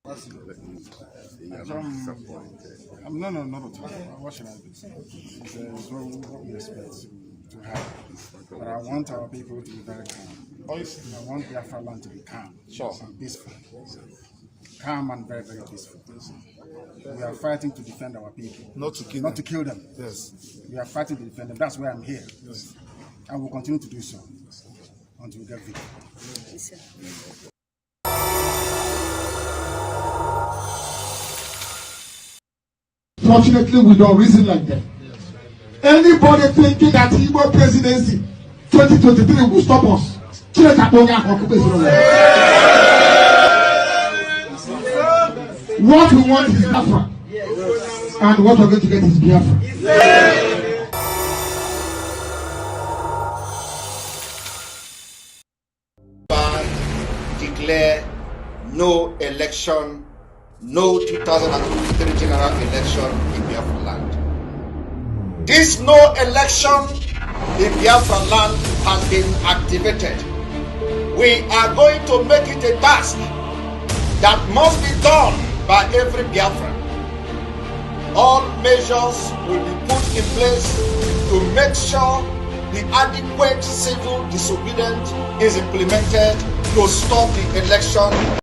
No, not at all. What should I do? It's what we expect to happen. But I want our people to be very calm. I want Biafra land to be calm and peaceful. Calm and very, very peaceful. We are fighting to defend our people. Not to kill them. Yes. We are fighting to defend them. That's why I'm here. Yes. And we'll continue to do so until we get victory. Yes, Fortunately, we don't reason like that. Anybody thinking that Igbo presidency 2023 will stop us? What we want is Biafra, and what we're going to get is Biafra. Declare no election, no 2023 general election in Biafra land. This no election in Biafra land has been activated. We are going to make it a task that must be done by every Biafran. All measures will be put in place to make sure the adequate civil disobedience is implemented to stop the election.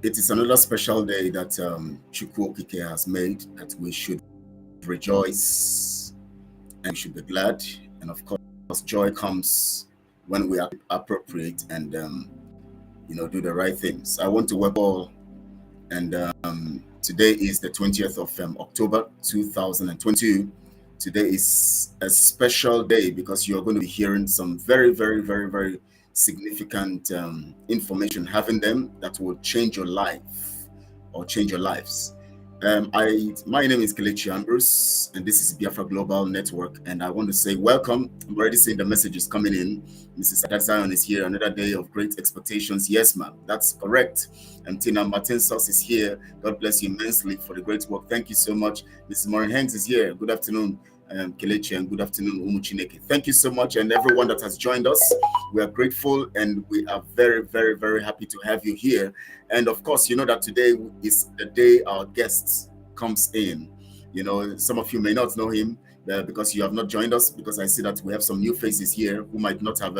It is another special day that Chukwu Okike has made, that we should rejoice and we should be glad. And of course, joy comes when we are appropriate and do the right things. I want to welcome all, and today is the 20th of October 2022. Today is a special day because you're going to be hearing some very, very, very, very significant information, having them that will change your life or change your lives. My name is Kelechi Ambrose, and this is Biafra Global Network, and I want to say welcome. I'm already seeing the messages coming in. Mrs. Adat Zion is here, another day of great expectations. Yes, ma'am, that's correct. And Tina Martinsos is here. God bless you immensely for the great work. Thank you so much. Mrs. Maureen Hanks is here. Good afternoon, Kelechi, and good afternoon, Umuchineke. Thank you so much, and everyone that has joined us. We are grateful, and we are very, very, very happy to have you here. And of course, you know that today is the day our guest comes in. You know, some of you may not know him because you have not joined us, because I see that we have some new faces here who might not have,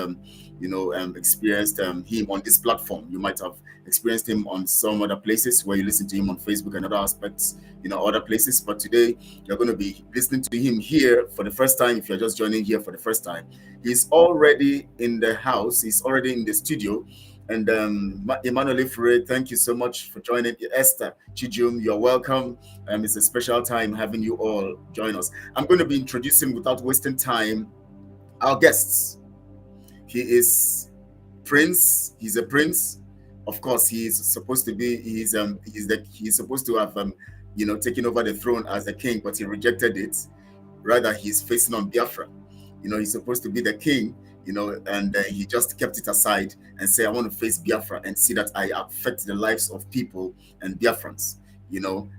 experienced him on this platform. You might have experienced him on some other places where you listen to him on Facebook and other aspects, other places. But today, you're going to be listening to him here for the first time. If you're just joining here for the first time, he's already in the house. He's already in the studio. And Emmanuel Ifure, thank you so much for joining. Esther Chijum, you're welcome. It's a special time having you all join us. I'm going to be introducing, without wasting time, our guests. He is Prince. He's a prince. Of course, he's supposed to be. He's supposed to have taken over the throne as a king, but he rejected it. Rather, he's facing on Biafra. He's supposed to be the king. And he just kept it aside and say, I want to face Biafra and see that I affect the lives of people and Biafrans,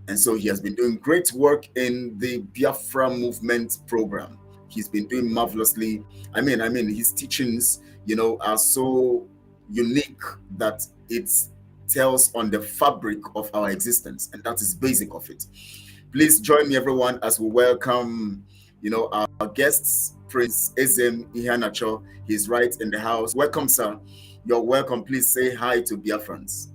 And so he has been doing great work in the Biafra movement program. He's been doing marvelously. I mean, his teachings, are so unique that it tells on the fabric of our existence, and that is basic of it. Please join me, everyone, as we welcome, our guests. Prince Ezem Ihanacho, he's right in the house. Welcome, sir. You're welcome. Please say hi to Biafrans.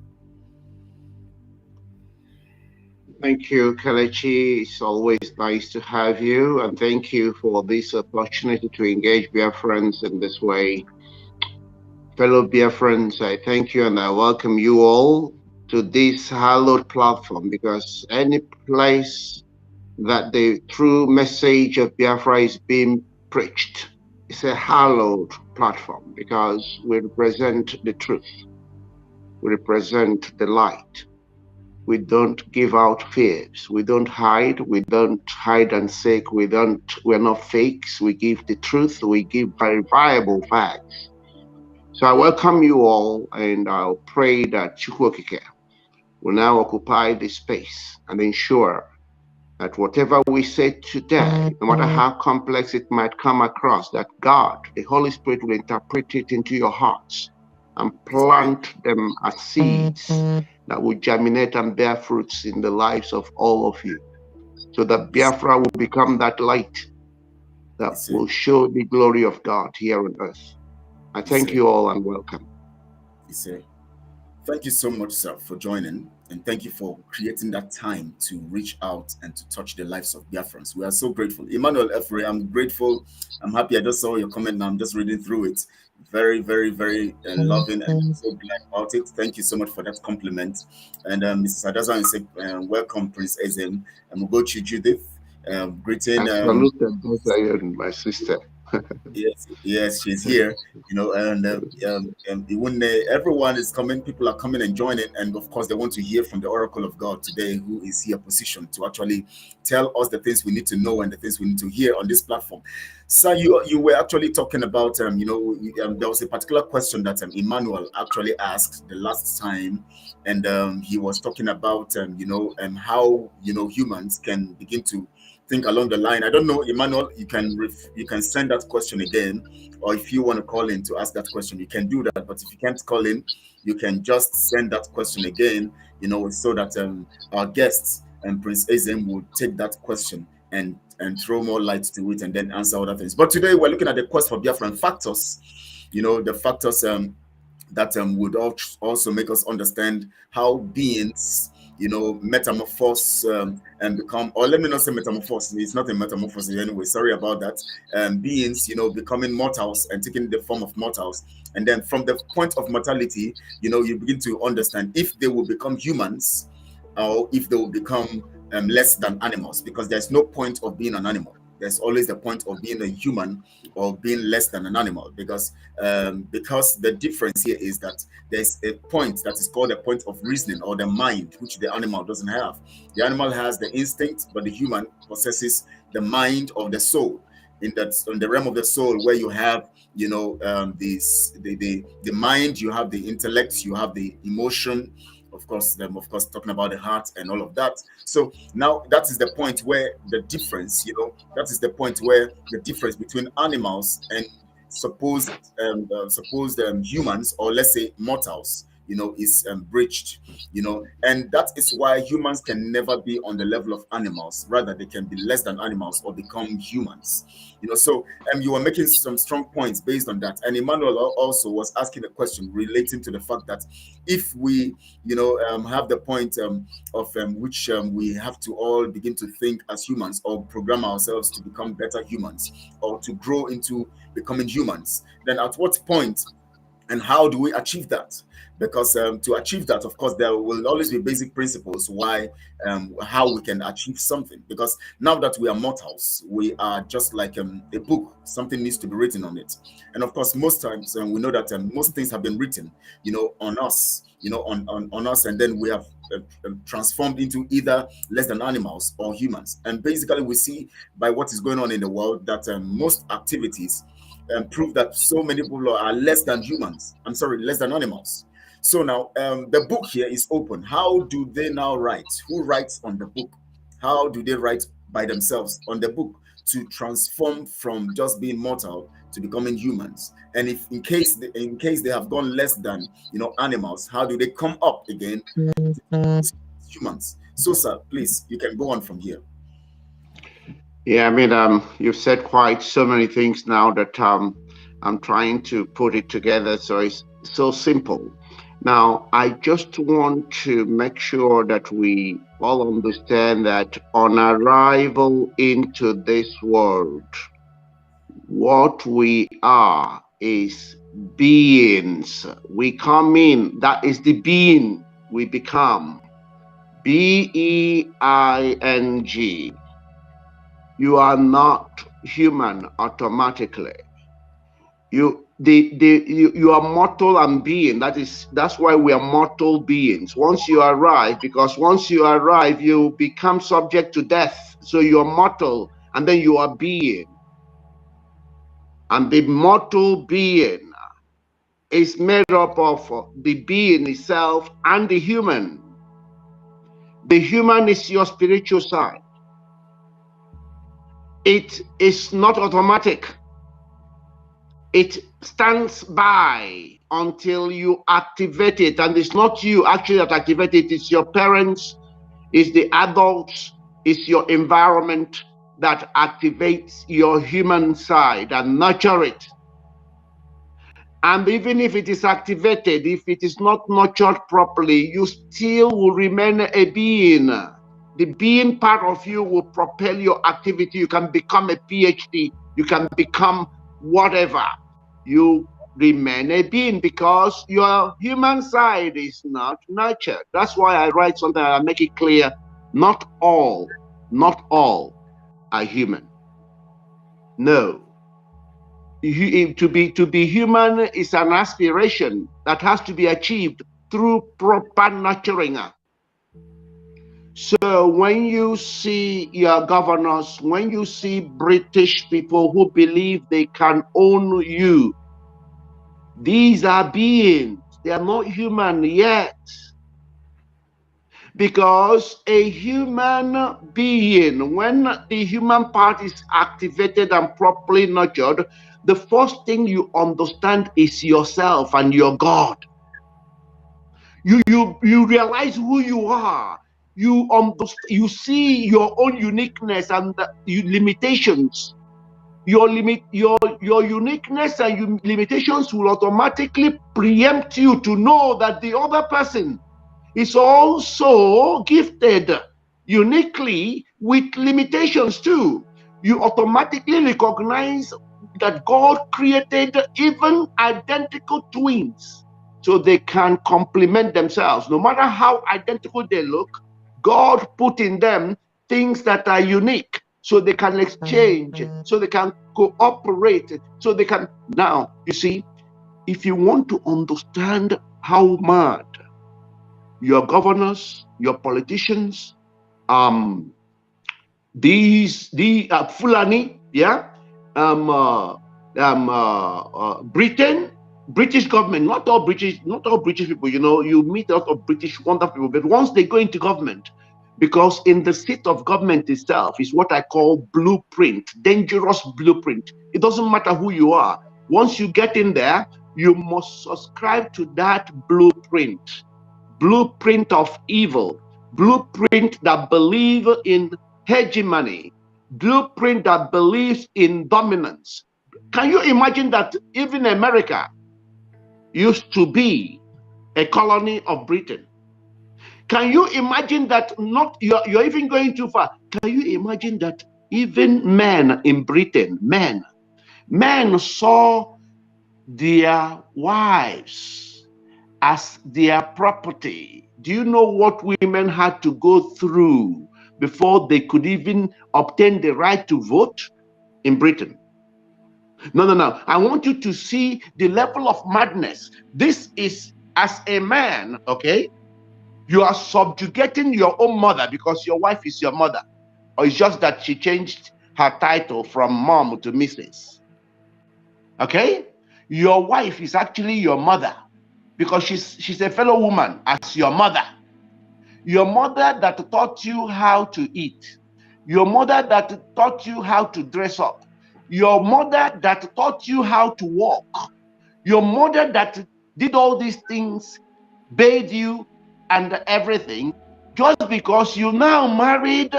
Thank you, Kelechi. It's always nice to have you, and thank you for this opportunity to engage Biafrans in this way. Fellow Biafrans, I thank you and I welcome you all to this hallowed platform, because any place that the true message of Biafra is being preached is a hallowed platform, because we represent the truth, we represent the light. We don't give out fears. We don't hide. We don't hide and seek. We're not fakes. We give the truth. We give verifiable facts. So I welcome you all, and I'll pray that Chukwokike will now occupy this space and ensure that whatever we say today, no matter how complex it might come across, that God, the Holy Spirit, will interpret it into your hearts and plant them as seeds that will germinate and bear fruits in the lives of all of you, so that Biafra will become that light that will show the glory of God here on earth. I thank you all and welcome. Thank you so much, sir, for joining, and thank you for creating that time to reach out and to touch the lives of Biafrans. We are so grateful. Emmanuel Efre, I'm grateful. I'm happy. I just saw your comment now. I'm just reading through it. Very, very, very loving, and so glad about it. Thank you so much for that compliment. And Mrs. Adazan said, welcome, Prince Ezem. And we'll go to Judith. Greeting. My sister. Yes, she's here. You know, and when everyone is coming, people are coming and joining, and of course, they want to hear from the Oracle of God today, who is here positioned to actually tell us the things we need to know and the things we need to hear on this platform. So you were actually talking about, there was a particular question that Emmanuel actually asked the last time, and he was talking about, how humans can begin to think along the line. I don't know, Emmanuel, you can send that question again, or if you want to call in to ask that question, you can do that. But if you can't call in, you can just send that question again, so that our guests and Prince Ezem will take that question and throw more light to it and then answer other things. But today we're looking at the quest for Biafran factors, the factors that would also make us understand how beings metamorphose and become, or let me not say metamorphose, it's not a metamorphosis anyway, sorry about that. Beings, becoming mortals and taking the form of mortals. And then from the point of mortality, you begin to understand if they will become humans or if they will become less than animals, because there's no point of being an animal. There's always the point of being a human or being less than an animal, because the difference here is that there's a point that is called a point of reasoning, or the mind, which the animal doesn't have. The animal has the instinct, but the human possesses the mind of the soul. In the realm of the soul, where you have the mind, you have the intellect, you have the emotion, of course talking about the heart and all of that. So now that is the point where the difference, that is the point where the difference between animals and supposed humans, or let's say mortals, is breached, and that is why humans can never be on the level of animals. Rather, they can be less than animals or become humans. So you were making some strong points based on that. And Emmanuel also was asking a question relating to the fact that if we, have the point of which we have to all begin to think as humans, or program ourselves to become better humans, or to grow into becoming humans, then at what point and how do we achieve that? Because to achieve that, of course, there will always be basic principles why how we can achieve something. Because now that we are mortals, we are just like a book. Something needs to be written on it. And of course, most times we know that most things have been written, on us, on us, and then we have transformed into either less than animals or humans. And basically, we see by what is going on in the world that most activities prove that so many people are less than humans. I'm sorry, less than animals. So now the book here is open. How do they now write? Who writes on the book? How do they write by themselves on the book to transform from just being mortal to becoming humans? And if in case they have gone less than animals, how do they come up again to humans? So sir, please, you can go on from here. Yeah, I mean, you've said quite so many things now that I'm trying to put it together so it's so simple. Now, I just want to make sure that we all understand that on arrival into this world, what we are is beings. We come in, that is the being we become. B-E-I-N-G. You are not human automatically. You are mortal and being. That's why we are mortal beings. Once you arrive, you become subject to death. So you are mortal and then you are being. And the mortal being is made up of the being itself and the human. The human is your spiritual side. It is not automatic. It stands by until you activate it. And it's not you actually that activate it, it's your parents, it's the adults, it's your environment that activates your human side and nurture it. And even if it is activated, if it is not nurtured properly, you still will remain a being. The being part of you will propel your activity. You can become a PhD. You can become whatever. You remain a being because your human side is not nurtured. That's why I write something, I make it clear. Not all are human. No. To be human is an aspiration that has to be achieved through proper nurturing. So when you see your governors, when you see British people who believe they can own you, these are beings. They are not human yet. Because a human being, when the human part is activated and properly nurtured, the first thing you understand is yourself and your God. You realize who you are. You see your own uniqueness and your limitations. Your uniqueness and your limitations will automatically preempt you to know that the other person is also gifted uniquely with limitations too. You automatically recognize that God created even identical twins so they can complement themselves. No matter how identical they look, God put in them things that are unique so they can exchange, so they can cooperate, so they can. Now, you see, if you want to understand how mad your governors, your politicians, the Fulani, yeah, Britain, British government, not all British people, you know, you meet a lot of British wonderful people, but once they go into government, because in the seat of government itself is what I call blueprint, dangerous blueprint. It doesn't matter who you are. Once you get in there, you must subscribe to that blueprint of evil, blueprint that believes in hegemony, blueprint that believes in dominance. Can you imagine that even America used to be a colony of Britain? Can you imagine that? Not you're even going too far. Can you imagine that even men in Britain, men saw their wives as their property? Do you know what women had to go through before they could even obtain the right to vote in Britain? No. I want you to see the level of madness. This is, as a man, okay? You are subjugating your own mother because your wife is your mother. Or it's just that she changed her title from mom to Mrs. Okay? Your wife is actually your mother because she's a fellow woman as your mother. Your mother that taught you how to eat. Your mother that taught you how to dress up. Your mother that taught you how to walk. Your mother that did all these things, bathed you and everything, just because you now married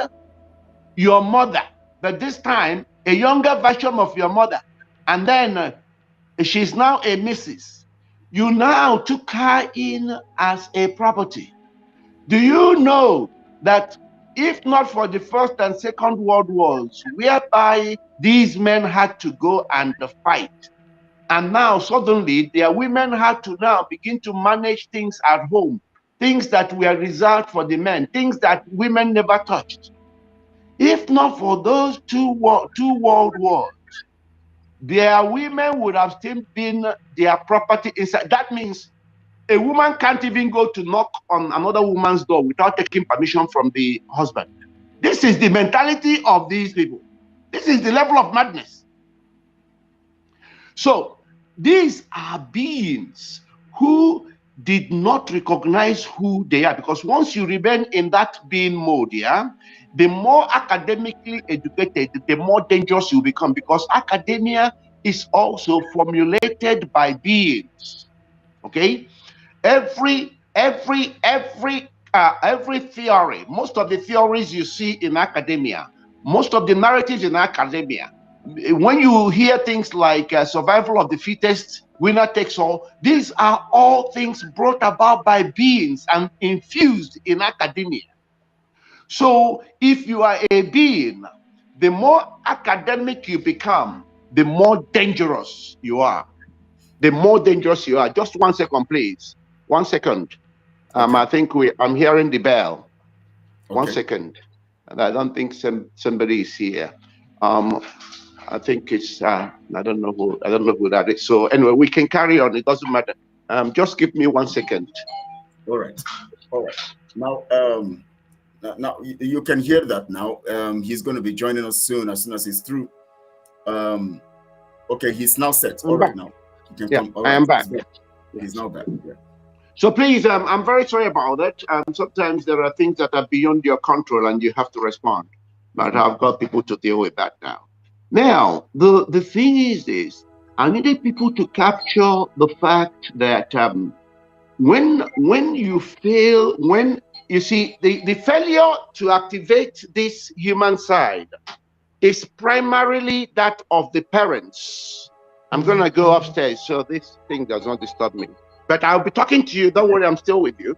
your mother, but this time a younger version of your mother, and then she's now a Mrs. you now took her in as a property. Do you know that if not for the First and Second World Wars, whereby these men had to go and fight, and now suddenly their women had to now begin to manage things at home, things that were reserved for the men, things that women never touched. If not for those two world wars, their women would have still been their property inside. That means a woman can't even go to knock on another woman's door without taking permission from the husband. This is the mentality of these people. This is the level of madness. So these are beings who did not recognize who they are, because once you remain in that being mode, yeah, the more academically educated, the more dangerous you become, because academia is also formulated by beings. Okay, every theory, most of the theories you see in academia, most of the narratives in academia, when you hear things like survival of the fittest, winner takes all, these are all things brought about by beings and infused in academia. So if you are a being, the more academic you become, the more dangerous you are. The more dangerous you are. Just 1 second, please. 1 second. Okay. I think I'm hearing the bell. Okay. 1 second. And I don't think somebody is here. I think it's I don't know who that is. So anyway, we can carry on. It doesn't matter. Just give me 1 second. All right. Now, now you can hear that now. He's going to be joining us soon as he's through. Okay, he's now set. All right, now. Yeah, I am back. He's now back. Yeah. So please, I'm very sorry about that. Sometimes there are things that are beyond your control and you have to respond. But I've got people to deal with that now. Now, the thing is this, I needed people to capture the fact that when you fail, when you see the failure to activate this human side is primarily that of the parents. I'm going to go upstairs so this thing does not disturb me. But I'll be talking to you. Don't worry, I'm still with you.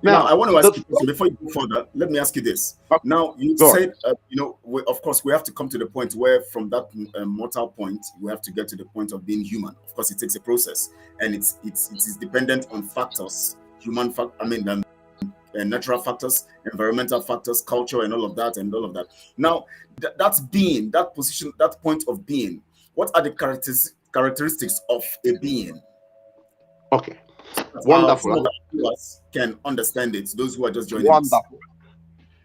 Now, I want to ask you, so before you go further, let me ask you this. Okay. Now, you said, of course, we have to come to the point where from that mortal point, we have to get to the point of being human. Of course, it takes a process, and it is dependent on factors, natural factors, environmental factors, culture, and all of that, Now, that's being, that position, that point of being. What are the characteristics of a being? Okay. Wonderful. Some of the viewers can understand it. Those who are just joining Wonderful. us.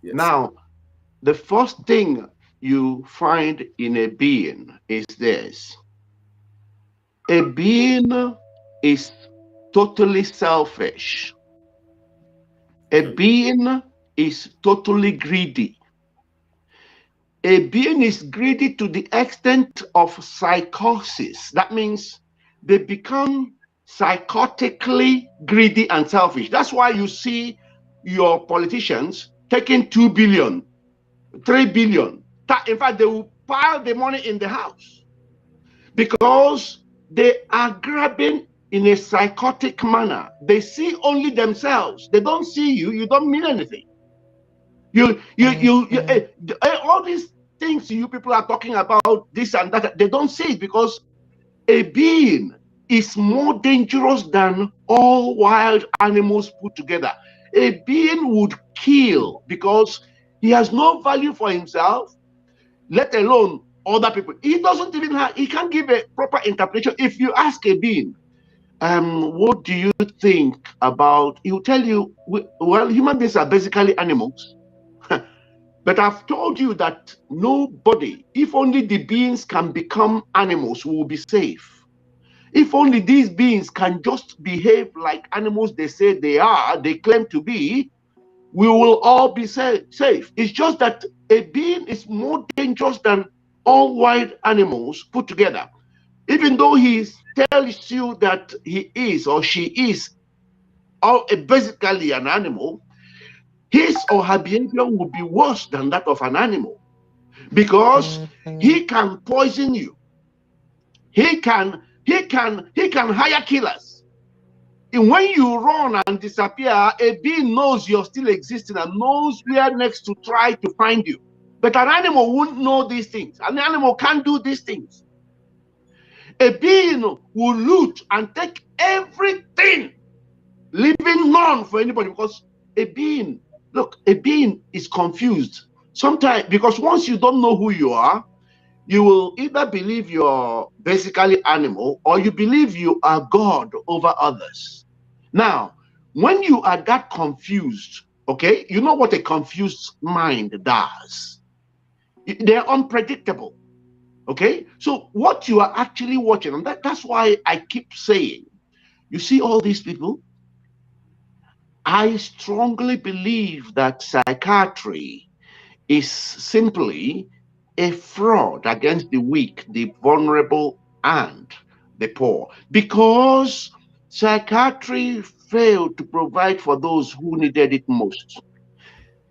Yes. Now, the first thing you find in a being is this. A being is totally selfish. A being is totally greedy. A being is greedy to the extent of psychosis. That means they become psychotically greedy and selfish. That's why you see your politicians taking 2 billion, 3 billion. In fact, they will pile the money in the house because they are grabbing in a psychotic manner. They see only themselves. They don't see you. You don't mean anything. All these things you people are talking about, this and that, they don't see it because a being is more dangerous than all wild animals put together. A being would kill because he has no value for himself, let alone other people. He doesn't even have, he can't give a proper interpretation. If you ask a being, what do you think about, he will tell you, well, human beings are basically animals. But I've told you that nobody, if only the beings can become animals, will be safe. If only these beings can just behave like animals they say they are, they claim to be, we will all be safe. It's just that a being is more dangerous than all wild animals put together. Even though he tells you that he is or she is basically an animal, his or her behavior will be worse than that of an animal because he can poison you. He can hire killers. when you run and disappear, a being knows you're still existing and knows where next to try to find you. But an animal won't know these things. An animal can't do these things. A being will loot and take everything, leaving none for anybody, because a being, look, a being is confused. Sometimes, because once you don't know who you are, you will either believe you're basically animal or you believe you are God over others. Now, when you are that confused, okay, you know what a confused mind does? They're unpredictable. Okay, so what you are actually watching, and that's why I keep saying, you see all these people, I strongly believe that psychiatry is simply a fraud against the weak, the vulnerable, and the poor, because psychiatry failed to provide for those who needed it most.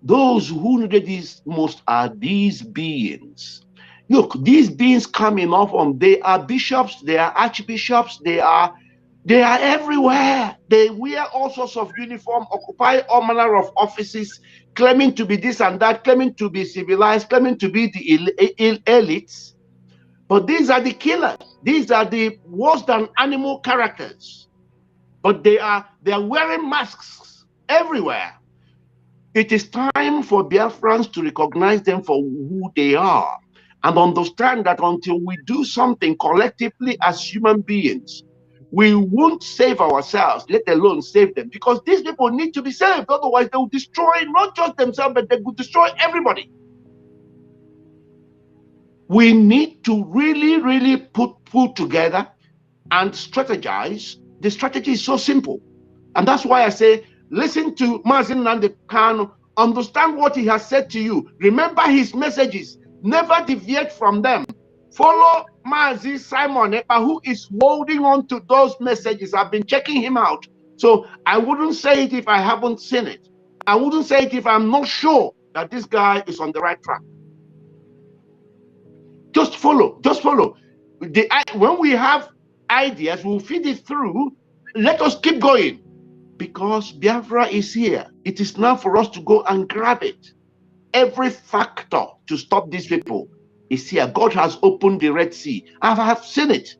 Those who needed it most are these beings. Look, these beings coming off them, they are bishops, they are archbishops, they are everywhere. They wear all sorts of uniform, occupy all manner of offices, claiming to be this and that, claiming to be civilized, claiming to be the elites. But these are the killers. These are the worse than animal characters. But they are wearing masks everywhere. It is time for Biafrans to recognize them for who they are and understand that until we do something collectively as human beings, we won't save ourselves, let alone save them, because these people need to be saved. Otherwise, they will destroy not just themselves, but they will destroy everybody. We need to really, really pull together and strategize. The strategy is so simple. And that's why I say, listen to Mazin Nnamdi Kanu, understand what he has said to you. Remember his messages. Never deviate from them. Follow Mazi Simon Ekpa, who is holding on to those messages. I've been checking him out. So I wouldn't say it if I haven't seen it. I wouldn't say it if I'm not sure that this guy is on the right track. Just follow. Just follow. When we have ideas, we'll feed it through. Let us keep going. Because Biafra is here. It is now for us to go and grab it. Every factor to stop these people is here. God has opened the Red Sea. I have seen it.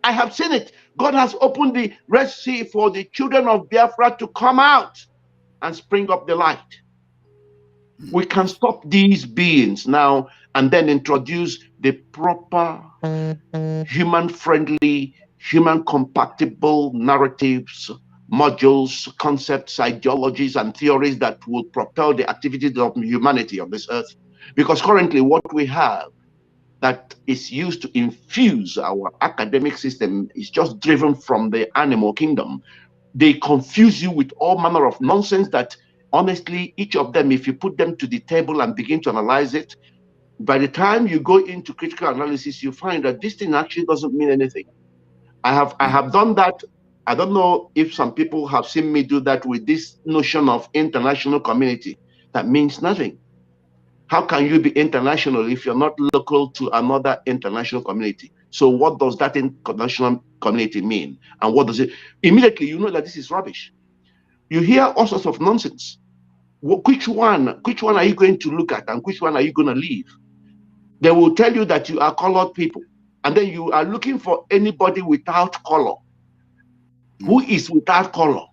I have seen it. God has opened the Red Sea for the children of Biafra to come out and spring up the light. We can stop these beings now and then introduce the proper human-friendly, human-compatible narratives, modules, concepts, ideologies, and theories that will propel the activities of humanity on this earth. Because currently what we have that is used to infuse our academic system is just driven from the animal kingdom. They confuse you with all manner of nonsense that, honestly, each of them, if you put them to the table and begin to analyze it, by the time you go into critical analysis, you find that this thing actually doesn't mean anything. I have done that. I don't know if some people have seen me do that with this notion of international community. That means nothing. How can you be international if you're not local to another international community? So what does that international community mean? And what does it? Immediately, you know that this is rubbish. You hear all sorts of nonsense. Which one are you going to look at and which one are you going to leave? They will tell you that you are colored people. And then you are looking for anybody without color. Who is without color?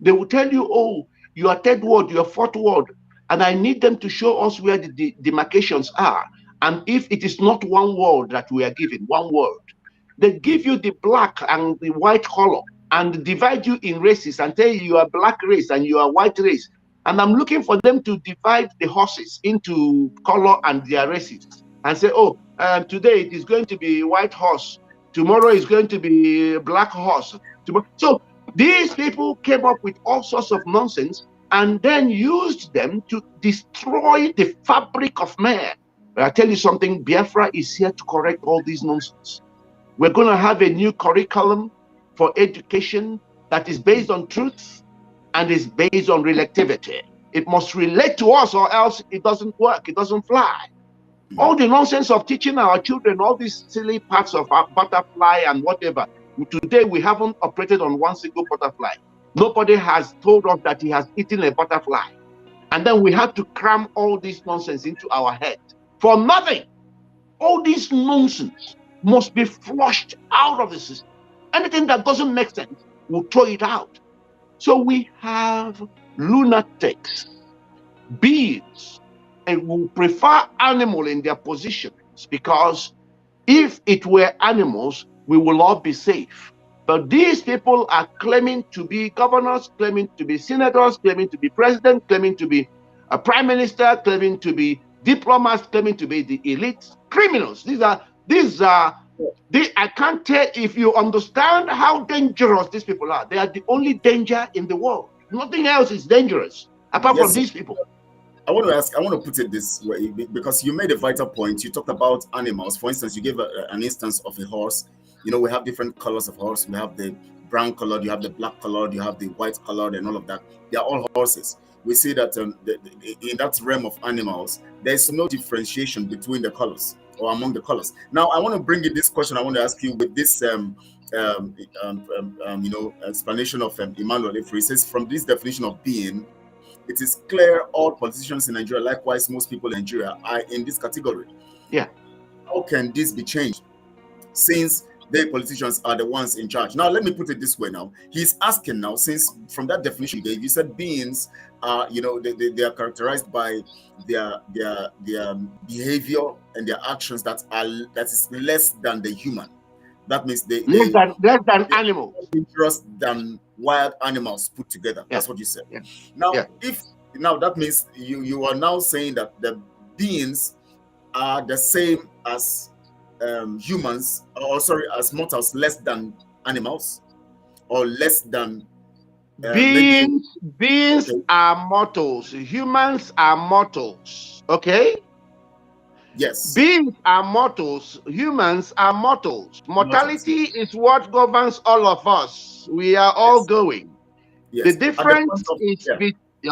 They will tell you, oh, you are third world, you are fourth world, and I need them to show us where the demarcations are. And if it is not one world that we are given, one world, they give you the black and the white color and divide you in races and tell you are black race and you are white race. And I'm looking for them to divide the horses into color and their races and say, oh, today it is going to be white horse, tomorrow is going to be black horse. So these people came up with all sorts of nonsense and then used them to destroy the fabric of man. But I tell you something, Biafra is here to correct all these nonsense. We're going to have a new curriculum for education that is based on truth and is based on relativity. It must relate to us or else it doesn't work, it doesn't fly. All the nonsense of teaching our children all these silly parts of our butterfly and whatever, Today, we haven't operated on one single butterfly. Nobody has told us that he has eaten a butterfly. And then we have to cram all this nonsense into our head for nothing. All this nonsense must be flushed out of the system. Anything that doesn't make sense, we'll throw it out. So we have lunatics, beings, and we prefer animal in their positions, because if it were animals, we will all be safe. But these people are claiming to be governors, claiming to be senators, claiming to be president, claiming to be a prime minister, claiming to be diplomats, claiming to be the elite criminals. I can't tell if you understand how dangerous these people are. They are the only danger in the world. Nothing else is dangerous apart from these people. I want to put it this way, because you made a vital point. You talked about animals. For instance, you gave an instance of a horse. You know, we have different colors of horse. We have the brown colored, you have the black colored, you have the white colored, and all of that. They are all horses. We see that in that realm of animals, there's no differentiation between the colors or among the colors. Now, I want to bring in this question. I want to ask you with this, explanation of Emmanuel. If he says, from this definition of being, it is clear all politicians in Nigeria, likewise most people in Nigeria, are in this category. Yeah. How can this be changed, since the politicians are the ones in charge? Now, let me put it this way. Now, he's asking now, since from that definition Dave, you said beings are, they are characterized by their behavior and their actions that is less than the human. That means less than animals, dangerous than wild animals put together. Yeah. That's what you said. Yeah. Now, that means you are now saying that the beings are the same as humans, as mortals, less than animals, or less than beings. Beings are mortals. Humans are mortals. Okay. Yes. Beings are mortals. Humans are mortals. Mortality is what governs all of us. We are all going. Yes. The difference is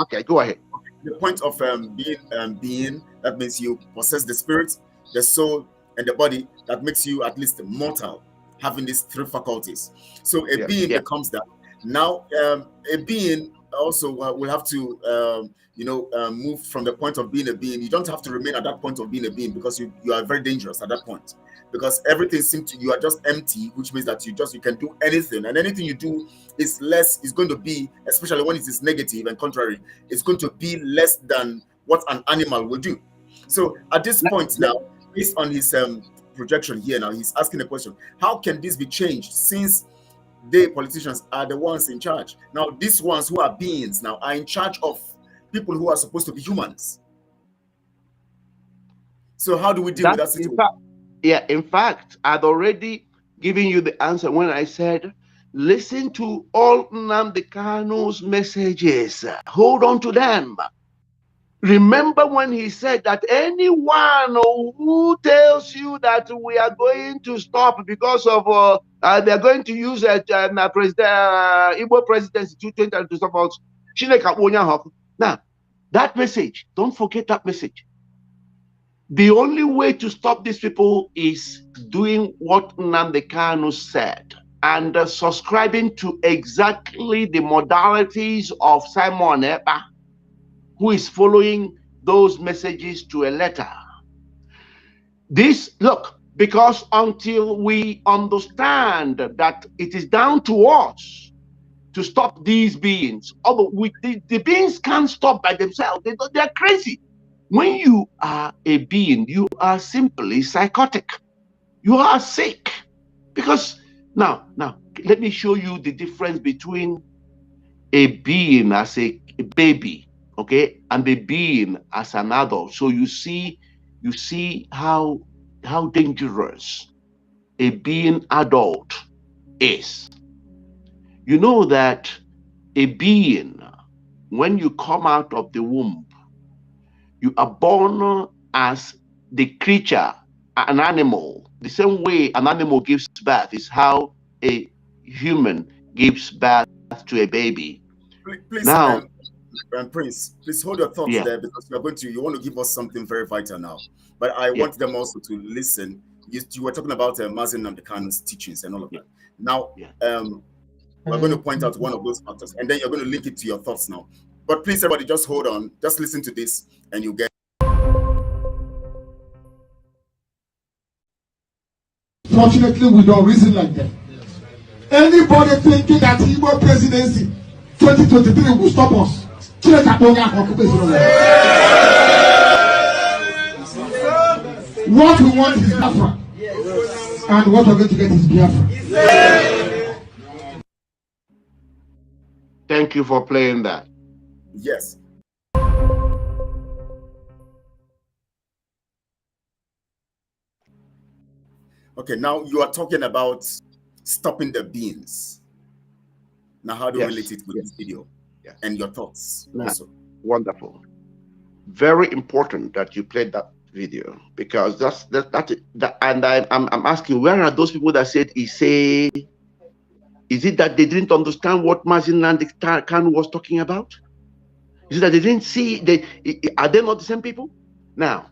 okay. Go ahead. The point of being, that means you possess the spirit, the soul, and the body. That makes you at least mortal, having these three faculties. So a being becomes that. Now, a being also will have to move from the point of being a being. You don't have to remain at that point of being a being, because you are very dangerous at that point, because everything seems to, you are just empty, which means that you can do anything, and anything you do is going to be, especially when it is negative and contrary, it's going to be less than what an animal will do. So at this point now, based on his projection here now, he's asking the question, how can this be changed, since the politicians are the ones in charge? Now, these ones who are beings now are in charge of people who are supposed to be humans. So how do we deal with that situation? In fact, I'd already given you the answer when I said, listen to all Nnamdi Kanu's messages. Hold on to them. Remember when he said that anyone who tells you that we are going to stop because of they're going to use Igbo presidency to support Chineke. Now, that message, don't forget that message. The only way to stop these people is doing what Nnamdi Kanu said, and subscribing to exactly the modalities of Simon Ekpa, who is following those messages to a letter. Because until we understand that it is down to us to stop these beings, although the beings can't stop by themselves, they're crazy. When you are a being, you are simply psychotic. You are sick. Because now, let me show you the difference between a being as a baby, okay, and a being as an adult. So you see how dangerous a being adult is. You know that a being, when you come out of the womb, you are born as the creature, an animal. The same way an animal gives birth is how a human gives birth to a baby. Please, now, Prince, please hold your thoughts there, because you want to give us something very vital now. But I want them also to listen. You were talking about Mazi Nnamdi Kanu's teachings and all of that. Now, we're going to point out one of those factors, and then you're going to link it to your thoughts now. But please, everybody, just hold on. Just listen to this, and you get. Fortunately, we don't reason like that. Anybody thinking that Igbo presidency 2023 will stop us? What we want is Biafra, and what we're going to get is Biafra. Thank you for playing that. Yes. Okay, now you are talking about stopping the beans. Now, how do you relate it with this video? And your thoughts also? Wonderful. Very important that you played that video, because and I'm asking, where are those people that said is it that they didn't understand what Mazin Khan was talking about? Is it that they didn't see? Are they not the same people? Now,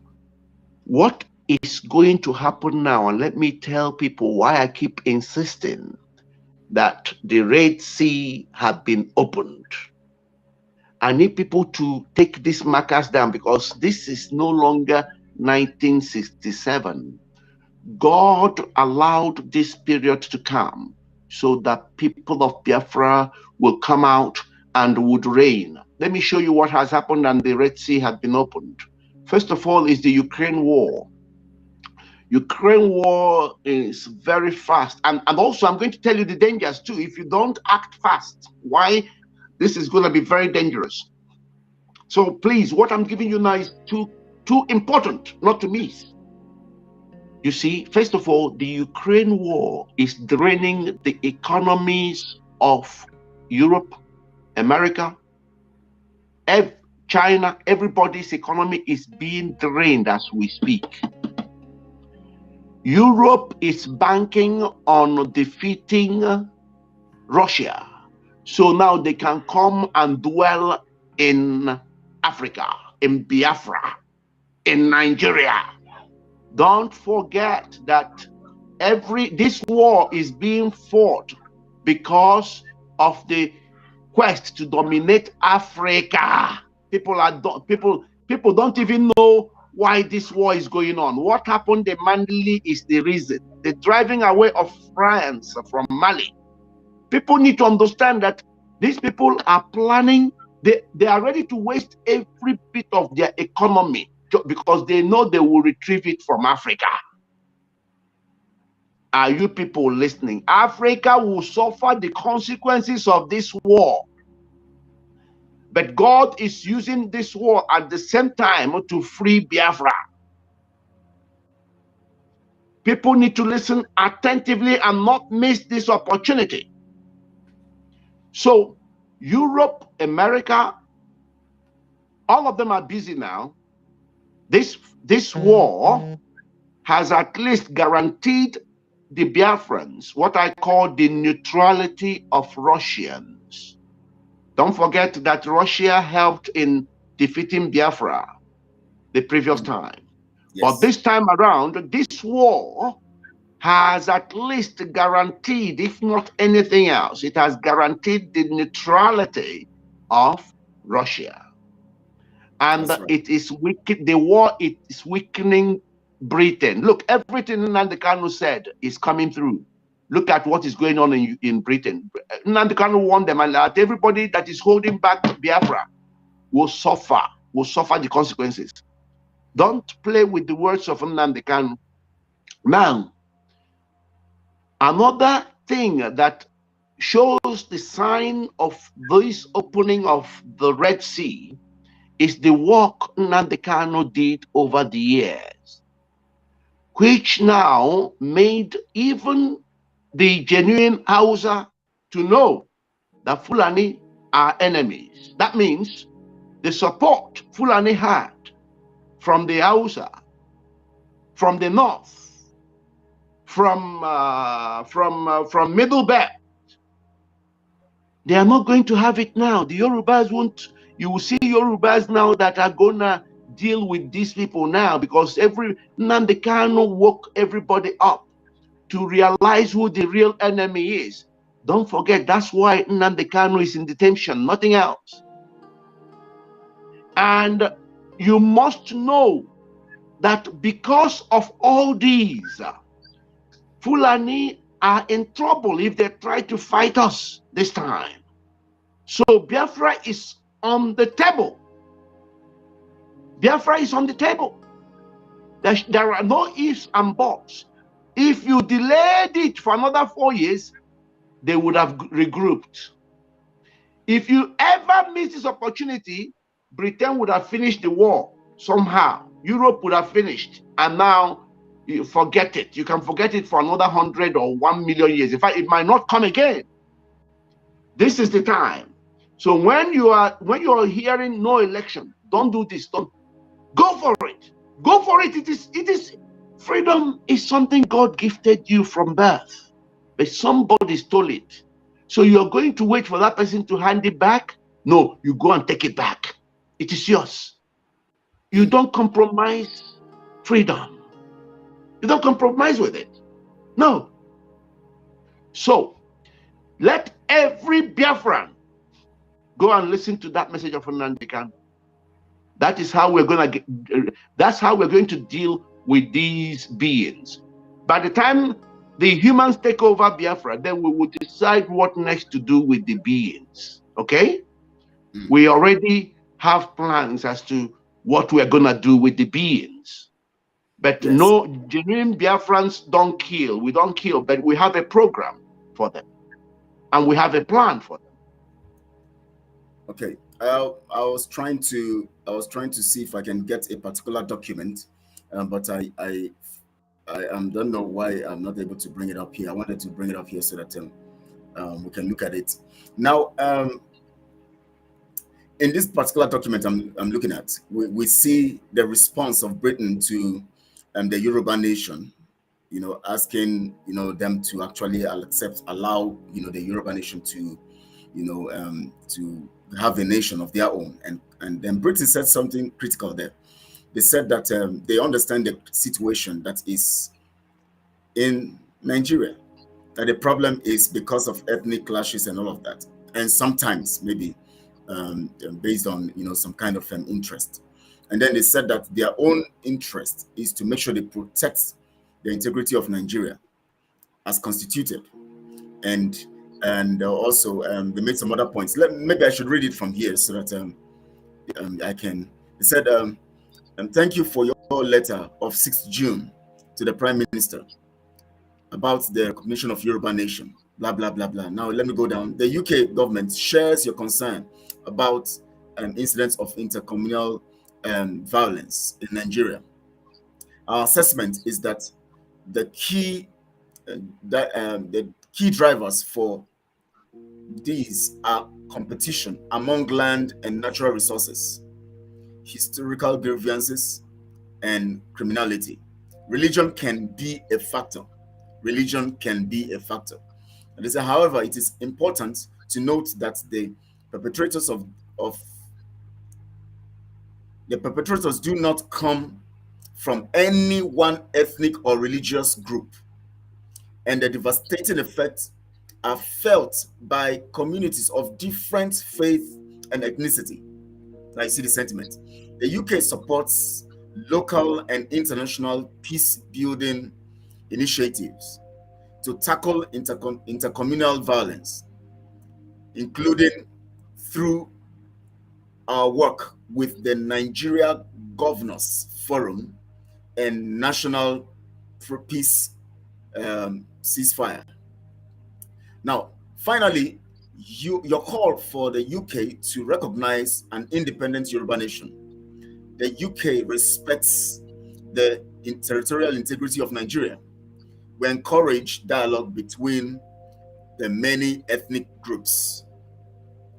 what is going to happen now? And let me tell people why I keep insisting that the Red Sea had been opened. I need people to take these markers down, because this is no longer 1967. God allowed this period to come so that people of Biafra will come out and would reign. Let me show you what has happened, and the Red Sea had been opened. First of all is the Ukraine war. Ukraine war is very fast. And also, I'm going to tell you the dangers too. If you don't act fast, why this is going to be very dangerous. So please, what I'm giving you now is too important not to miss. You see, first of all, the Ukraine war is draining the economies of Europe, America, China. Everybody's economy is being drained as we speak. Europe is banking on defeating Russia, so now they can come and dwell in Africa, in Biafra, in Nigeria. Don't forget that this war is being fought because of the quest to dominate Africa. People don't even know why this war is going on. What happened in Mali is the reason. The driving away of France from Mali. People need to understand that these people are planning. They are ready to waste every bit of their economy because they know they will retrieve it from Africa. Are you people listening? Africa will suffer the consequences of this war. But God is using this war at the same time to free Biafra. People need to listen attentively and not miss this opportunity. So Europe, America, all of them are busy now. This war has at least guaranteed the Biafrans what I call the neutrality of Russians. Don't forget that Russia helped in defeating Biafra the previous time. Yes. But this time around, this war has at least guaranteed, if not anything else, it has guaranteed the neutrality of Russia. And right. It is wicked. The war is weakening Britain. Look, everything Nnamdi Kanu said is coming through. Look at what is going on in Britain. Nnamdi Kanu warned them, and that everybody that is holding back Biafra will suffer the consequences. Don't play with the words of Nnamdi Kanu. Now, another thing that shows the sign of this opening of the Red Sea is the work Nnamdi Kanu did over the years, which now made even the genuine Hausa to know that Fulani are enemies. That means the support Fulani had from the Hausa, from the north, from Middle Belt, they are not going to have it now. The Yorubas won't. You will see Yorubas now that are gonna deal with these people now, because Nnamdi Kanu woke everybody up to realize who the real enemy is. Don't forget, that's why Nnamdi Kanu is in detention, nothing else. And you must know that because of all these, Fulani are in trouble if they try to fight us this time. So Biafra is on the table. Biafra is on the table. There are no ifs and buts. If you delayed it for another 4 years, they would have regrouped. If you ever miss this opportunity, Britain would have finished the war somehow. Europe would have finished. And now you forget it. You can forget it for another 100 or 1 million years. In fact, it might not come again. This is the time. So when you are hearing no election, don't do this. Don't go for it. Go for it. It is freedom is something God gifted you from birth, but somebody stole it. So you're going to wait for that person to hand it back? No, you go and take it back. It is yours. You don't compromise freedom. You don't compromise with it. No. So let every Biafran go and listen to that message of Nnamdi Kanu. That is how we're going to get. That's how we're going to deal with these beings. By the time the humans take over Biafra, then we will decide what next to do with the beings. Okay? We already have plans as to what we're going to do with the beings. But yes, no, genuine Biafrans don't kill. We don't kill, but we have a program for them. And we have a plan for them. Okay. I was trying to see if I can get a particular document, but I don't know why I'm not able to bring it up here. I wanted to bring it up here so that we can look at it. Now, in this particular document I'm looking at, we see the response of Britain to the Yoruba nation, asking, them to actually allow, the Yoruba nation to, to have a nation of their own. And then Britain said something critical there. They said that they understand the situation that is in Nigeria, that the problem is because of ethnic clashes and all of that. And sometimes maybe based on, some kind of interest. And then they said that their own interest is to make sure they protect the integrity of Nigeria as constituted. And also they made some other points. Maybe I should read it from here so that I can. They said, thank you for your letter of 6th June to the Prime Minister about the recognition of Yoruba nation, blah, blah, blah, blah. Now, let me go down. The UK government shares your concern about incidents of intercommunal violence in Nigeria. Our assessment is that the key drivers for these are competition among land and natural resources, historical grievances, and criminality. Religion can be a factor. Religion can be a factor. And they say, however, it is important to note that the perpetrators do not come from any one ethnic or religious group, and the devastating effects are felt by communities of different faith and ethnicity. I see the sentiment. The UK supports local and international peace-building initiatives to tackle intercommunal violence, including through our work with the Nigeria Governors Forum and National Peace Ceasefire. Now, finally, your call for the UK to recognize an independent Yoruba nation. The UK respects the territorial integrity of Nigeria. We encourage dialogue between the many ethnic groups.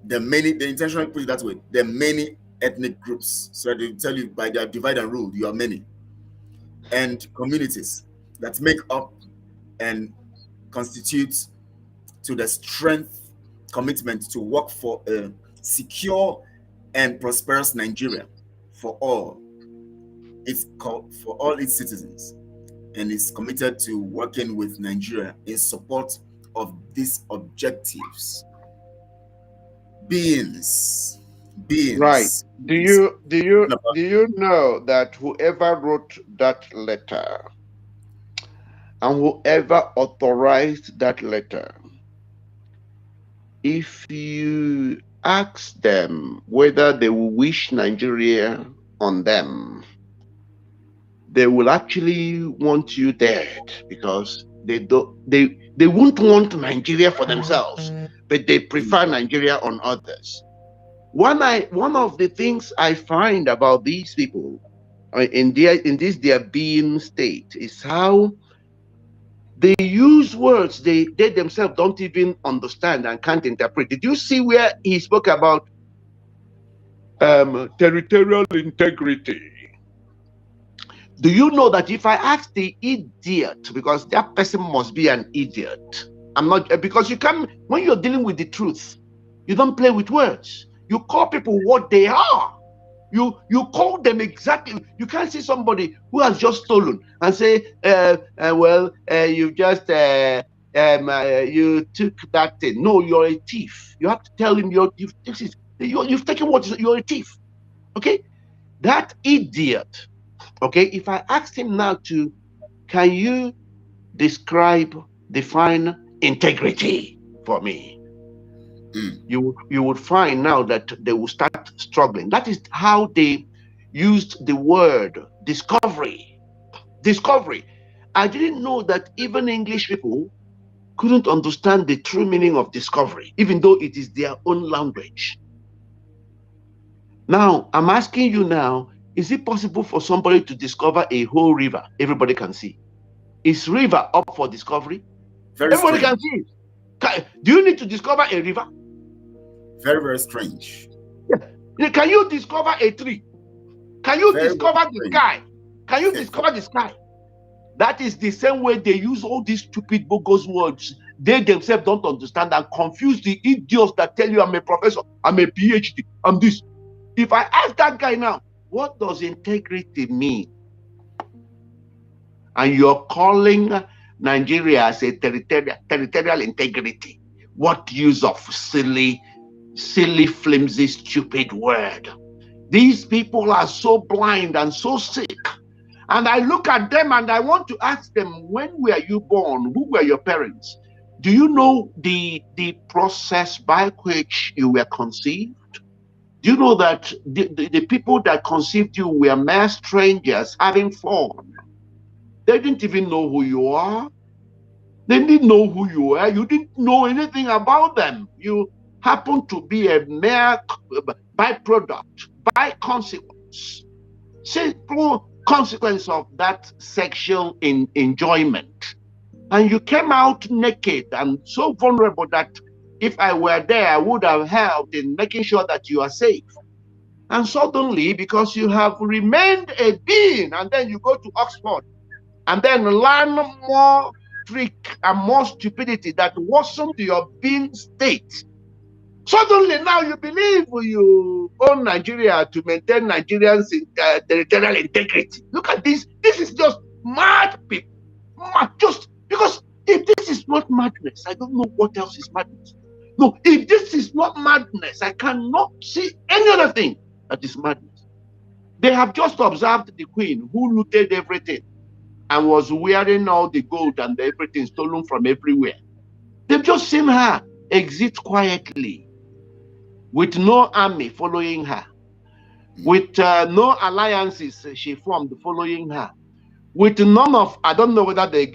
They intentionally put it that way, the many ethnic groups. So they tell you by their divide and rule, you are many. And communities that make up and constitute to the strength commitment to work for a secure and prosperous Nigeria for all its citizens. and is committed to working with Nigeria in support of these objectives. Beings. Right. Do you know that whoever wrote that letter and whoever authorized that letter, if you ask them whether they will wish Nigeria on them, they will actually want you dead, because they won't want Nigeria for themselves, but they prefer Nigeria on others. One of the things I find about these people in their being state is how they use words they themselves don't even understand and can't interpret. Did you see where he spoke about territorial integrity? Do you know that if I ask the idiot, because that person must be an idiot, I'm not, because you can't, when you're dealing with the truth, you don't play with words. You call people what they are. You call them exactly. You can't see somebody who has just stolen and say, you just you took that thing. No, you're a thief. You have to tell him you've taken what you're a thief. Okay, that idiot. Okay, if I asked him now can you define integrity for me? You would find now that they will start struggling. That is how they used the word discovery. Discovery. I didn't know that even English people couldn't understand the true meaning of discovery, even though it is their own language. Now, I'm asking you now, is it possible for somebody to discover a whole river everybody can see? Is river up for discovery? Everybody can see it. Do you need to discover a river? Very, very strange. Yeah. Can you discover a tree? Can you discover the sky? Can you discover the sky? That is the same way they use all these stupid bogus words they themselves don't understand and confuse the idiots that tell you I'm a professor, I'm a PhD, I'm this. If I ask that guy now, what does integrity mean? And you're calling Nigeria as a territorial integrity. What use of silly, flimsy, stupid word? These people are so blind and so sick. And I look at them and I want to ask them, when were you born? Who were your parents? Do you know the process by which you were conceived? Do you know that the people that conceived you were mere strangers having fun? They didn't even know who you are. They didn't know who you were. You didn't know anything about them. You happened to be a mere byproduct, by consequence, simple consequence of that sexual enjoyment. And you came out naked and so vulnerable that if I were there, I would have helped in making sure that you are safe. And suddenly, because you have remained a being, and then you go to Oxford and then learn more trick and more stupidity that wasn't your being state. Suddenly now you believe you own Nigeria to maintain Nigerians' territorial integrity. Look at this. This is just mad people. Just because if this is not madness, I don't know what else is madness. No, if this is not madness, I cannot see any other thing that is madness. They have just observed the queen who looted everything and was wearing all the gold and everything stolen from everywhere. They've just seen her exit quietly with no army following her, with no alliances she formed following her, with none of, I don't know whether they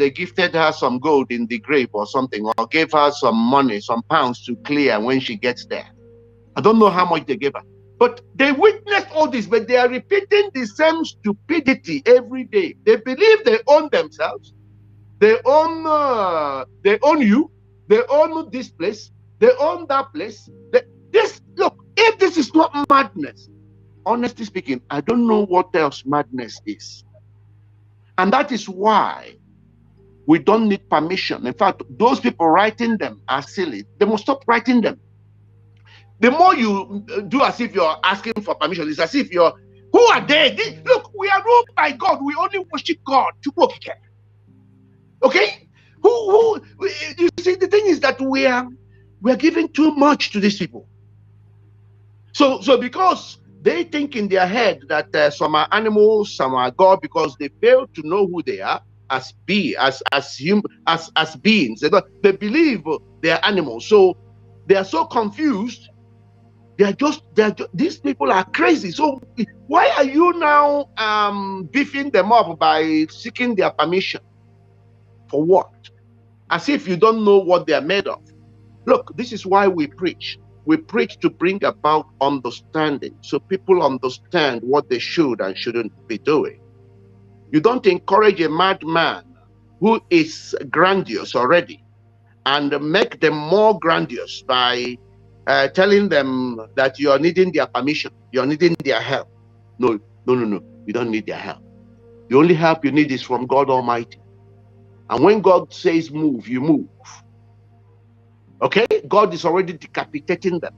gifted her some gold in the grave or something, or gave her some money, some pounds to clear when she gets there. I don't know how much they gave her. But they witnessed all this, but they are repeating the same stupidity every day. They believe they own themselves. They own you. They own this place. They own that place. Look, if this is not madness, honestly speaking, I don't know what else madness is. And that is why we don't need permission. In fact, those people writing them are silly. They must stop writing them. The more you do as if you're asking for permission, it's as if who Who are they? Look, we are ruled by God. We only worship God. Okay? You see, the thing is that we are giving too much to these people. So because they think in their head that some are animals, some are God, because they fail to know who they are as beings. They believe they are animals. So they are so confused. These people are crazy. So why are you now beefing them up by seeking their permission? For what? As if you don't know what they are made of. Look, this is why we preach. We preach to bring about understanding, so people understand what they should and shouldn't be doing. You don't encourage a madman who is grandiose already and make them more grandiose by telling them that you are needing their permission, you're needing their help. No, you don't need their help. The only help you need is from God Almighty. And when God says move, you move. Okay? God is already decapitating them.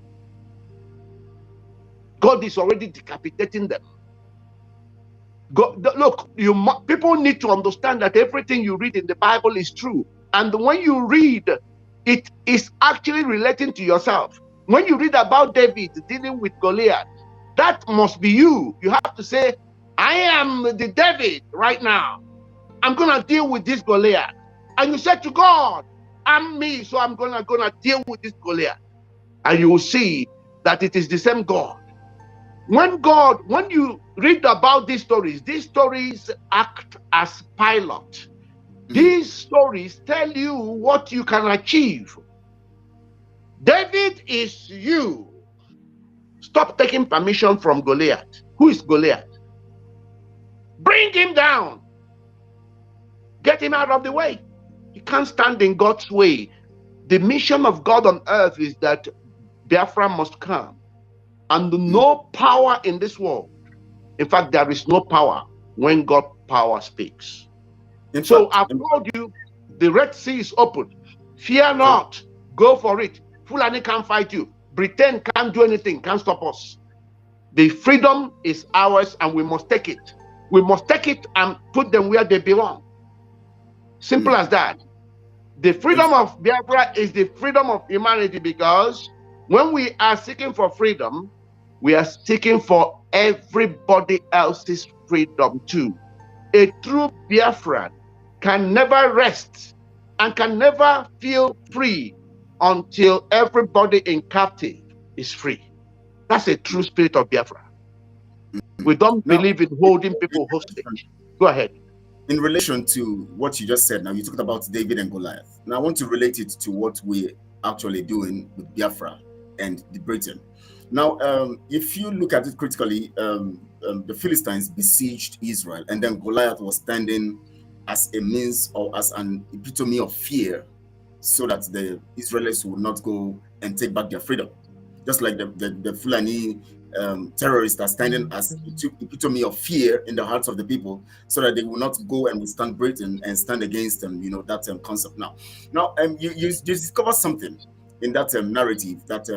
God is already decapitating them. Look, people need to understand that everything you read in the Bible is true. And when you read, it is actually relating to yourself. When you read about David dealing with Goliath, that must be you. You have to say, I am the David right now. I'm going to deal with this Goliath. And you said to God, I'm me, so I'm going to deal with this Goliath. And you will see that it is the same God. When you read about these stories act as pilot. These stories tell you what you can achieve. David is you. Stop taking permission from Goliath. Who is Goliath? Bring him down. Get him out of the way. He can't stand in God's way. The mission of God on earth is that Biafra must come. And no power in this world. In fact, there is no power when God's power speaks. So I've told you, the Red Sea is open. Fear not. Go for it. Fulani can't fight you. Britain can't do anything, can't stop us. The freedom is ours and we must take it. We must take it and put them where they belong. Simple as that. The freedom of Biafra is the freedom of humanity, because when we are seeking for freedom, we are seeking for everybody else's freedom too. A true Biafran can never rest and can never feel free until everybody in captive is free. That's a true spirit of Biafra. We don't believe in holding people hostage. Go ahead. In relation to what you just said, now you talked about David and Goliath. Now I want to relate it to what we're actually doing with Biafra and the Britain. Now, if you look at it critically, the Philistines besieged Israel, and then Goliath was standing as a means or as an epitome of fear, so that the Israelites would not go and take back their freedom. Just like the Fulani terrorists are standing as epitome of fear in the hearts of the people, so that they will not go and withstand Britain and stand against them. You know that concept. Now, you discover something in that narrative that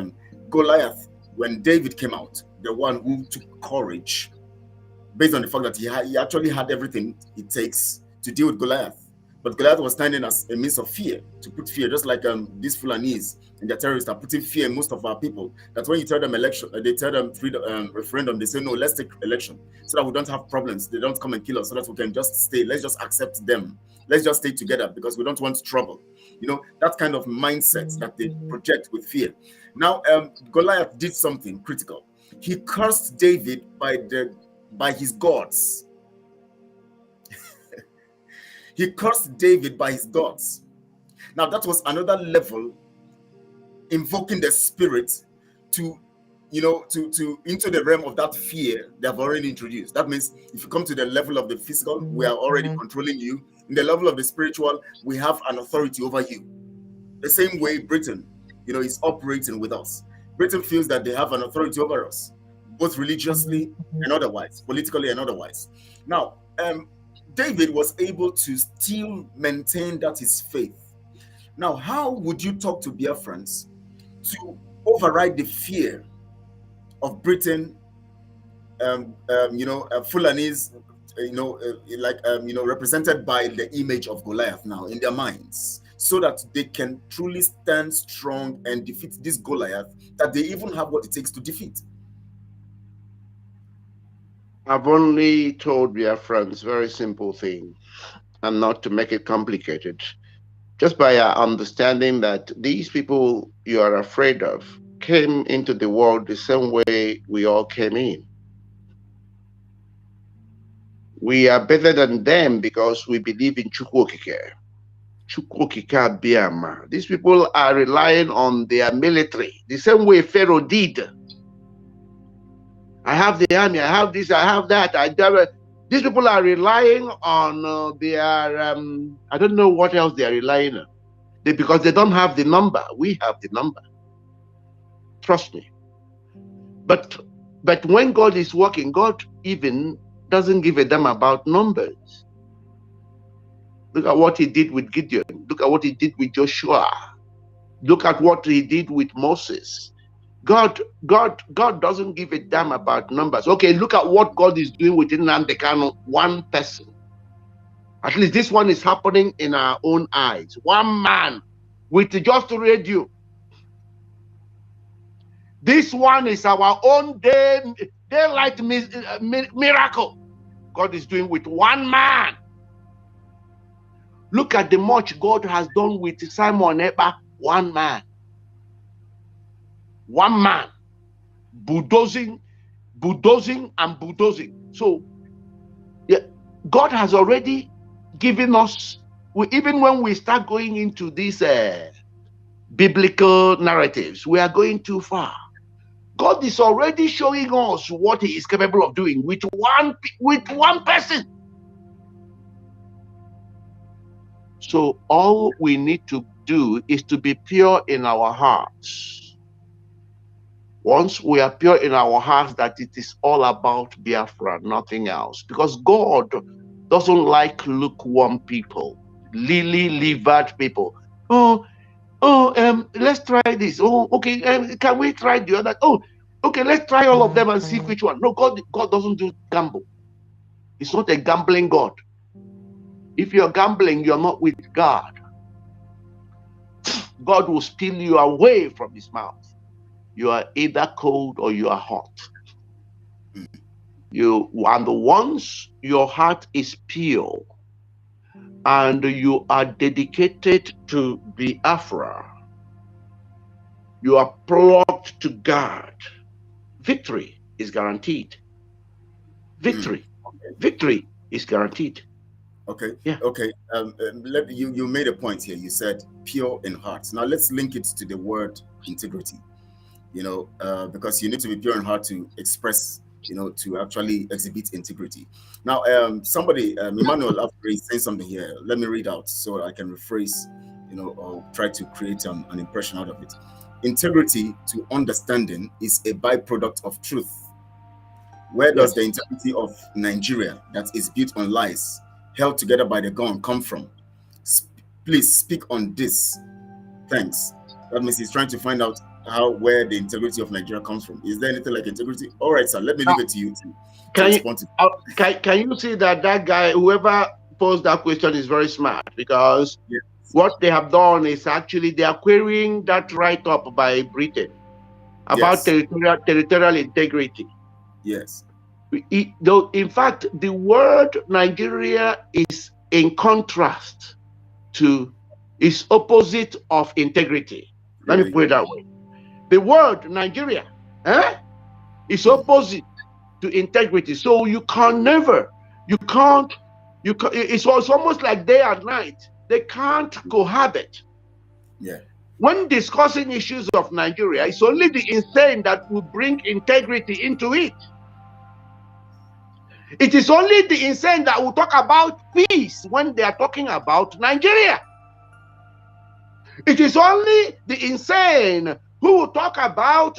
Goliath, when David came out, the one who took courage, based on the fact that he actually had everything it takes to deal with Goliath. But Goliath was standing as a means of fear, to put fear, just like these Fulanese and the terrorists are putting fear in most of our people. That when you tell them election, they tell them referendum, they say, no, let's take election so that we don't have problems. They don't come and kill us, so that we can just stay. Let's just accept them. Let's just stay together because we don't want trouble. You know, that kind of mindset that they project with fear. Now, Goliath did something critical. He cursed David by his gods. He cursed David by his gods. Now that was another level, invoking the spirit to, into the realm of that fear they have already introduced. That means if you come to the level of the physical, we are already controlling you. In the level of the spiritual, we have an authority over you. The same way Britain, is operating with us. Britain feels that they have an authority over us, both religiously and otherwise, politically and otherwise. Now, David was able to still maintain that his faith. Now, how would you talk to Biafrans to override the fear of Britain Fulanis, represented by the image of Goliath now in their minds, so that they can truly stand strong and defeat this Goliath that they even have what it takes to defeat? I've only told Biafrans very simple thing, and not to make it complicated. Just by understanding that these people you are afraid of came into the world the same way we all came in. We are better than them because we believe in Chukwokike. Chukwokike Biama. These people are relying on their military, the same way Pharaoh did. I have the army, I have this, I have that. These people are relying on their, I don't know what else they are relying on. Because they don't have the number. We have the number. Trust me. But when God is working, God even doesn't give a damn about numbers. Look at what he did with Gideon. Look at what he did with Joshua. Look at what he did with Moses. God doesn't give a damn about numbers. Okay, look at what God is doing with Nnamdi Kanu, one person. At least this one is happening in our own eyes. One man with just radio. This one is our own daylight miracle God is doing with one man. Look at the much God has done with Simon Epa, one man. One man. Bulldozing and bulldozing. So, yeah, God has already given us, even when we start going into these biblical narratives, we are going too far. God is already showing us what he is capable of doing with one person. So all we need to do is to be pure in our hearts. Once we are pure in our hearts, that it is all about Biafra, nothing else. Because God doesn't like lukewarm people, lily-livered people. Let's try this. Oh, okay, can we try the other? Oh, okay, let's try all of them and see which one. No, God doesn't do gamble. It's not a gambling God. If you're gambling, you're not with God. God will steal you away from his mouth. You are either cold or you are hot. And once your heart is pure and you are dedicated to Biafra, you are plugged to God, victory is guaranteed. Victory is guaranteed. Okay. Yeah. Okay. You made a point here. You said pure in heart. Now let's link it to the word integrity. Because you need to be pure in heart to express, to actually exhibit integrity. Now, somebody, Emmanuel, after he's saying something here, let me read out so I can rephrase, or try to create an impression out of it. Integrity to understanding is a byproduct of truth. Where does the integrity of Nigeria that is built on lies, held together by the gun, come from? Please speak on this. Thanks. That means he's trying to find out where the integrity of Nigeria comes from. Is there anything like integrity? All right, sir. Let me leave it to you to respond to. Can you see that guy, whoever posed that question, is very smart? Because what they have done is actually they are querying that write-up by Britain about territorial integrity. Yes. In fact, the word Nigeria is in contrast to, is opposite of integrity. Let me put it that way. The word Nigeria is opposite to integrity. So it's almost like day and night. They can't cohabit. Yeah. When discussing issues of Nigeria, it's only the insane that will bring integrity into it. It is only the insane that will talk about peace when they are talking about Nigeria. It is only the insane who will talk about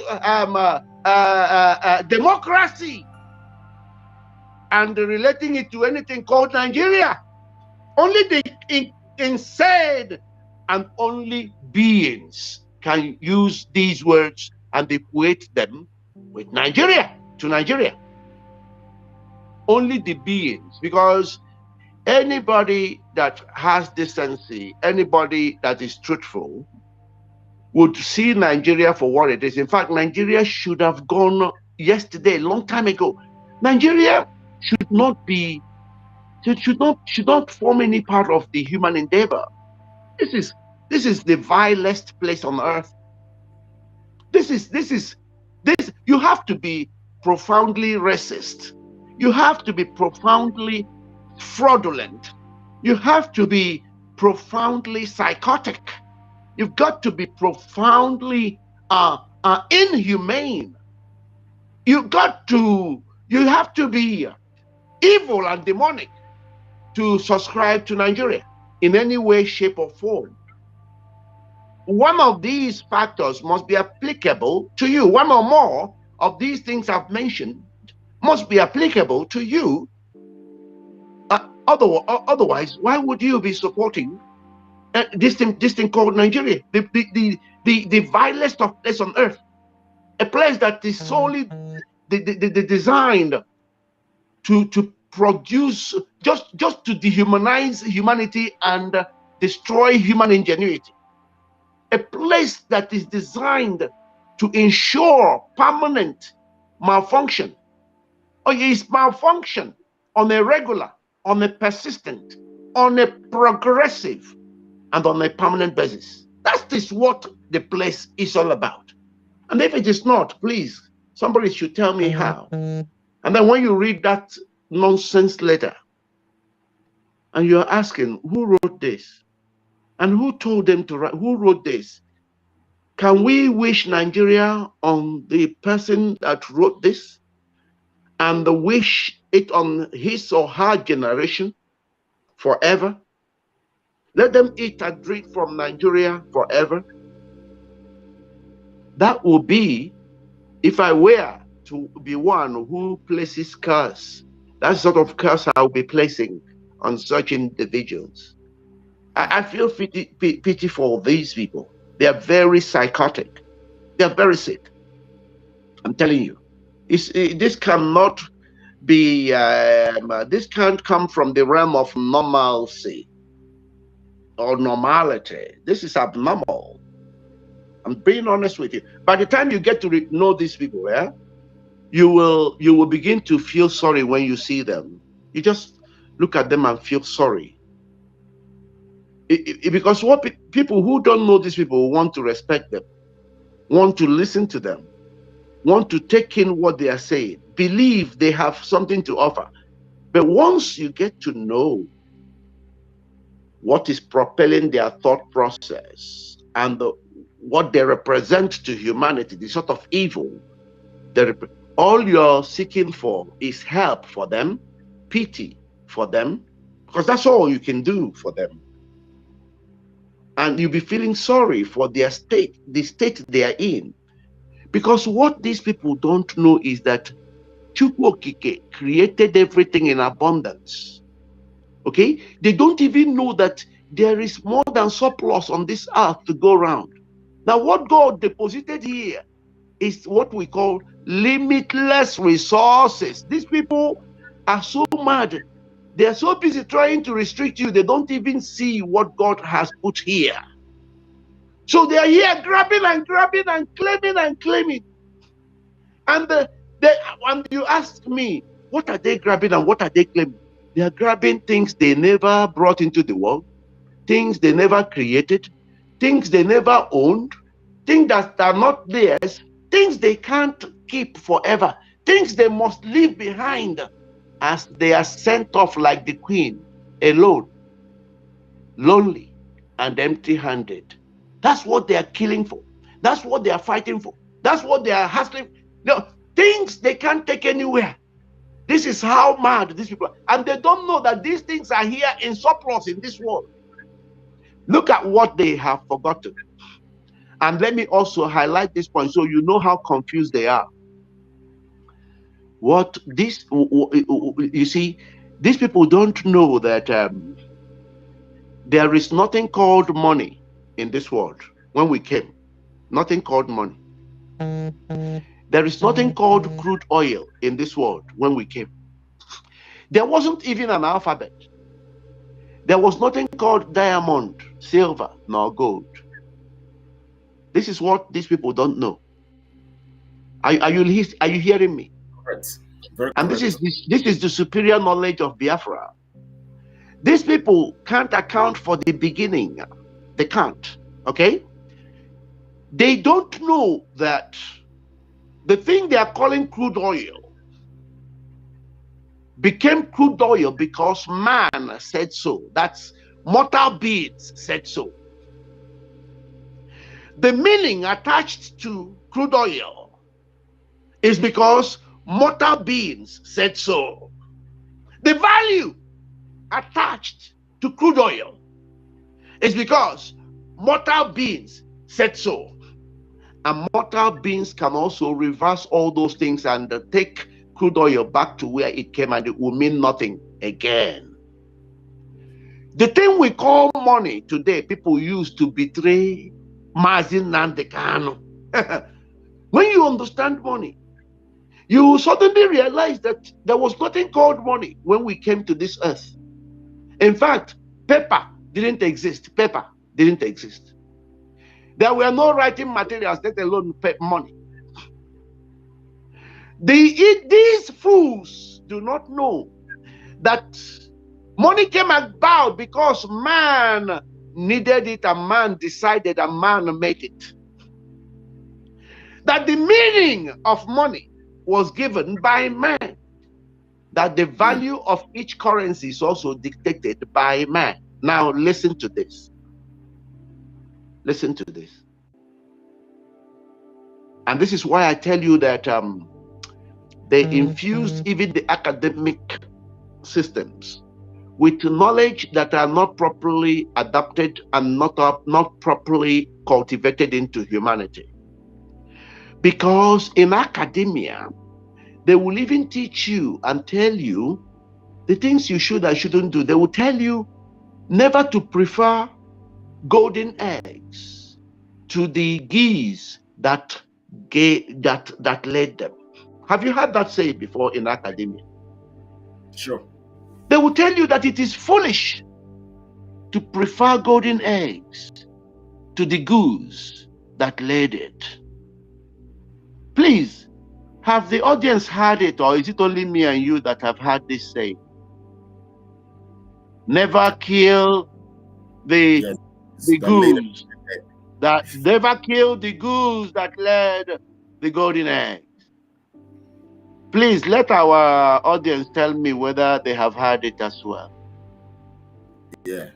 democracy and relating it to anything called Nigeria. Only the insane and only beings can use these words and equate them with Nigeria, to Nigeria. only the beings, because anybody that has decency, anybody that is truthful, would see Nigeria for what it is. In fact, Nigeria should have gone yesterday, a long time ago. Nigeria should not form any part of the human endeavor. This is the vilest place on earth. You have to be profoundly racist. You have to be profoundly fraudulent. You have to be profoundly psychotic. You've got to be profoundly inhumane. You have to be evil and demonic to subscribe to Nigeria in any way, shape, or form. One of these factors must be applicable to you. One or more of these things I've mentioned must be applicable to you. Otherwise, why would you be supporting this thing called Nigeria, the vilest of place on earth, a place that is solely designed to produce, just to dehumanize humanity and destroy human ingenuity, a place that is designed to ensure permanent malfunction. It's malfunction on a regular, on a persistent, on a progressive, and on a permanent basis. That is what the place is all about. And if it is not, please, somebody should tell me how. And then when you read that nonsense letter, and you're asking, who wrote this? And who told them to write? Who wrote this? Can we wish Nigeria on the person that wrote this? And wish it on his or her generation forever? Let them eat and drink from Nigeria forever? That would be, if I were to be one who places curse, that sort of curse I will be placing on such individuals. I feel pity for these people. They are very psychotic. They are very sick. I'm telling you. This cannot be, this can't come from the realm of normalcy or normality. This is abnormal. I'm being honest with you. By the time you get to know these people, you will begin to feel sorry when you see them. You just look at them and feel sorry. Because what people who don't know these people want to respect them, want to listen to them, want to take in what they are saying, believe they have something to offer. But once you get to know what is propelling their thought process and what they represent to humanity, the sort of evil, all you're seeking for is help for them, pity for them, because that's all you can do for them. And you'll be feeling sorry for their state, the state they are in. Because what these people don't know is that Chukwu Okike created everything in abundance. Okay? They don't even know that there is more than surplus on this earth to go around. Now, what God deposited here is what we call limitless resources. These people are so mad. They are so busy trying to restrict you, they don't even see what God has put here. So they are here grabbing and grabbing and claiming and claiming. And when you ask me, what are they grabbing and what are they claiming? They are grabbing things they never brought into the world, things they never created, things they never owned, things that are not theirs, things they can't keep forever, things they must leave behind as they are sent off like the queen, alone, lonely, and empty-handed. That's what they are killing for. That's what they are fighting for. That's what they are hustling. No, things they can't take anywhere. This is how mad these people are. And they don't know that these things are here in surplus in this world. Look at what they have forgotten. And let me also highlight this point so you know how confused they are. You see, these people don't know that there is nothing called money in this world. When we came, nothing called money. There is nothing called crude oil in this world when we came. There wasn't even an alphabet. There was nothing called diamond, silver, nor gold. This is what these people don't know. Are you hearing me? Correct. Very and correct. This is the superior knowledge of Biafra. These people can't account for the beginning. They can't. Okay? They don't know that the thing they are calling crude oil became crude oil because man said so. That's mortal beings said so. The meaning attached to crude oil is because mortal beings said so. The value attached to crude oil is because mortal beings said so. And mortal beings can also reverse all those things and take crude oil back to where it came, and it will mean nothing again. The thing we call money today, people use to betray Mazin Nandekano. When you understand money, you suddenly realize that there was nothing called money when we came to this earth. In fact, paper didn't exist. Paper didn't exist. There were no writing materials, let alone money. These fools do not know that money came about because man needed it, and man decided, and man made it. That the meaning of money was given by man. That the value of each currency is also dictated by man. Now listen to this. Listen to this. And this is why I tell you that they infused even the academic systems with knowledge that are not properly adapted and not properly cultivated into humanity. Because in academia, they will even teach you and tell you the things you should and shouldn't do. They will tell you never to prefer golden eggs to the geese that laid them. Have you heard that say before in academia? Sure. They will tell you that it is foolish to prefer golden eggs to the goose that laid it. Please, have the audience heard it, or is it only me and you that have heard this saying? Never kill the goose that never kill the goose that laid the golden eggs. Please let our audience tell me whether they have heard it as well. Yeah,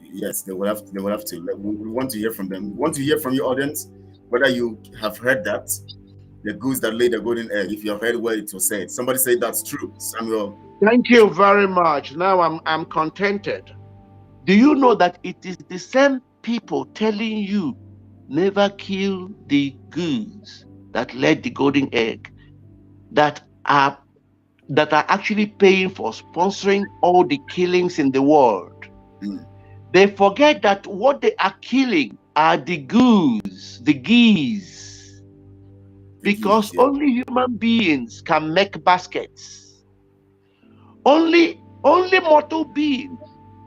yes, they will have to. We want to hear from them. We want to hear from your audience whether you have heard that. The goose that laid the golden egg. If you have heard what it was said, somebody say that's true. Samuel. Thank you very much. Now I'm contented. Do you know that it is the same people telling you never kill the goose that laid the golden egg that are actually paying for sponsoring all the killings in the world? They forget that what they are killing are the goose, the geese. Because only human beings can make baskets. Only mortal beings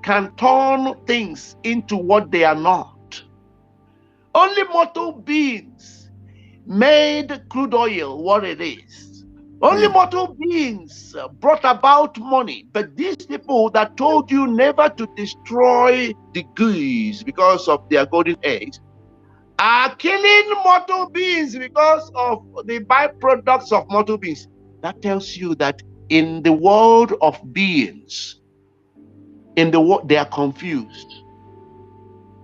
can turn things into what they are not. Only mortal beings made crude oil what it is. Only mortal beings brought about money. But these people that told you never to destroy the goose because of their golden eggs are killing mortal beings because of the byproducts of mortal beings. That tells you that in the world of beings, in the world, they are confused.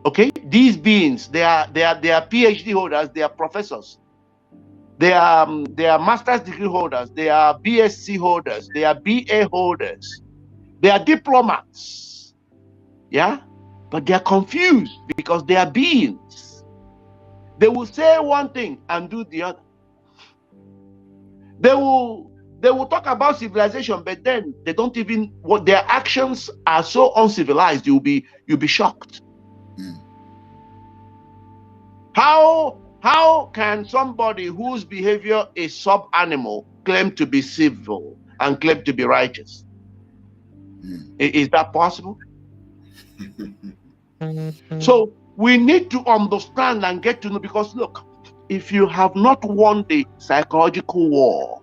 Okay, these beings, they are PhD holders, they are professors, they are master's degree holders, they are BSc holders, they are BA holders, they are diplomats. Yeah, but they are confused because they are beings. They will say one thing and do the other. They will talk about civilization, but then they don't even, what their actions are so uncivilized, you'll be shocked. How can somebody whose behavior is sub-animal claim to be civil and claim to be righteous? Is that possible? So we need to understand and get to know, because look, if you have not won the psychological war,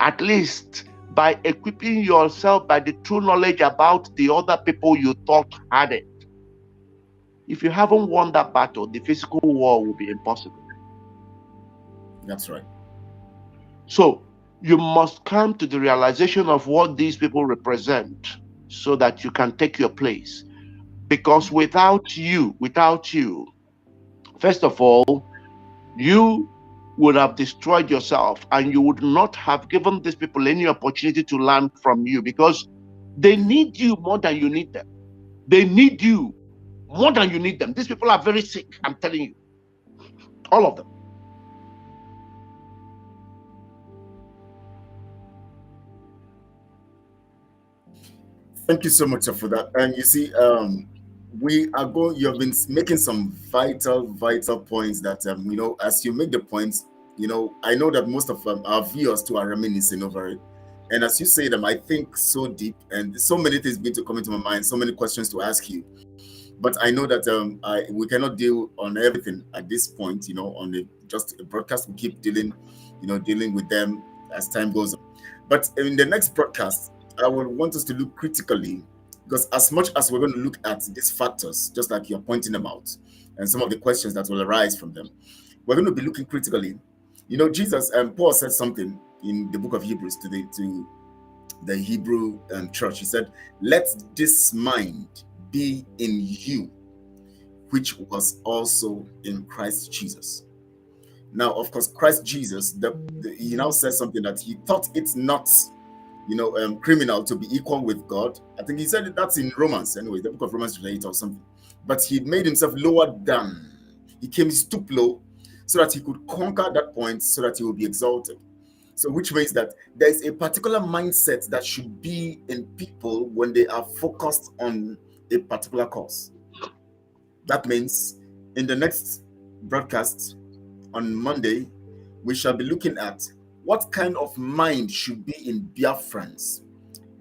at least by equipping yourself by the true knowledge about the other people you thought had it, if you haven't won that battle, the physical war will be impossible. That's right. So you must come to the realization of what these people represent so that you can take your place. Because without you, first of all, you would have destroyed yourself, and you would not have given these people any opportunity to learn from you, because they need you more than you need them. They need you more than you need them. These people are very sick, I'm telling you. All of them. Thank you so much for that. And you see, we are going. You have been making some vital points that you know. As you make the points, you know, I know that most of our viewers too are reminiscing over it. And as you say them, I think so deep, and so many things begin to come into my mind, so many questions to ask you. But I know that we cannot deal on everything at this point. You know, on just a broadcast, we keep dealing with them as time goes on. But in the next broadcast, I would want us to look critically, because as much as we're going to look at these factors, just like you're pointing them out, and some of the questions that will arise from them, we're going to be looking critically. You know, Jesus and Paul said something in the book of Hebrews to the Hebrew church. He said, "Let this mind be in you, which was also in Christ Jesus." Now, of course, Christ Jesus, he now says something that he thought it's not, criminal to be equal with God. I think he said that's in Romans, anyway, the book of Romans 8 or something. But he made himself lower down. He came stoop low so that he could conquer that point, so that he would be exalted. So which means that there is a particular mindset that should be in people when they are focused on a particular cause. That means in the next broadcast on Monday, we shall be looking at what kind of mind should be in Biafrans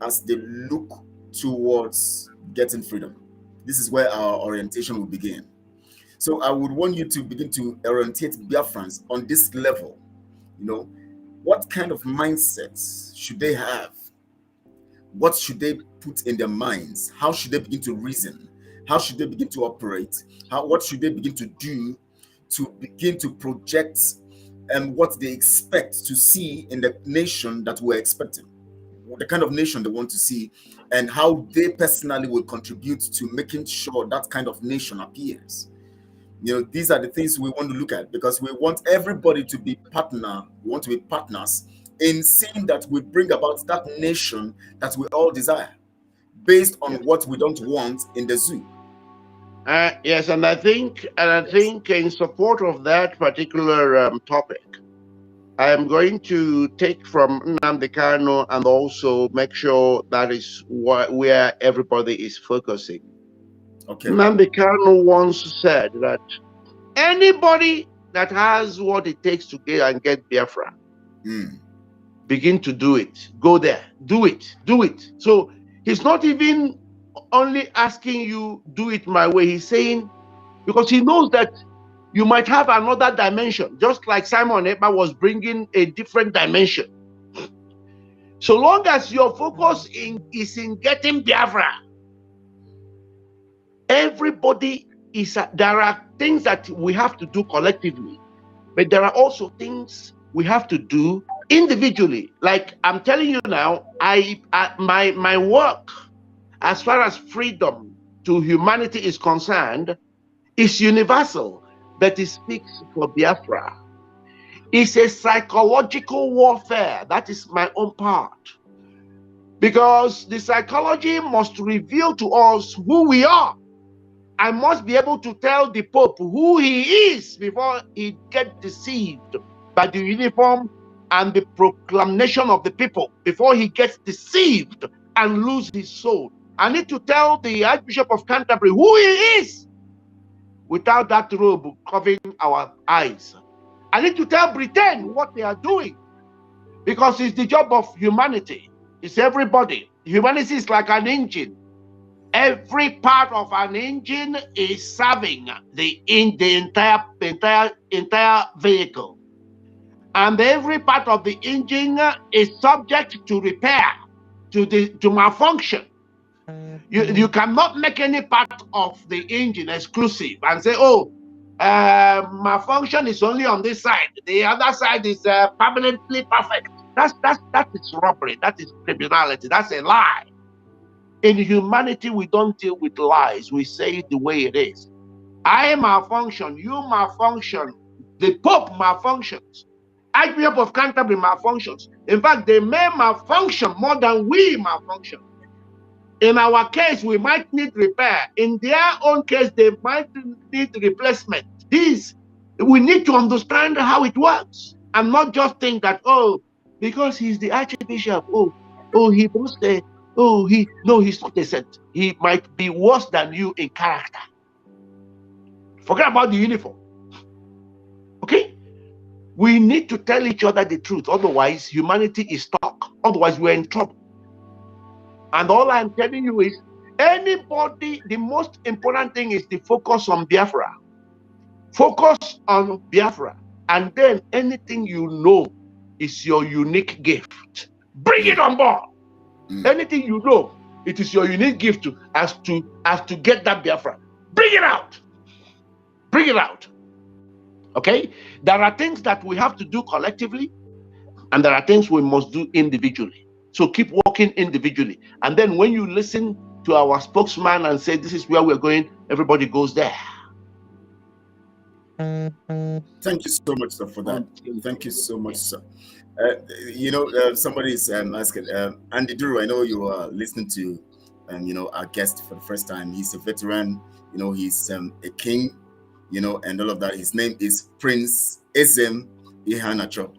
as they look towards getting freedom. This is where our orientation will begin. So I would want you to begin to orientate Biafrans on this level. You know, what kind of mindsets should they have? What should they put in their minds? How should they begin to reason? How should they begin to operate? What should they begin to do to begin to project what they expect to see in the nation that we're expecting, the kind of nation they want to see, and how they personally will contribute to making sure that kind of nation appears. You know, these are the things we want to look at, because we want everybody to be we want to be partners in seeing that we bring about that nation that we all desire, based on what we don't want in the zoo. Yes, and I think in support of that particular topic, I am going to take from Nnamdi Kanu and also make sure that is where everybody is focusing. Okay. Nnamdi Kanu once said that anybody that has what it takes to get Biafra, begin to do it. Go there, do it. So he's not even only asking you, do it my way. He's saying, because he knows that you might have another dimension, just like Simon Ekpa was bringing a different dimension. So long as your focus is in getting Biafra, everybody there are things that we have to do collectively, but there are also things we have to do individually. Like I'm telling you now, my work as far as freedom to humanity is concerned is universal, but it speaks for Biafra. It's a psychological warfare. That is my own part. Because the psychology must reveal to us who we are. I must be able to tell the Pope who he is before he gets deceived by the uniform and the proclamation of the people, before he gets deceived and lose his soul. I need to tell the Archbishop of Canterbury who he is without that robe covering our eyes. I need to tell Britain what they are doing, because it's the job of humanity. It's everybody Humanity is like an engine. Every part of an engine is serving the entire vehicle, and every part of the engine is subject to repair, to malfunction. You cannot make any part of the engine exclusive and say, oh, malfunction is only on this side, the other side is permanently perfect. That is robbery, that is criminality, that's a lie. In humanity, we don't deal with lies. We say it the way it is. I malfunction, you malfunction, the Pope malfunctions, Archbishop of Canterbury malfunctions. In fact, they may malfunction more than we malfunction. In our case, we might need repair. In their own case, they might need replacement. We need to understand how it works and not just think that, oh, because he's the Archbishop, he must say, he's not a saint. He might be worse than you in character. Forget about the uniform. Okay? We need to tell each other the truth. Otherwise, humanity is stuck. Otherwise, we're in trouble. And all I'm telling you is, anybody, the most important thing is to focus on Biafra. Focus on Biafra. And then anything you know is your unique gift. Bring it on board. Anything you know, it is your unique gift as to get that Biafra. Bring it out. Bring it out. Okay? There are things that we have to do collectively, and there are things we must do individually. So keep working individually. And then when you listen to our spokesman and say, this is where we're going, everybody goes there. Thank you so much, sir, for that. Thank you so much, sir. Somebody is asking, Andy Duru, I know you are listening to, our guest for the first time. He's a veteran, he's a king, and all of that. His name is Prince Ezem Ihanacho.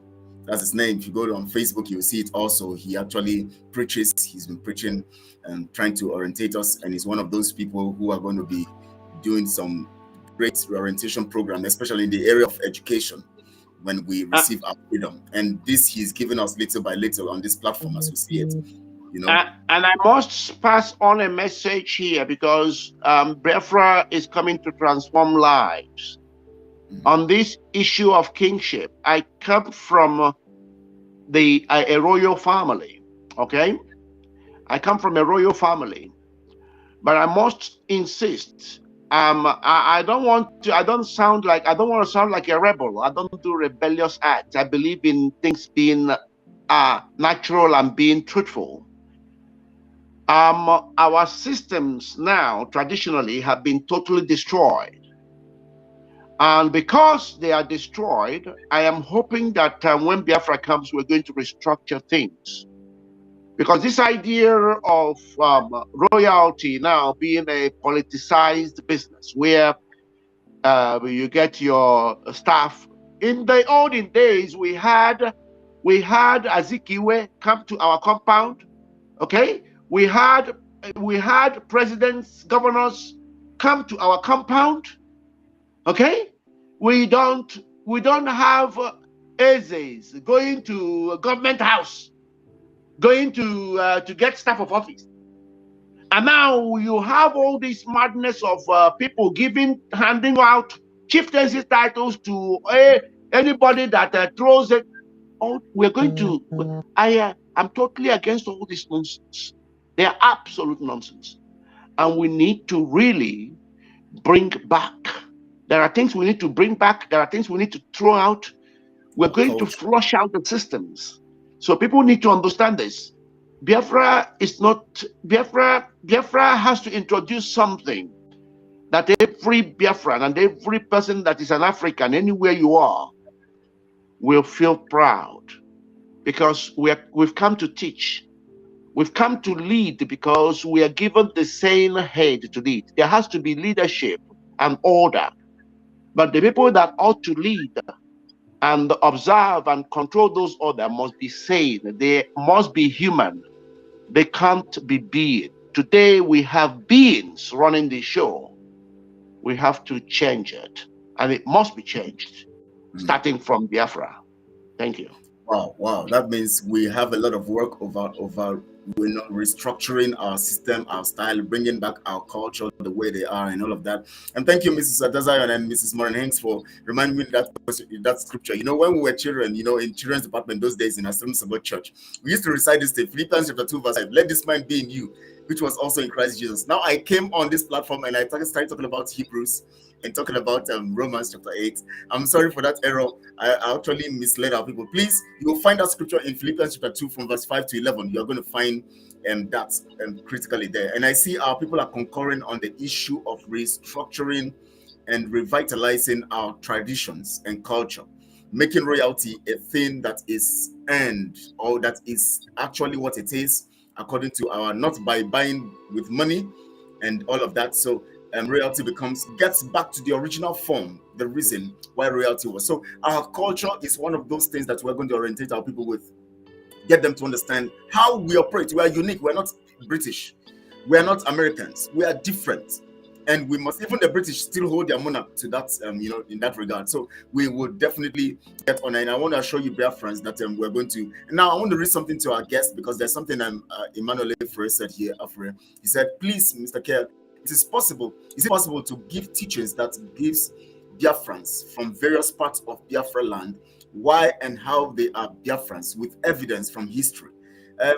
That's his name. If you go on Facebook, you'll see it also. He actually preaches. He's been preaching and trying to orientate us. And he's one of those people who are going to be doing some great reorientation program, especially in the area of education, when we receive our freedom. And this he's given us little by little on this platform as we see it. And I must pass on a message here, because Biafra is coming to transform lives. On this issue of kingship, I come from a royal family, okay? I come from a royal family, but I must insist. I don't want to sound like a rebel. I don't do rebellious acts. I believe in things being natural and being truthful. Our systems now traditionally have been totally destroyed. And because they are destroyed, I am hoping that when Biafra comes, we're going to restructure things. Because this idea of royalty now being a politicized business, where you get your staff. In the olden days, we had Azikiwe come to our compound. Okay, we had presidents, governors come to our compound. Okay, we don't have Ezes going to a government house, going to get staff of office. And now you have all this madness of people handing out chieftaincy titles to anybody that throws it. Oh, we're going to. I'm totally against all this nonsense. They are absolute nonsense, and we need to really bring back. There are things we need to bring back. There are things we need to throw out. We're going to flush out the systems. So people need to understand this. Biafra is not Biafra. Biafra has to introduce something that every Biafran and every person that is an African, anywhere you are, will feel proud, because we've come to teach. We've come to lead because we are given the sane head to lead. There has to be leadership and order. But the people that ought to lead and observe and control those orders must be sane. They must be human. They can't be being. Today we have beings running the show. We have to change it. And it must be changed, starting from Biafra. Thank you. Wow. That means we have a lot of work over restructuring our system, our style, bringing back our culture the way they are, and all of that. And thank you, Mrs. Adazayan and Mrs. Moran Hanks, for reminding me that scripture. When we were children, in children's department those days in Assemblies of God Church, we used to recite this thing, Philippians chapter 2, verse 5. Let this mind be in you, which was also in Christ Jesus. Now I came on this platform and I started talking about Hebrews and talking about Romans chapter 8. I'm sorry for that error. I actually misled our people. Please, you will find that scripture in Philippians chapter 2 from verse 5 to 11. You're going to find that critically there. And I see our people are concurring on the issue of restructuring and revitalizing our traditions and culture, making royalty a thing that is earned, or that is actually what it is, according to our, not by buying with money and all of that. So royalty gets back to the original form, the reason why royalty was. So our culture is one of those things that we're going to orientate our people with, get them to understand how we operate. We are unique. We're not British. We are not Americans. We are different. And we must, even the British still hold their monarch to that, in that regard. So we will definitely get on. And I want to assure you, Biafrans, that we're going to. Now, I want to read something to our guest, because there's something Emmanuel Frey said here. He said, please, Mr. Kerr, is it possible to give teachings that gives Biafrans from various parts of Biafra land why and how they are Biafrans with evidence from history?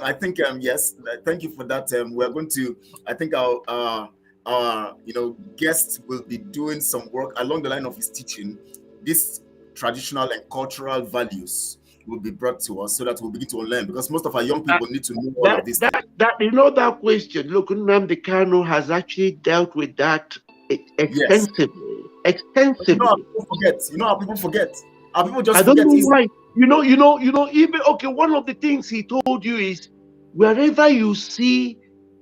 I think, yes, thank you for that. We're going to, I think our guest will be doing some work along the line of his teaching. These traditional and cultural values will be brought to us so that we'll begin to learn, because most of our young people need to know all of this. That question, look, Nnamdi Kanu has actually dealt with that extensively. Yes. Extensively. How people forget. Our people just forget. I don't know why. Even, okay, one of the things he told you is, wherever you see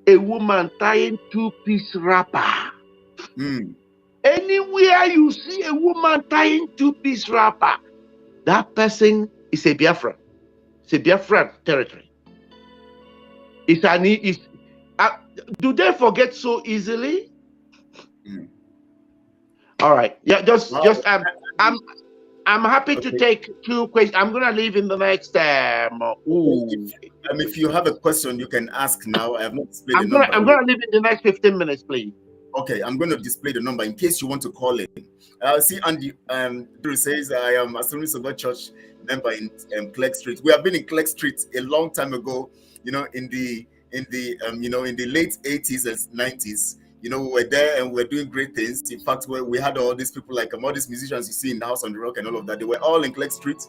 a woman tying two-piece wrapper, anywhere you see a woman tying two-piece wrapper, that person is a Biafran. It's a Biafran territory. Do they forget so easily? All right. Yeah, I'm happy to take two questions. I'm gonna leave in the next if you have a question, you can ask now. I have not displayed the number. I'm gonna leave in the next 15 minutes, please. Okay, I'm going to display the number in case you want to call in. See, Andy Drew says, I am Assemblies of God Church member in Clegg Street. We have been in Clegg Street a long time ago, in the late 80s and 90s. We were there and we were doing great things. In fact, we had all these people, like all these musicians you see in the House on the Rock and all of that. They were all in Clegg Street.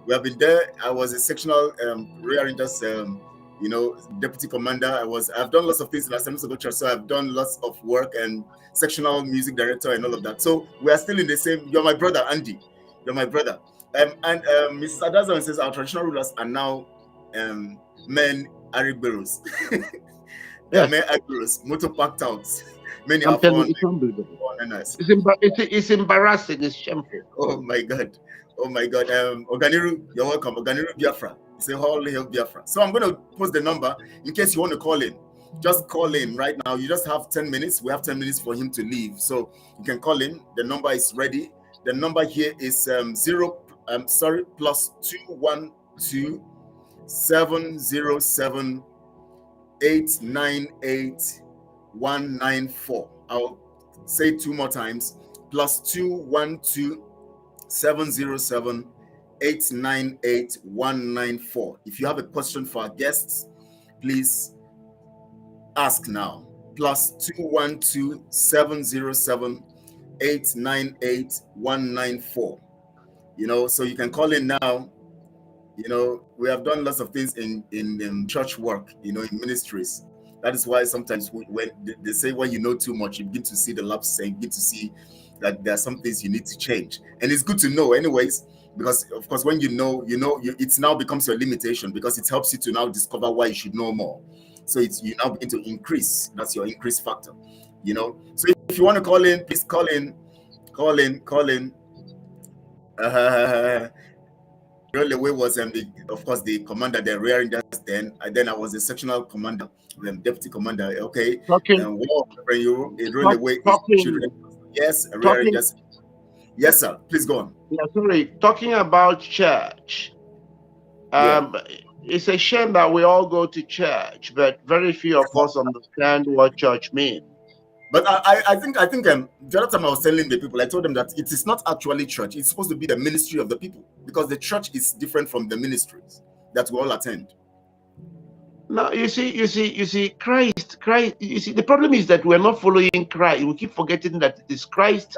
We have been there. I was a sectional rearrangers, deputy commander. I've done lots of things in Assemblies of God Church, so I've done lots of work and sectional music director and all of that. So we are still in the same. You're my brother, Andy. You're my brother. And Mrs. Adazan says our traditional rulers are now men Ariberos. They are men Ariberos, motor packed out. Many are foreign. It's embarrassing. It's shameful. Oh my God. Oganiru, you're welcome. Oganiru Biafra. It's a whole hail Biafra. So I'm going to post the number in case you want to call in. Just call in right now. You just have 10 minutes. We have 10 minutes for him to leave. So you can call in. The number is ready. The number here is plus 212 707 898 194. I'll say it two more times. Plus 212 707 898 194. If you have a question for our guests, please ask now. Plus 212 707 898 194. So you can call in now. We have done lots of things in church work, in ministries. That is why sometimes when they say when you know too much, you begin to see the lapses and you begin to see that there are some things you need to change. And it's good to know anyways, because of course when you know, it now becomes your limitation, because it helps you to now discover why you should know more. So you now begin to increase. That's your increase factor. So if you want to call in, please call in. Way was of course the commander, the rear rangers then. And then I was the sectional commander, the deputy commander. Okay. Yes, rear rangers. Yes, sir. Please go on. Yeah, sorry. Talking about church. It's a shame that we all go to church, but very few of us understand what church means. But I think the other time I was telling the people, I told them that it is not actually church. It's supposed to be the ministry of the people, because the church is different from the ministries that we all attend. No, you see, Christ. You see, the problem is that we're not following Christ. We keep forgetting that it is Christ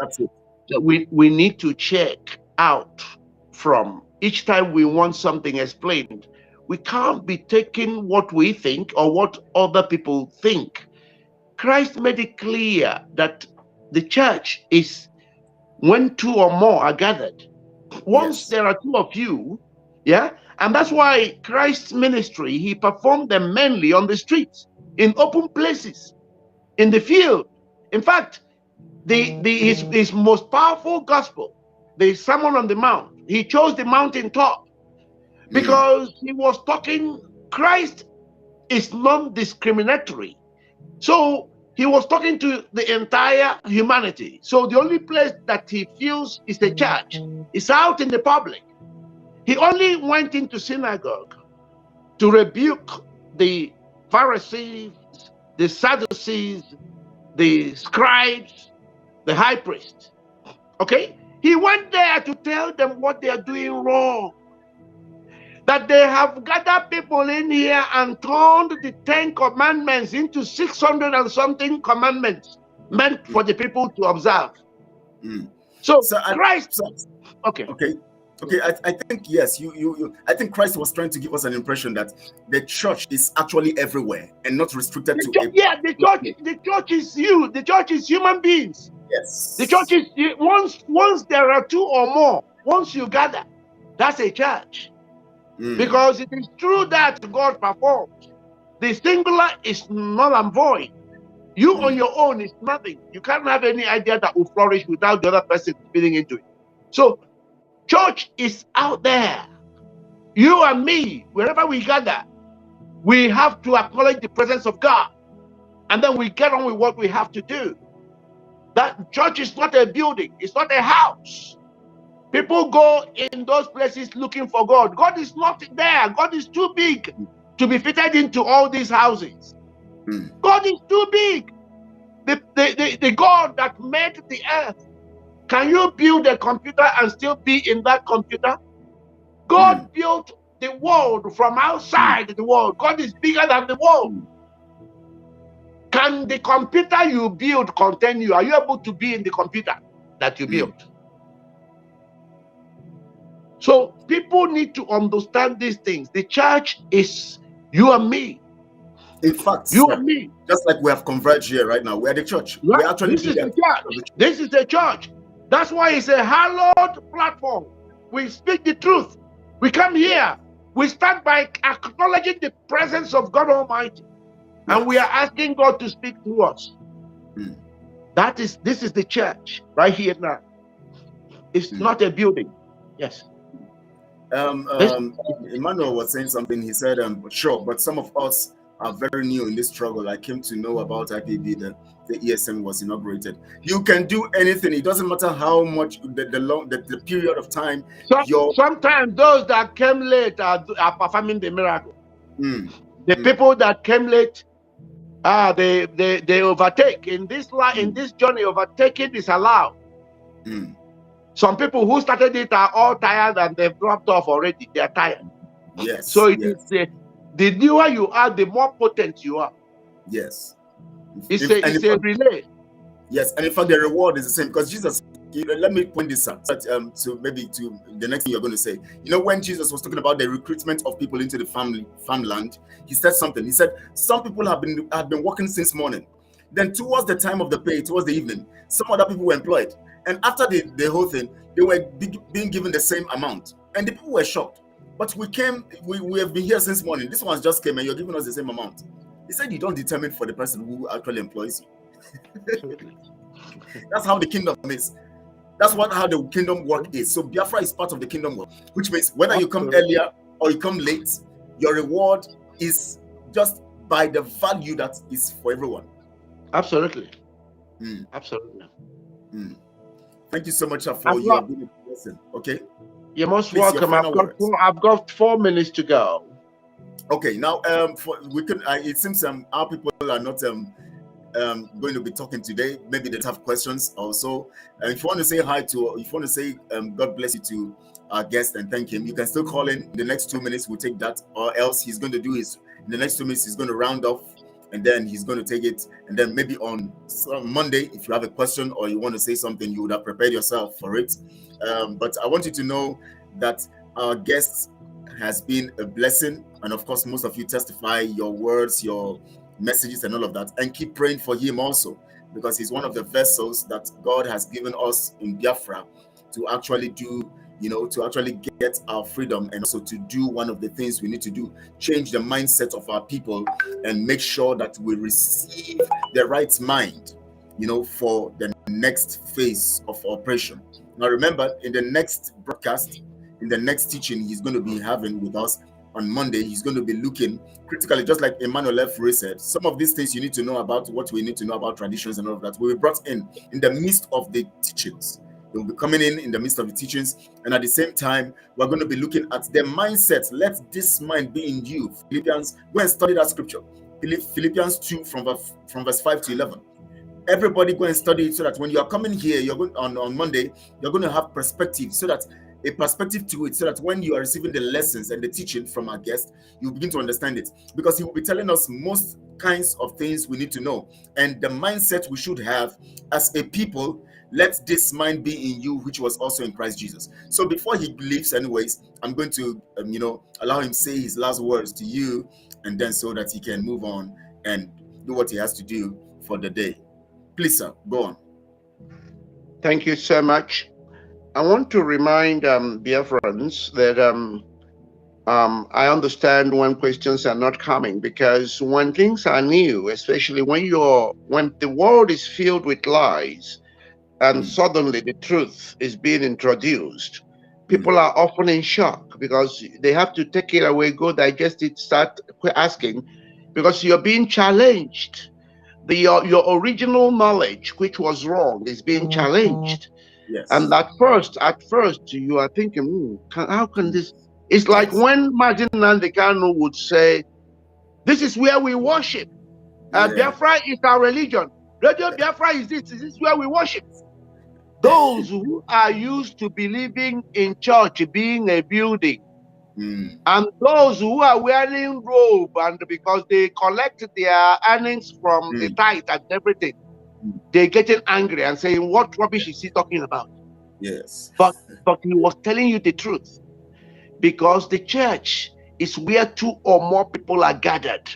that we need to check out from each time we want something explained. We can't be taking what we think or what other people think. Christ made it clear that the church is when two or more are gathered. Once there are two of you, yeah, and that's why Christ's ministry, he performed them mainly on the streets, in open places, in the field. In fact, his most powerful gospel, the Sermon on the Mount, he chose the mountaintop because he was talking. Christ is non-discriminatory, so he was talking to the entire humanity. So the only place that he feels is the church is out in the public. He only went into synagogue to rebuke the Pharisees, the Sadducees, the scribes, the high priest. Okay? He went there to tell them what they are doing wrong. That they have gathered people in here and turned the 10 commandments into 600 and something commandments meant for the people to observe. So Christ. Okay. I think yes. I think Christ was trying to give us an impression that the church is actually everywhere and not restricted to. The church is you. The church is human beings. Yes. The church is once there are two or more. Once you gather, that's a church. Because it is true that God performs. The singular is null and void. You on your own is nothing. You can't have any idea that will flourish without the other person fitting into it. So, church is out there. You and me, wherever we gather, we have to acknowledge the presence of God. And then we get on with what we have to do. That church is not a building. It's not a house. People go in those places looking for God. God is not there. God is too big to be fitted into all these houses. God is too big. The God that made the earth. Can you build a computer and still be in that computer? God built the world from outside the world. God is bigger than the world. Can the computer you build contain you? Are you able to be in the computer that you built? So people need to understand these things. The church is you and me. In fact, you and me. Just like we have converged here right now, we are the church. Right? We're actually this is the church. This is the church. That's why it's a hallowed platform. We speak the truth. We come here. We start by acknowledging the presence of God Almighty. And we are asking God to speak through us. This is the church right here now. It's not a building. Yes. Emmanuel was saying something. He said, sure, but some of us are very new in this struggle. I came to know about IPB, the ESM was inaugurated. You can do anything. It doesn't matter how much the period of time. Sometimes those that came late are performing the miracle. The people that came late, they overtake. In this journey, overtaking is allowed. Some people who started it are all tired and they've dropped off already. They are tired. Yes. So it is the newer you are, the more potent you are. Yes. It's a relay. Yes, and in fact the reward is the same, because Jesus, let me point this out to the next thing you're going to say. You know, when Jesus was talking about the recruitment of people into the farmland, he said something. He said some people have been working since morning. Then towards the time of the pay, towards the evening, some other people were employed. And after the whole thing, they were being given the same amount. And the people were shocked. But we have been here since morning. This one just came and you're giving us the same amount. He said you don't determine for the person who actually employs you. That's how the kingdom is. That's how the kingdom work is. So Biafra is part of the kingdom work, which means whether you come earlier or you come late, your reward is just by the value that is for everyone. Absolutely. Absolutely. Thank you so much for your lesson. Okay. You're most Please, welcome. I've got 4 minutes to go. Okay, now it seems our people are not going to be talking today. Maybe they have questions also. If you want to say hi to, if you want to say God bless you to our guest and thank him, you can still call in the next 2 minutes. We'll take that, or else he's going to do his, in the next 2 minutes he's going to round off, and then he's going to take it, and then maybe on Monday, if you have a question or you want to say something, you would have prepared yourself for it. But I want you to know that our guest has been a blessing, and of course most of you testify your words, your messages and all of that, and keep praying for him also, because he's one of the vessels that God has given us in Biafra to actually do, to actually get our freedom, and also to do one of the things we need to do, change the mindset of our people and make sure that we receive the right mind, for the next phase of operation. Now remember, in the next broadcast, in the next teaching he's going to be having with us on Monday, he's going to be looking critically, just like Emmanuel F. said, some of these things you need to know about, what we need to know about traditions and all of that will be brought in the midst of the teachings. They will be coming in the midst of the teachings, and at the same time, we're going to be looking at the mindset. Let this mind be in you. Philippians, go and study that scripture. Philippians 2 from verse 5 to 11. Everybody go and study it, so that when you are coming here, you're going on Monday, you're going to have perspective, so that a perspective to it, so that when you are receiving the lessons and the teaching from our guest, you begin to understand it, because he will be telling us most kinds of things we need to know, and the mindset we should have as a people. Let this mind be in you, which was also in Christ Jesus. So before he leaves, anyways, I'm going to allow him say his last words to you, and then so that he can move on and do what he has to do for the day. Please, sir, go on. Thank you so much. I want to remind Biafrans that I understand when questions are not coming, because when things are new, especially when the world is filled with lies, and suddenly the truth is being introduced, people are often in shock, because they have to take it away, go digest it, start asking, because you're being challenged. Your original knowledge, which was wrong, is being challenged. Yes. And at first you are thinking, how can this? It's like when Martin Nandekano would say, this is where we worship. Biafra is our religion. Radio Biafra is this. This is where we worship. Those who are used to believing in church being a building, and those who are wearing robe, and because they collect their earnings from the tithe and everything, they're getting angry and saying, what rubbish is he talking about? Yes. But he was telling you the truth, because the church is where 2 or more people are gathered.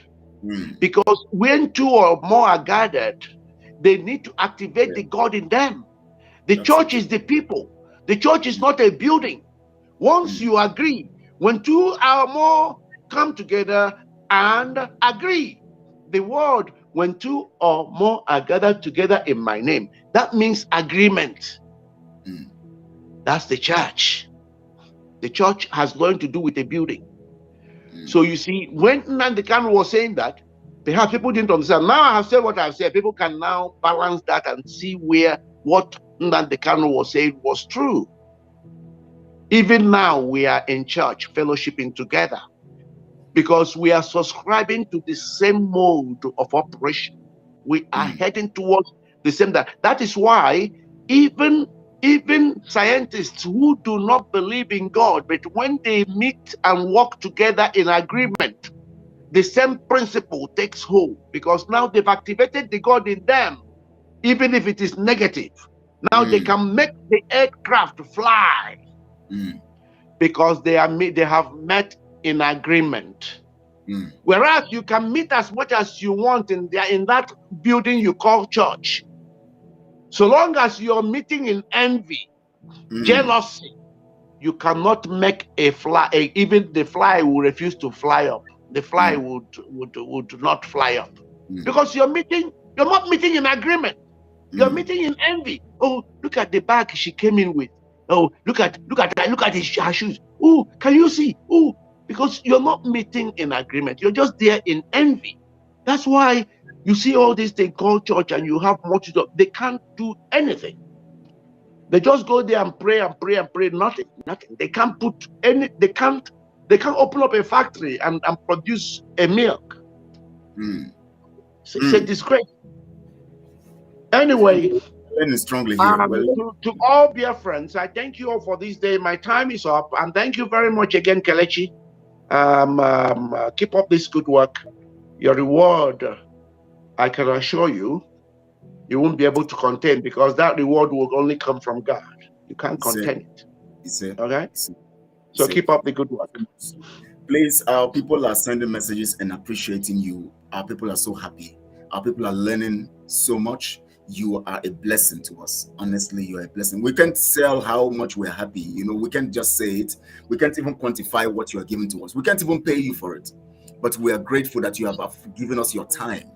Because when 2 or more are gathered, they need to activate the God in them. The church is the people. The church is not a building. Once you agree, when 2 or more come together and agree, the word, when 2 or more are gathered together in my name, that means agreement. That's the church. The church has nothing to do with a building. So you see, when Nandekano was saying that, perhaps people didn't understand. Now I have said what I've said. People can now balance that and see where what Nandekano was saying was true. Even now we are in church fellowshipping together, because we are subscribing to the same mode of operation. We are heading towards the same. That is why even scientists who do not believe in God, but when they meet and work together in agreement, the same principle takes hold, because now they've activated the God in them, even if it is negative. Now they can make the aircraft fly, because they have met in agreement. Whereas you can meet as much as you want in that building you call church. So long as you're meeting in envy, jealousy, you cannot make a fly. Even the fly will refuse to fly up. The fly would not fly up, because you're not meeting in agreement. You're meeting in envy. Oh, look at the bag she came in with. Oh, look at her shoes. Oh, can you see? Oh, because you're not meeting in agreement. You're just there in envy. That's why you see all these things called church, and you have multitude. They can't do anything. They just go there and pray and pray and pray. Nothing. They can't put any. They can't open up a factory and produce a milk. It's a disgrace. Anyway, strongly here. To all Biafrans, I thank you all for this day. My time is up, and thank you very much again, Kelechi. Keep up this good work. Your reward, I can assure you, you won't be able to contain, because that reward will only come from God. You can't contain it. Okay? So keep up the good work. Please, our people are sending messages and appreciating you. Our people are so happy. Our people are learning so much. You are a blessing to us. Honestly, you are a blessing. We can't sell how much we're happy. You know, we can't just say it. We can't even quantify what you are giving to us. We can't even pay you for it. But we are grateful that you have given us your time.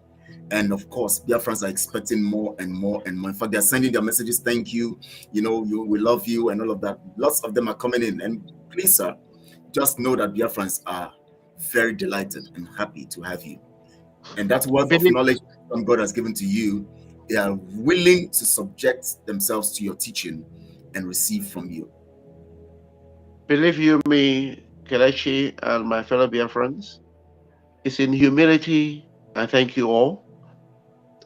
And of course, Biafrans are expecting more and more and more. In fact, they're sending their messages. Thank you. You know, we love you and all of that. Lots of them are coming in. And please, sir, just know that Biafrans are very delighted and happy to have you. And that word of knowledge that God has given to you, they are willing to subject themselves to your teaching and receive from you. Believe you me, Kelechi and my fellow Biafrans, it's in humility I thank you all.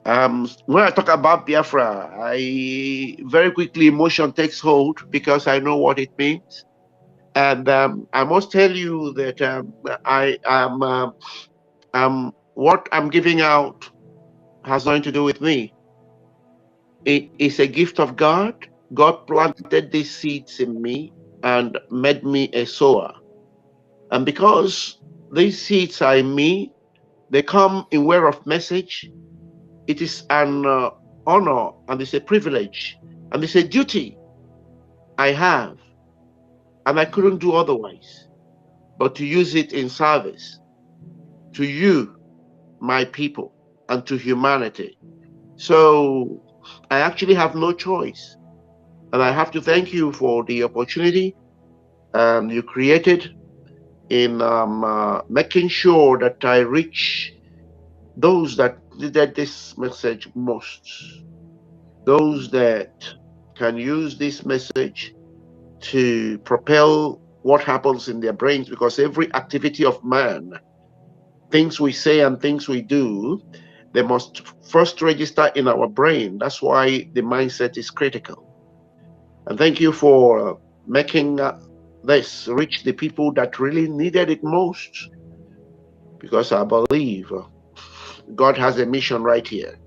When I talk about Biafra, I very quickly emotion takes hold because I know what it means. And I must tell you that I am what I'm giving out has nothing to do with me. It is a gift of God. God planted these seeds in me and made me a sower. And because these seeds are in me, they come in way of message. It is an honor and it's a privilege and it's a duty I have, and I couldn't do otherwise but to use it in service to you, my people, and to humanity. So I actually have no choice, and I have to thank you for the opportunity you created in making sure that I reach those that needed this message most, those that can use this message to propel what happens in their brains, because every activity of man, things we say and things we do, they must first register in our brain. That's why the mindset is critical. And thank you for making this reach the people that really needed it most, because I believe God has a mission right here.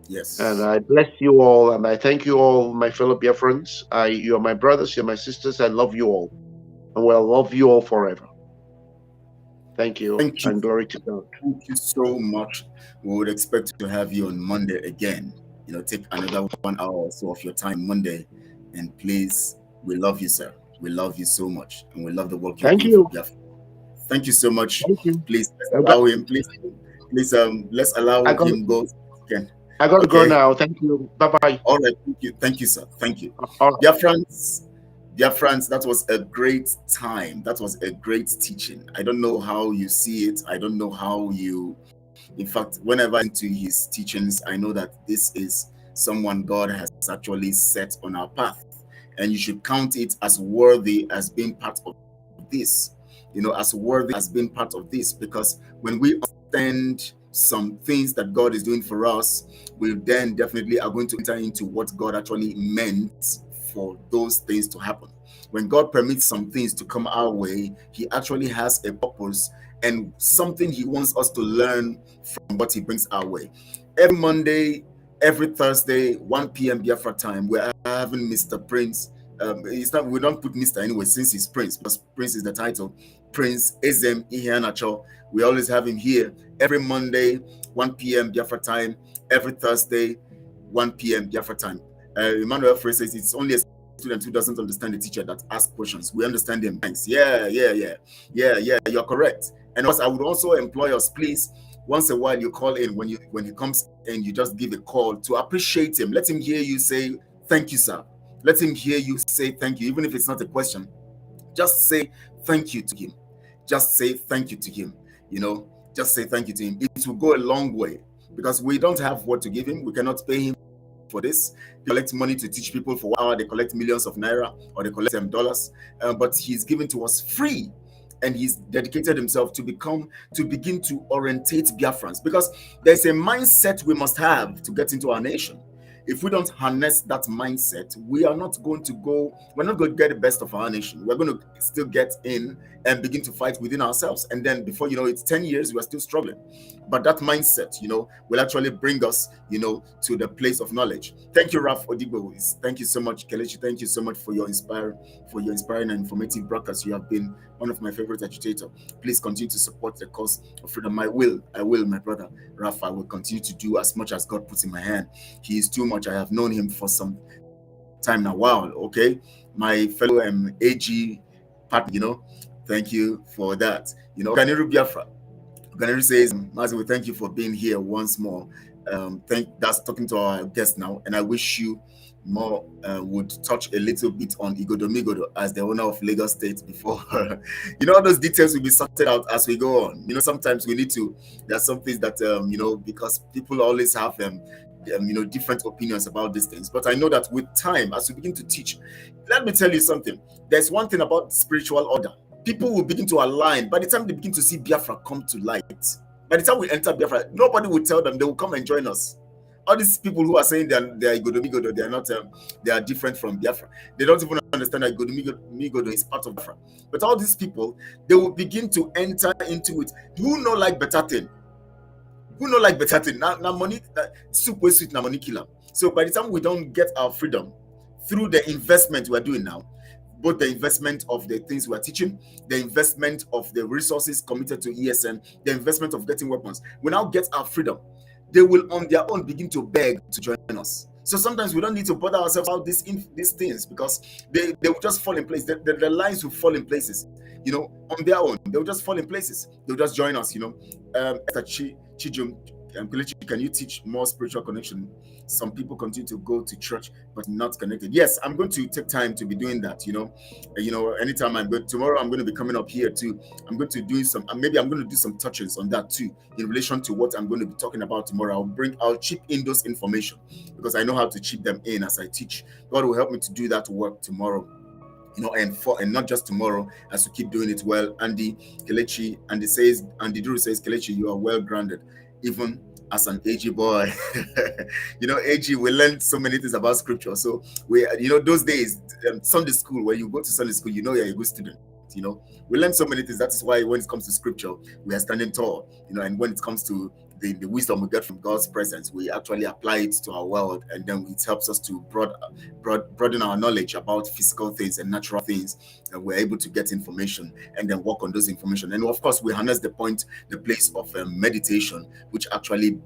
Yes. And I bless you all, and I thank you all, my fellow Biafrans. You're my brothers, you're my sisters. I love you all, and will love you all forever. Thank you, and glory to God. Thank you so much. We would expect to have you on Monday again. You know, take another 1 hour or so of your time Monday, and please, we love you, sir. We love you so much, and we love the work you're doing for Biafra. Thank you so much. Thank you. Please allow him. Please, let's allow him go. I got to go now. Thank you. Bye-bye. All right. Thank you. Thank you, sir. Thank you. All right. Biafrans, that was a great time. That was a great teaching. I don't know how you see it. I don't know how you... In fact, whenever into his teachings, I know that this is someone God has actually set on our path. And you should count it as worthy as being part of this. You know, as worthy as being part of this. Because when we understand some things that God is doing for us, we then definitely are going to enter into what God actually meant for those things to happen. When God permits some things to come our way, he actually has a purpose and something he wants us to learn from what he brings our way. Every Monday, every Thursday, 1 p.m. Biafra time, we're having Mr. Prince. We don't put Mr. anyway, since he's Prince, because Prince is the title. Prince Ezem Iheanacho. We always have him here every Monday, 1 p.m. Biafra time, every Thursday, 1 p.m. Biafra time. Emmanuel Frey says it's only a student who doesn't understand the teacher that asks questions. We understand them. Thanks. Yeah, you're correct. And also, I would also employ us, please, once a while you call in when he comes in, you just give a call to appreciate him. Let him hear you say, thank you, sir. Let him hear you say thank you, even if it's not a question. Just say thank you to him. Just say thank you to him. You know, just say thank you to him. It will go a long way, because we don't have what to give him. We cannot pay him for this. They collect money to teach people for 1 hour. They collect millions of naira or they collect dollars. But he's given to us free. And he's dedicated himself to begin to orientate Biafrans, because there's a mindset we must have to get into our nation. If we don't harness that mindset, we're not going to get the best of our nation. We're going to still get in and begin to fight within ourselves. And then before you know it's 10 years, we're still struggling. But that mindset, will actually bring us, to the place of knowledge. Thank you, Raf Odigbo. Thank you so much, Kelechi. Thank you so much for your inspiring and informative broadcast. You have been one of my favorite agitators. Please continue to support the cause of freedom. I will, my brother Raf. I will continue to do as much as God puts in my hand. He is too much. I have known him for some time now. Wow. Okay, my fellow AG partner. Thank you for that. Kaniru Biafra. Kaniru says, Mazi, thank you for being here once more. That's talking to our guest now, and I wish you more would touch a little bit on Igodomigodo as the owner of Lagos State before. All those details will be sorted out as we go on. Sometimes we need to. There's some things that because people always have different opinions about these things. But I know that with time, as we begin to teach, let me tell you something. There's one thing about spiritual order. People will begin to align. By the time they begin to see Biafra come to light, by the time we enter Biafra, nobody will tell them. They will come and join us. All these people who are saying they are Igodomigodo, they are not. They are different from Biafra. They don't even understand that Igodomigodo is part of Biafra. But all these people, they will begin to enter into it. Who know like better thing? Who know like better thing? Now money, soup way sweet, now money killer. So by the time we don't get our freedom through the investment we are doing now, both the investment of the things we are teaching, the investment of the resources committed to ESN, the investment of getting weapons, we now get our freedom. They will on their own begin to beg to join us. So sometimes we don't need to bother ourselves about these things, because they will just fall in place. The lines will fall in places, on their own. They will just fall in places. They'll just join us, Chijum, can you teach more spiritual connection? Some people continue to go to church but not connected. Yes, I'm going to take time to be doing that. Anytime tomorrow I'm going to be coming up here too. I'm going to do maybe I'm going to do some touches on that too in relation to what I'm going to be talking about tomorrow. I'll chip in those information because I know how to chip them in as I teach. God will help me to do that work tomorrow. And not just tomorrow, as we keep doing it well. Andy Duru says, Kelechi, you are well grounded, even as an AG boy. AG, we learned so many things about scripture. So those days, Sunday school, when you go to Sunday school, you're a good student. We learn so many things. That is why when it comes to scripture, we are standing tall. And when it comes to the wisdom we get from God's presence, we actually apply it to our world, and then it helps us to broaden our knowledge about physical things and natural things, and we're able to get information and then work on those information. And of course, we harness the place of meditation, which actually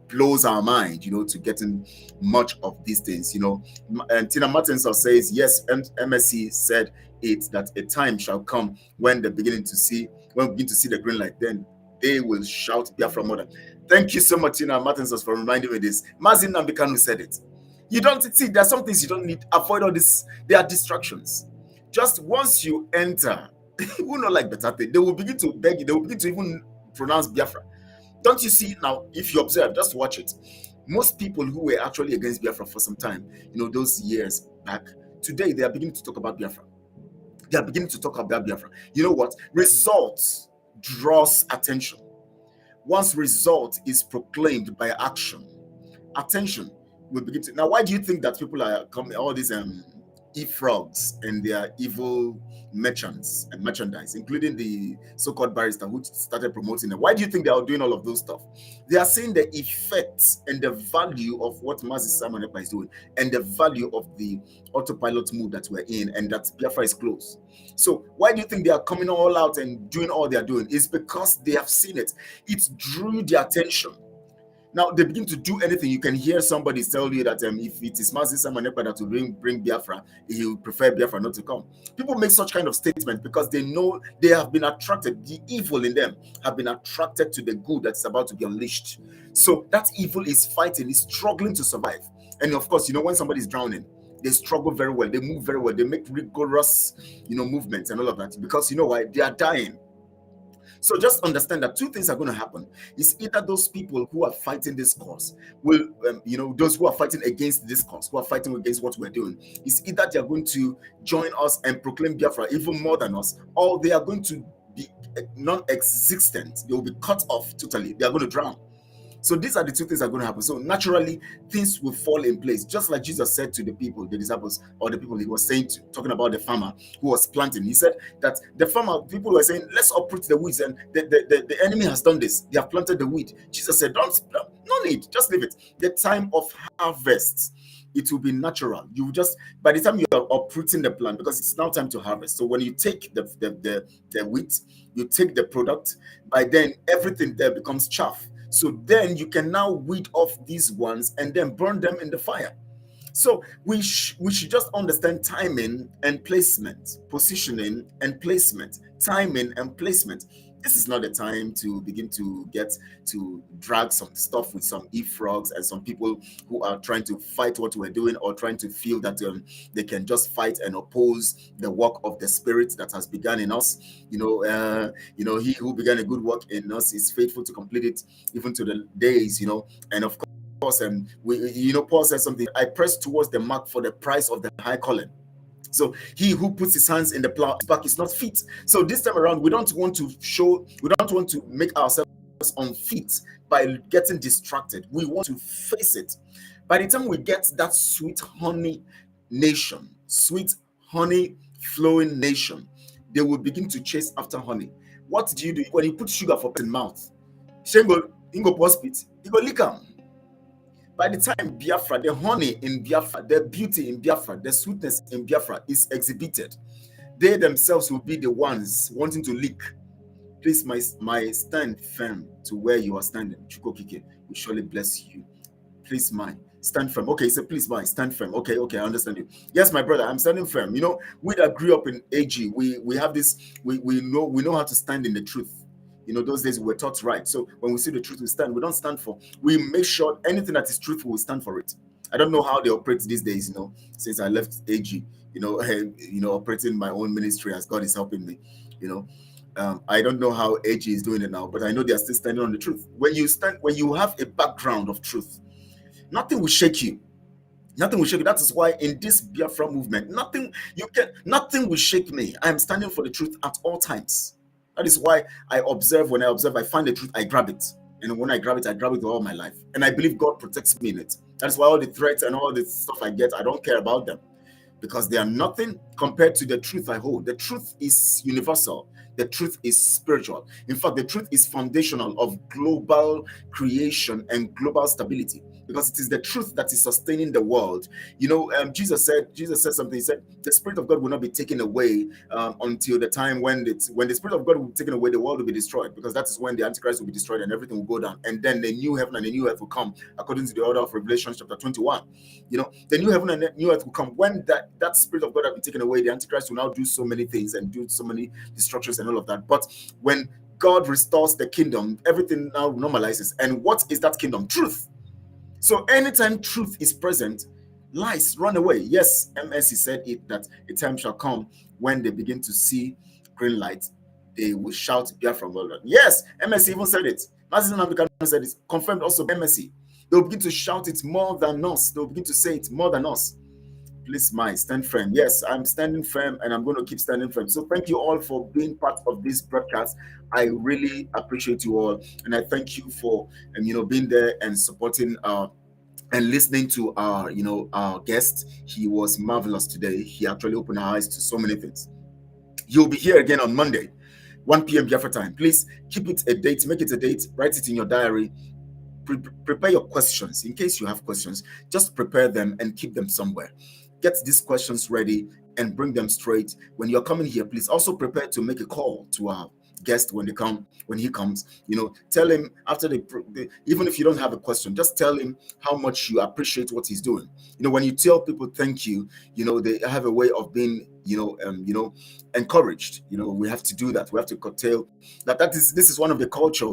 blows our mind, to getting much of these things, And Tina Martins says, yes, MSC said it, that a time shall come when we begin to see the green light, then they will shout Biafra mother. Thank you so much, Tina Martins, for reminding me this. Mazin Nambikanu said it. You don't see, there are some things you don't need. Avoid all this. There are distractions. Just once you enter, who know like better thing, they will begin to beg you. They will begin to even pronounce Biafra. Don't you see now? If you observe, just watch it. Most people who were actually against Biafra for some time, those years back, today they are beginning to talk about Biafra. They are beginning to talk about Biafra. You know what? Results draws attention. Once result is proclaimed by action, attention will begin to. Now, why do you think that people are coming, all these e-frogs and their evil merchants and merchandise, including the so-called barrister who started promoting them? Why do you think they are doing all of those stuff? They are seeing the effects and the value of what Mazi Simon Ekpa is doing, and the value of the autopilot mode that we're in, and that Biafra is close. So why do you think they are coming all out and doing all they are doing? It's because they have seen it. It drew their attention. Now they begin to do anything. You can hear somebody tell you that if it is Mazi Simon Ekpa that will bring Biafra, he will prefer Biafra not to come. People make such kind of statements because they know they have been attracted. The evil in them have been attracted to the good that's about to be unleashed. So that evil is fighting, is struggling to survive. And of course, when somebody is drowning, they struggle very well. They move very well. They make rigorous, movements and all of that, because why? They are dying. So just understand that two things are going to happen. It's either those people who are fighting this cause will, those who are fighting against this cause, who are fighting against what we're doing, it's either they are going to join us and proclaim Biafra even more than us, or they are going to be non-existent. They will be cut off totally. They are going to drown. So these are the two things that are going to happen. So naturally, things will fall in place. Just like Jesus said to the people, the disciples, or the people he was saying to, talking about the farmer who was planting. He said that the farmer, people were saying, let's uproot the weeds, and the enemy has done this. They have planted the weed. Jesus said, no need, just leave it. The time of harvest, it will be natural. You just, by the time you are uprooting the plant, because it's now time to harvest. So when you take the wheat, you take the product, by then everything there becomes chaff. So then you can now weed off these ones and then burn them in the fire. So we should just understand timing and placement, positioning and placement, timing and placement. This is not the time to begin to get to drag some stuff with some e-frogs and some people who are trying to fight what we're doing, or trying to feel that they can just fight and oppose the work of the Spirit that has begun in us. He who began a good work in us is faithful to complete it even to the days, and of course, Paul said something, I press towards the mark for the prize of the high calling. So he who puts his hands in the plow back is not fit. So this time around, we don't want to make ourselves unfit by getting distracted. We want to face it. By the time we get that sweet honey nation, sweet honey flowing nation, they will begin to chase after honey. What do you do when you put sugar for in mouth? Shengo, ingo pospit, you go lick 'em. By the time Biafra, the honey in Biafra, the beauty in Biafra, the sweetness in Biafra is exhibited, they themselves will be the ones wanting to lick. Please, my stand firm to where you are standing. Chukokike will surely bless you. Please, stand firm. Okay, so please, stand firm. Okay, I understand you. Yes, my brother, I'm standing firm. We that grew up in AG, we have this, we know how to stand in the truth. Those days we were taught right. So when we see the truth, we stand. We don't stand for. We make sure anything that is truthful, we stand for it. I don't know how they operate these days. Since I left AG, operating my own ministry as God is helping me. I don't know how AG is doing it now, but I know they are still standing on the truth. When you have a background of truth, nothing will shake you. Nothing will shake you. That is why in this Biafra movement, nothing will shake me. I am standing for the truth at all times. That is why I observe. When I observe, I find the truth, I grab it. And when I grab it all my life. And I believe God protects me in it. That is why all the threats and all the stuff I get, I don't care about them. Because they are nothing compared to the truth I hold. The truth is universal. The truth is spiritual. In fact, the truth is foundational of global creation and global stability. Because it is the truth that is sustaining the world. Jesus said something. He said, the Spirit of God will not be taken away until the time when the Spirit of God will be taken away, the world will be destroyed. Because that is when the Antichrist will be destroyed and everything will go down. And then the new heaven and the new earth will come, according to the order of Revelation chapter 21. The new heaven and the new earth will come. When that Spirit of God has been taken away, the Antichrist will now do so many things and do so many destructions and all of that. But when God restores the kingdom, everything now normalizes. And what is that kingdom? Truth. So anytime truth is present, lies run away. Yes, MSC said it, that a time shall come when they begin to see green light, they will shout Biafra. Yes, MSC even said it. Mazin African said it, confirmed also by MSC. They'll begin to shout it more than us. They'll begin to say it more than us. Please, stand firm. Yes, I'm standing firm and I'm going to keep standing firm. So thank you all for being part of this broadcast. I really appreciate you all. And I thank you for, being there and supporting and listening to our guest. He was marvelous today. He actually opened our eyes to so many things. You'll be here again on Monday, 1 p.m. Biafra time. Please keep it a date, make it a date, write it in your diary. Prepare your questions. In case you have questions, just prepare them and keep them somewhere. Get these questions ready and bring them straight. When you're coming here, please also prepare to make a call to our guest when he comes. Tell him after even if you don't have a question, just tell him how much you appreciate what he's doing. When you tell people thank you, they have a way of being encouraged. We have to do that. We have to curtail that. This is one of the culture,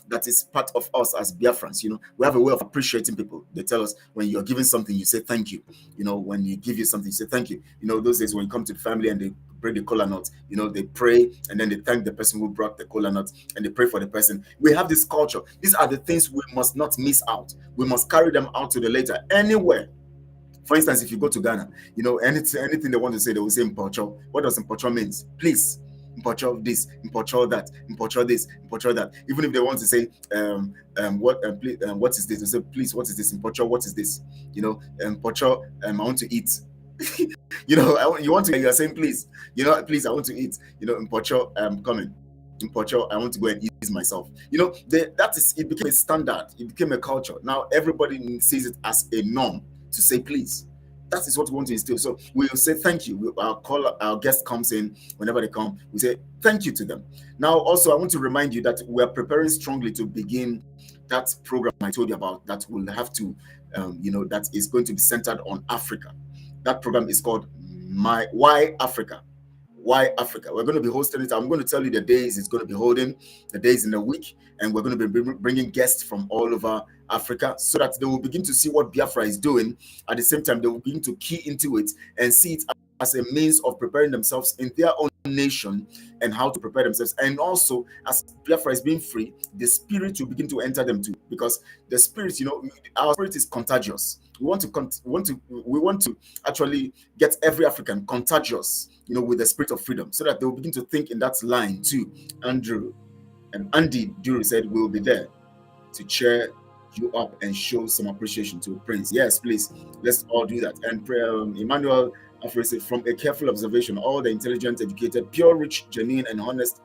that is part of us as Biafrans. We have a way of appreciating people. They tell us when you're giving something, you say thank you. When you give you something, you say thank you. Those days when you come to the family and they break the kola nut, you know, they pray and then they thank the person who brought the kola nut and they pray for the person. We have this culture. These are the things we must not miss out. We must carry them out to the later. Anywhere. For instance, if you go to Ghana, you know, anything they want to say, they will say Mpocho. What does Mpocho means? Please. Mpocho this, Mpocho that, Mpocho this, Mpocho that. Even if they want to say, what is this? They say, please, what is this? Mpocho, what is this? You know, Mpocho, I want to eat. You know, you are saying, please, you know, please, I want to eat. You know, Mpocho, I'm coming. Mpocho, I want to go and ease myself. You know, it became a standard. It became a culture. Now everybody sees it as a norm to say please. That is what we want to instill. So we will say thank you. Our guest comes in, whenever they come, we say thank you to them. Now, also, I want to remind you that we are preparing strongly to begin that program I told you about that will have to, you know, that is going to be centered on Africa. That program is called Why Africa. Why Africa? We're going to be hosting it. I'm going to tell you the days it's going to be holding, the days in the week, and we're going to be bringing guests from all over Africa so that they will begin to see what Biafra is doing. At the same time, they will begin to key into it and see it as a means of preparing themselves in their own nation and how to prepare themselves. And also, as Biafra is being free, the spirit will begin to enter them too, because the spirit, you know, our spirit is contagious. We want to actually get every African contagious, you know, with the spirit of freedom, so that they will begin to think in that line too. Andrew and Andy Dury said we'll be there to cheer you up and show some appreciation to Prince. Yes, please, let's all do that. And Emmanuel Afro said, from a careful observation, all the intelligent, educated, pure, rich, genuine, and honest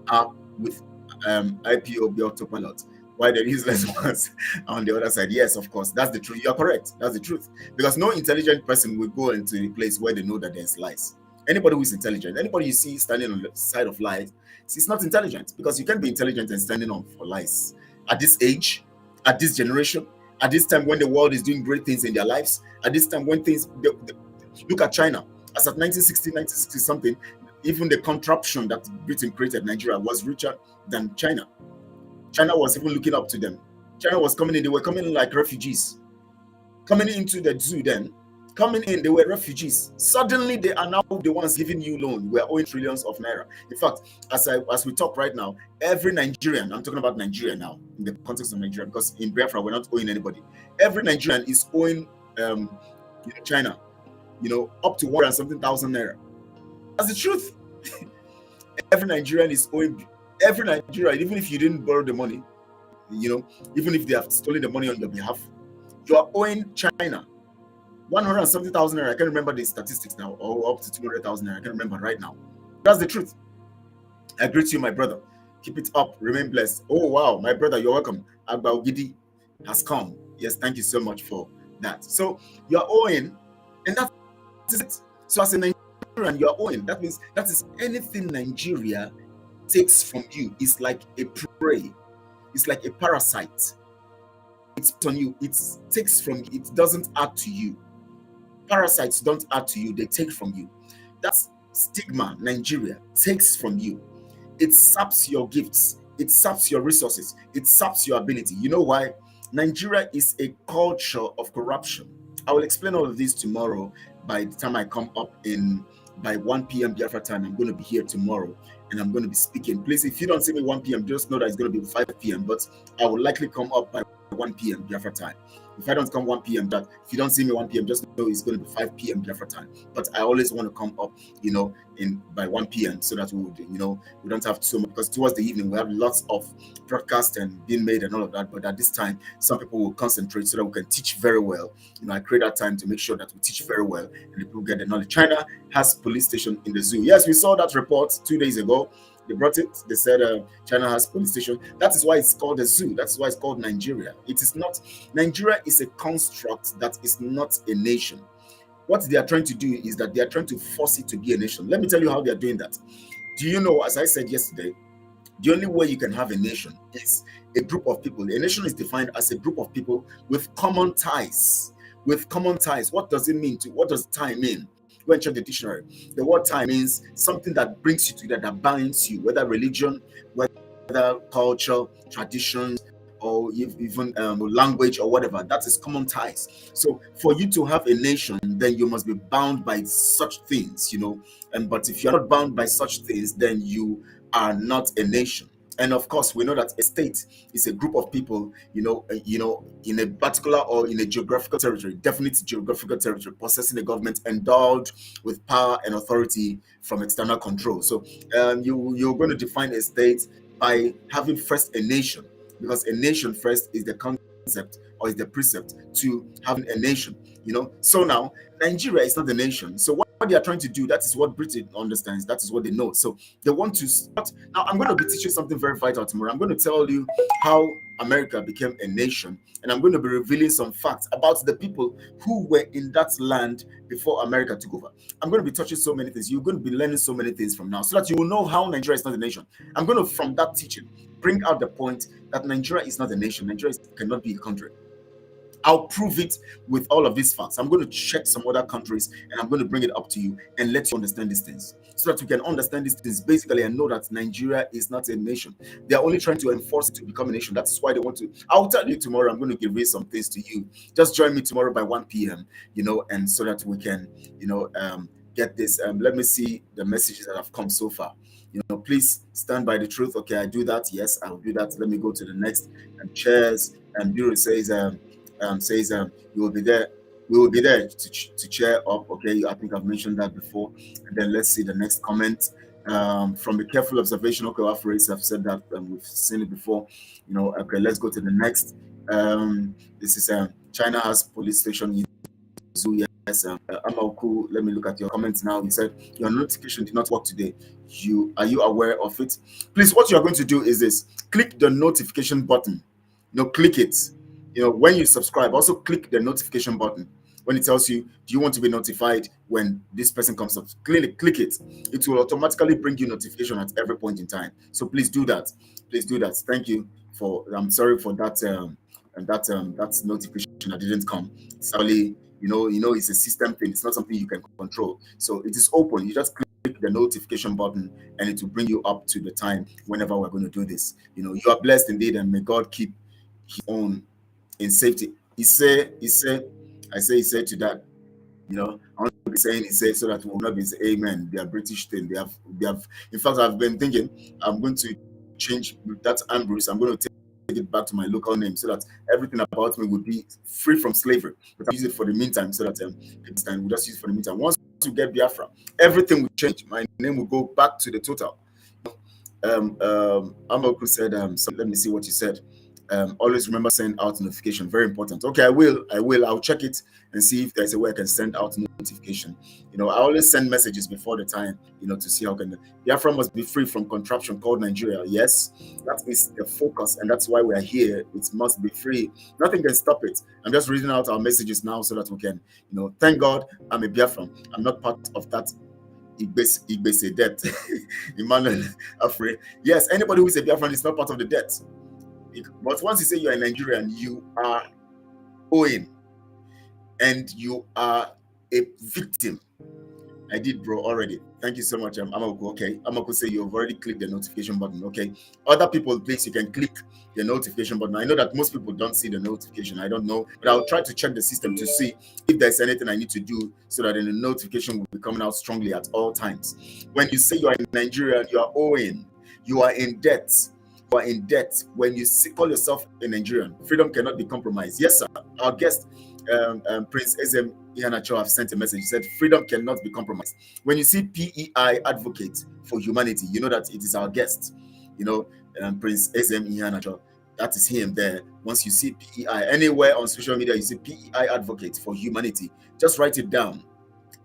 are with IPOB autopilot. Why the useless ones on the other side? Yes, of course, that's the truth. You are correct. That's the truth. Because no intelligent person will go into a place where they know that there's lies. Anybody who is intelligent, anybody you see standing on the side of lies, it's not intelligent, because you can't be intelligent and standing on for lies. At this age, at this generation, at this time when the world is doing great things in their lives, at this time when things, look at China. As at 1960 something, even the contraption that Britain created, Nigeria, was richer than China. China was even looking up to them. China was coming in, they were coming in like refugees. Coming into the zoo then, coming in, they were refugees. Suddenly, they are now the ones giving you loan. We're owing trillions of naira. In fact, as we talk right now, every Nigerian, I'm talking about Nigeria now, in the context of Nigeria, because in Biafra, we're not owing anybody. Every Nigerian is owing China, you know, up to 1 and something thousand naira. That's the truth. Every Nigerian is owing, every Nigerian, even if you didn't borrow the money, you know, even if they have stolen the money on your behalf, you are owing China 100 and something thousand naira. I can't remember the statistics now, or up to 200,000 naira. I can't remember right now. That's the truth. I greet you, my brother. Keep it up. Remain blessed. Oh, wow. My brother, you're welcome. Agba Ogidi has come. Yes, thank you so much for that. So you're owing, and that is it. So as a Nigerian, you're owing. That means that is anything Nigeria takes from you is like a prey. It's like a parasite. It's on you. It takes from you. It doesn't add to you. Parasites don't add to you. They take from you. That's stigma. Nigeria takes from you. It saps your gifts. It saps your resources. It saps your ability. You know why? Nigeria is a culture of corruption. I will explain all of this tomorrow. By the time I come up by 1 p.m. Biafra time, I'm going to be here tomorrow and I'm going to be speaking. Please, if you don't see me 1 p.m., just know that it's going to be 5 p.m. But I will likely come up by 1 p.m. Biafra time. If I don't come 1 p.m., that if you don't see me 1 p.m., just know it's going to be 5 p.m. Biafra time. But I always want to come up, you know, by 1 p.m. so that we would, you know, we don't have so much, because towards the evening we have lots of broadcast and being made and all of that. But at this time, some people will concentrate so that we can teach very well. You know, I create that time to make sure that we teach very well and people get the knowledge. China has police station in the zoo. Yes, we saw that report 2 days ago. They brought it. They said China has police station. That is why it's called a zoo. That's why it's called Nigeria. It is not. Nigeria is a construct that is not a nation. What they are trying to do is that they are trying to force it to be a nation. Let me tell you how they are doing that. Do you know, as I said yesterday, the only way you can have a nation is a group of people. A nation is defined as a group of people with common ties. With common ties. What does it mean? What does tie mean? Go and check the dictionary. The word tie means something that brings you together, that binds you, whether religion, whether culture, traditions, or even language or whatever. That is common ties. So for you to have a nation, then you must be bound by such things, and but if you're not bound by such things, then you are not a nation. And of course, we know that a state is a group of people, in a particular or in a geographical territory, definite geographical territory, possessing a government endowed with power and authority from external control. So you're going to define a state by having first a nation, because a nation first is the concept or is the precept to having a nation. So now Nigeria is not a nation. So what they are trying to do, that is what Britain understands, that is what they know. So they want to start. Now I'm going to be teaching something very vital tomorrow. I'm going to tell you how America became a nation, and I'm going to be revealing some facts about the people who were in that land before America took over. I'm going to be touching so many things. You're going to be learning so many things from now, so that you will know how Nigeria is not a nation. I'm going to, from that teaching, bring out the point that Nigeria is not a nation. Nigeria cannot be a country. I'll prove it with all of these facts. I'm going to check some other countries and I'm going to bring it up to you and let you understand these things, so that you can understand these things basically and know that Nigeria is not a nation. They are only trying to enforce it to become a nation. That's why they want to. I'll tell you tomorrow. I'm going to give some things to you. Just join me tomorrow by 1 p.m. And so that we can, get this. Let me see the messages that have come so far. Please stand by the truth. Okay, I do that. Yes, I'll do that. Let me go to the next. And Chairs and Bureau says you will be there. We will be there to cheer up. Okay, I think I've mentioned that before. And then let's see the next comment. From a careful observation, okay, Afrays have said that, we've seen it before. Okay, let's go to the next. This is China has police station in Zoo. Yes, Amaoku, let me look at your comments now. He said your notification did not work today. Are you aware of it? Please, what you are going to do is this: click the notification button. Click it. When you subscribe, also click the notification button. When it tells you, do you want to be notified when this person comes up? Click it. It will automatically bring you notification at every point in time. So please do that. Please do that. Thank you I'm sorry for that. That notification that didn't come. It's only, it's a system thing. It's not something you can control. So it is open. You just click the notification button and it will bring you up to the time whenever we're going to do this. You are blessed indeed, and may God keep his own in safety. He said to that, I want to be saying he said, so that we will not be saying amen. They are British thing. They have. In fact, I've been thinking I'm going to change that Ambrose. I'm going to take it back to my local name, so that everything about me would be free from slavery. But I use it for the meantime, so that we'll just use it for the meantime. Once you get Biafra, everything will change. My name will go back to the total. Amoku said, so let me see what you said. Always remember send out notification. Very important. Okay, I will. I'll check it and see if there's a way I can send out notification. I always send messages before the time, to see how can Biafra must be free from contraption called Nigeria. Yes, that is the focus, and that's why we are here. It must be free. Nothing can stop it. I'm just reading out our messages now so that we can, thank God I'm a Biafran. I'm not part of that Igbese debt. Emmanuel Afre. Yes, anybody who is a Biafran is not part of the debt. But once you say you are a Nigerian, you are owing and you are a victim. I did, bro, already. Thank you so much. Amaku. Okay, Amaku say you've already clicked the notification button. Okay, other people, please, you can click the notification button. I know that most people don't see the notification. I don't know, but I'll try to check the system to see if there's anything I need to do so that the notification will be coming out strongly at all times. When you say you are in Nigeria, you are owing, you are in debt. You are in debt. When you call yourself a Nigerian, freedom cannot be compromised. Yes, sir. Our guest, Prince Ezem Ihanacho, have sent a message. He said, freedom cannot be compromised. When you see PEI advocate for humanity, you know that it is our guest. Prince Ezem Ihanacho, that is him there. Once you see PEI anywhere on social media, you see PEI advocate for humanity, just write it down.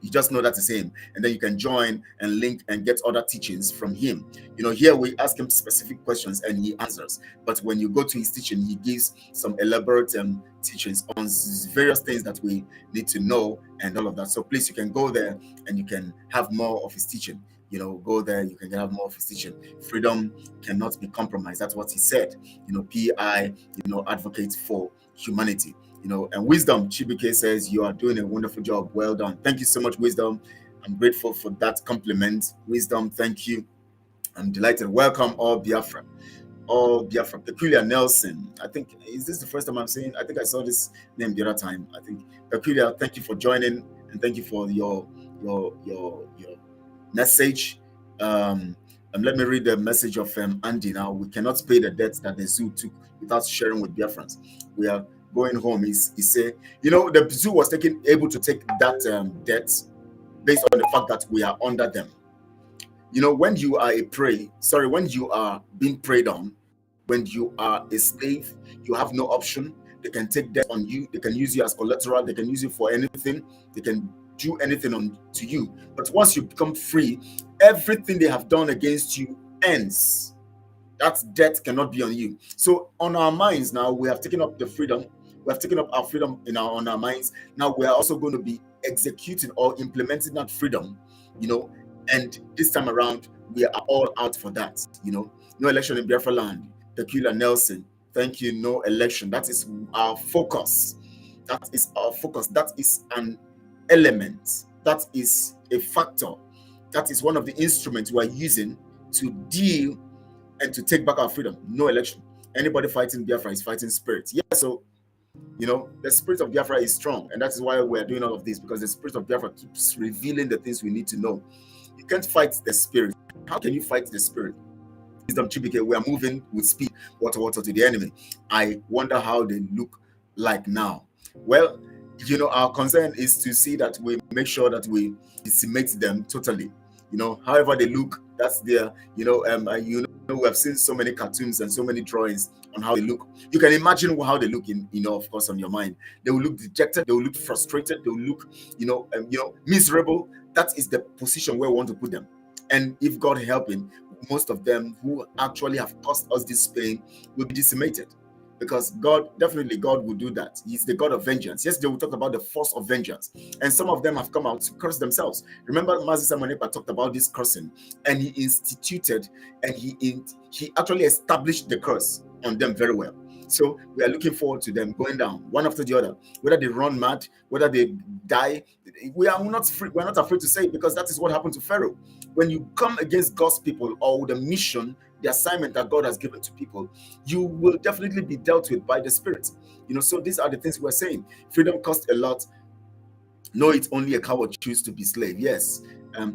You just know that is him, and then you can join and link and get other teachings from him. Here we ask him specific questions and he answers. But when you go to his teaching, he gives some elaborate teachings on various things that we need to know and all of that. So please, you can go there and you can have more of his teaching. Go there, you can have more of his teaching. Freedom cannot be compromised. That's what he said. PI, advocate for humanity. And Wisdom Chibuke says you are doing a wonderful job. Well done. Thank you so much, Wisdom. I'm grateful for that compliment. Wisdom, thank you. I'm delighted. Welcome all Biafra. all Biafra. Peculiar Nelson. I think, is this the first time I'm saying? I think I saw this name the other time. I think Peculiar, thank you for joining, and thank you for your message. And let me read the message of Andy now. We cannot pay the debts that the zoo took without sharing with Biafrans. We are going home. He said, the zoo was able to take that debt based on the fact that we are under them. When you are when you are being preyed on, when you are a slave, you have no option. They can take debt on you. They can use you as collateral. They can use you for anything. They can do anything to you. But once you become free, everything they have done against you ends. That debt cannot be on you. So on our minds now, we have taken up the freedom. We have taken up our freedom on our minds. Now we are also going to be executing or implementing that freedom, and this time around, we are all out for that. No election in Biafra land. Peculiar Nelson, thank you. No election. That is our focus. That is our focus. That is an element. That is a factor. That is one of the instruments we are using to deal and to take back our freedom. No election. Anybody fighting Biafra is fighting spirit. Yeah, so the spirit of Biafra is strong, and that is why we're doing all of this, because the spirit of Biafra keeps revealing the things we need to know. You can't fight the spirit. How can you fight the spirit? Wisdom Chibike, we are moving with speed, water to the enemy. I wonder how they look like now. Well, our concern is to see that we make sure that we decimate them totally. However they look, that's their, we have seen so many cartoons and so many drawings on how they look. You can imagine how they look of course, on your mind. They will look dejected, they will look frustrated, they will look, miserable. That is the position where we want to put them. And if God helping, most of them who actually have caused us this pain will be decimated. Because God will do that. He's the God of vengeance. Yesterday we talked about the force of vengeance. And some of them have come out to curse themselves. Remember, Mazi Samonepa talked about this cursing. And he instituted and he actually established the curse on them very well. So we are looking forward to them going down one after the other. Whether they run mad, whether they die, we are not afraid to say it, because that is what happened to Pharaoh. When you come against God's people or the mission, the assignment that God has given to people, you will definitely be dealt with by the Spirit. So these are the things we're saying. Freedom costs a lot. No, it's only a coward choose to be slave. Yes,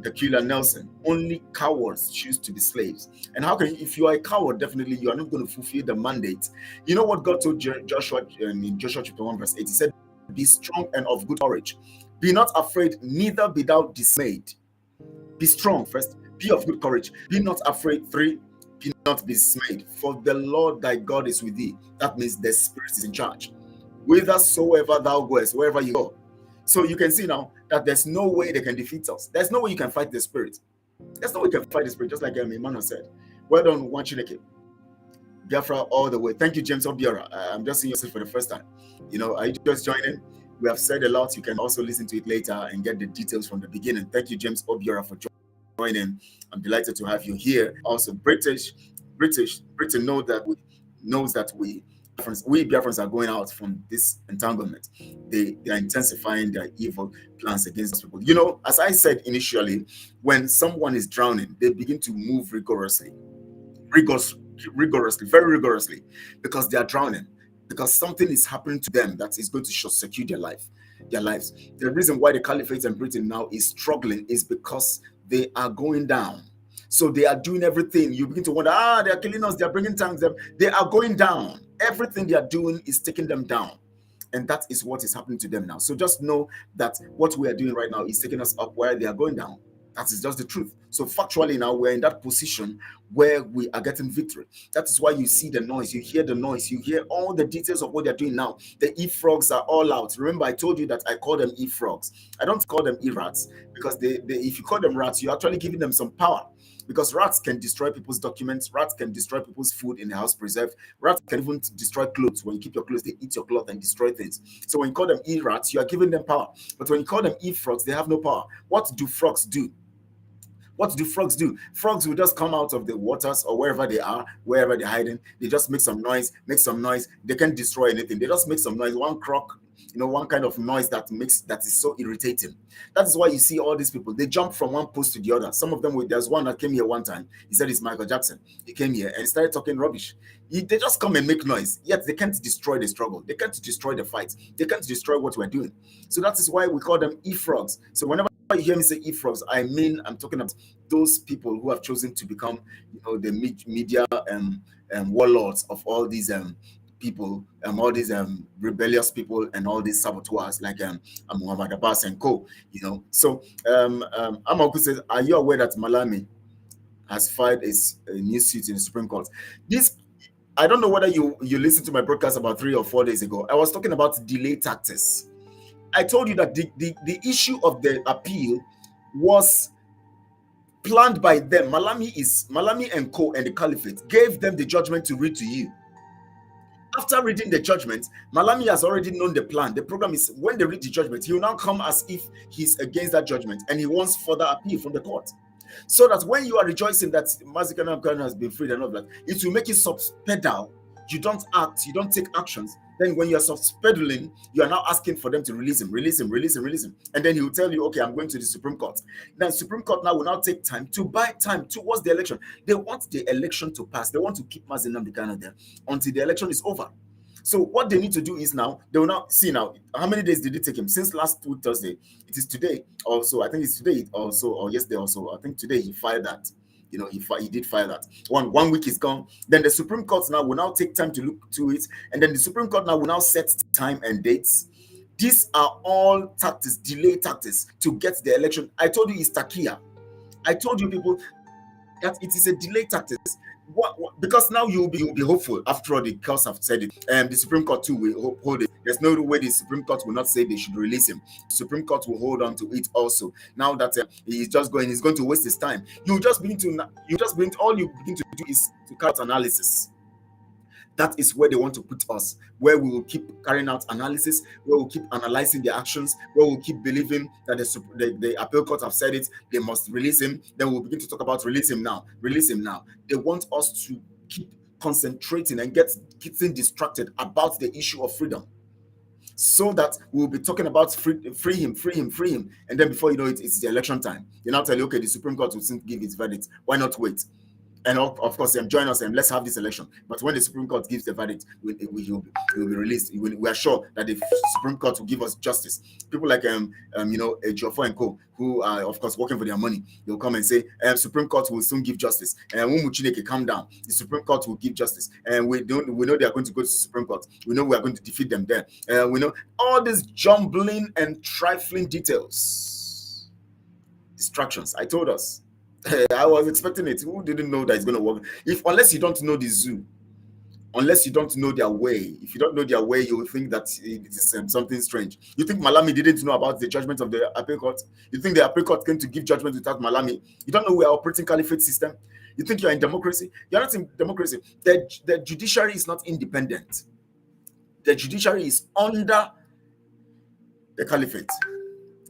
Peculiar Nelson, only cowards choose to be slaves. And how can if you are a coward, definitely you are not going to fulfill the mandate. You know what God told Joshua in Joshua chapter 1 verse 8? He said, be strong and of good courage. Be not afraid, neither be thou dismayed. Be strong first. Be of good courage. Be not afraid. 3, be not dismayed. For the Lord thy God is with thee. That means the Spirit is in charge. Whithersoever thou goest, wherever you go. So you can see now that there's no way they can defeat us. There's no way you can fight the Spirit. There's no way you can fight the Spirit, just like Emmanuel said. Well done, Wachineke. Biafra all the way. Thank you, James Obiora. I'm just seeing yourself for the first time. Are you just joining? We have said a lot. You can also listen to it later and get the details from the beginning. Thank you, James Obiora, for joining. I'm delighted to have you here. Also, Britain knows that we Biafrans are going out from this entanglement. They are intensifying their evil plans against people. As I said initially, when someone is drowning, they begin to move rigorously, very rigorously, because they are drowning. Because something is happening to them that is going to short-circuit their lives. The reason why the caliphate in Britain now is struggling is because they are going down. So they are doing everything. You begin to wonder, they are killing us, they are bringing tanks. They are going down. Everything they are doing is taking them down. And that is what is happening to them now. So just know that what we are doing right now is taking us up where they are going down. That is just the truth. So factually now we're in that position where we are getting victory. That is why you see the noise, you hear the noise, you hear all the details of what they're doing now. The e-frogs are all out. Remember, I told you that I call them e-frogs. I don't call them e-rats, because if you call them rats, you're actually giving them some power. Because rats can destroy people's documents, rats can destroy people's food in the house preserved, rats can even destroy clothes. When you keep your clothes, they eat your cloth and destroy things. So when you call them e-rats, you are giving them power. But when you call them e-frogs, they have no power. What do frogs do? What do frogs do? Frogs will just come out of the waters or wherever they are, wherever they're hiding. They just make some noise. They can't destroy anything. They just make some noise. One croak, one kind of noise that is so irritating. That is why you see all these people, they jump from one post to the other. Some of them, there's one that came here one time. He said it's Michael Jackson. He came here and started talking rubbish. They just come and make noise, yet they can't destroy the struggle. They can't destroy the fight. They can't destroy what we're doing. So that is why we call them e-frogs. So whenever you hear me say e-frogs, I'm talking about those people who have chosen to become, the media warlords of all these people, all these rebellious people, and all these saboteurs like Muhammad Abbas and co. So Amaku says, are you aware that Malami has filed a new suit in the Supreme Court? This, I don't know whether you listened to my broadcast about 3 or 4 days ago. I was talking about delay tactics. I told you that the issue of the appeal was planned by them. Malami and co. and the Caliphate gave them the judgment to read to you. After reading the judgment, Malami has already known the plan. The program is, when they read the judgment, he will now come as if he's against that judgment and he wants further appeal from the court. So that when you are rejoicing that Mazikan has been freed and all that, it will make you subpedal. You don't act, you don't take actions. Then when you are subpedaling, you are now asking for them to release him. And then he will tell you, okay, I'm going to the Supreme Court. Then Supreme Court now will now take time to buy time towards the election. They want the election to pass. They want to keep Mazinam Bikano there until the election is over. So what they need to do is now, they will now see now, how many days did it take him? Since last week, Thursday. It is today also. I think it's today also, or yesterday also. I think today he filed that. He did file that. One week is gone. Then the Supreme Court now will now take time to look to it. And then the Supreme Court now will now set time and dates. These are all tactics, delay tactics to get the election. I told you it's Takia. I told you people that it is a delay tactics. Because now you'll be hopeful. After all, the courts have said it. The Supreme Court too will hold it. There's no way the Supreme Court will not say they should release him. The Supreme Court will hold on to it also. Now that he's going to waste his time. All you begin to do is to cut analysis. That is where they want to put us, where we will keep carrying out analysis, where we'll keep analyzing their actions, where we'll keep believing that the appeal court have said it, they must release him. Then we'll begin to talk about release him now. They want us to keep concentrating and getting distracted about the issue of freedom, so that we'll be talking about free him. And then before you know it, it's the election time. You now tell you, okay, the Supreme Court will soon give its verdict. Why not wait? And of course, join us and let's have this election. But when the Supreme Court gives the verdict, he will be released. We are sure that the Supreme Court will give us justice. People like Ejiofor and co, who are of course working for their money, they'll come and say, Supreme Court will soon give justice. And Umuchineke, calm down. The Supreme Court will give justice. And we know they are going to go to the Supreme Court. We know we are going to defeat them there. We know all these jumbling and trifling details, distractions. I told us. I was expecting it. Who didn't know that it's going to work? Unless you don't know the zoo, unless you don't know their way, if you don't know their way, you will think that it is something strange. You think Malami didn't know about the judgment of the appeal court? You think the appeal court came to give judgment without Malami? You don't know we are operating caliphate system? You think you're in democracy? You're not in democracy. The judiciary is not independent. The judiciary is under the caliphate.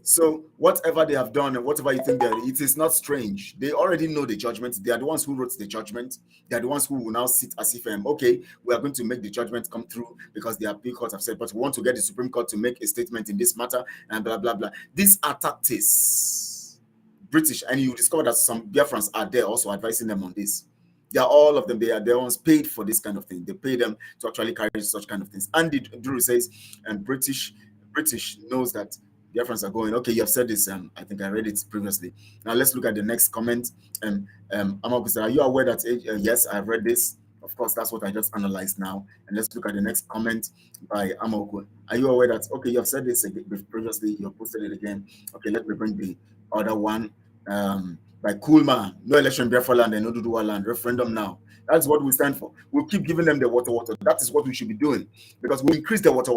So whatever they have done and whatever you think it is not strange. They already know the judgment. They are the ones who wrote the judgment. They are the ones who will now sit as if, okay, we are going to make the judgment come through because the appeal court have said, but we want to get the Supreme Court to make a statement in this matter and blah, blah, blah. These are tactics. British, and you discover that some Biafrans are there also advising them on this. They are all of them. They are the ones paid for this kind of thing. They pay them to actually carry such kind of things. Andy Drew says, and British knows that Biafrans are going, okay, you have said this, I think I read it previously. Now let's look at the next comment. Amaku said, are you aware that, yes, I've read this. Of course, that's what I just analyzed now. And let's look at the next comment by Amaku. Are you aware that, okay, you have said this previously, you have posted it again. Okay, let me bring the other one by Kulma. No election, Biafra land and no Duduwa land. Referendum now. That's what we stand for. We'll keep giving them the water. That is what we should be doing because we increase the water.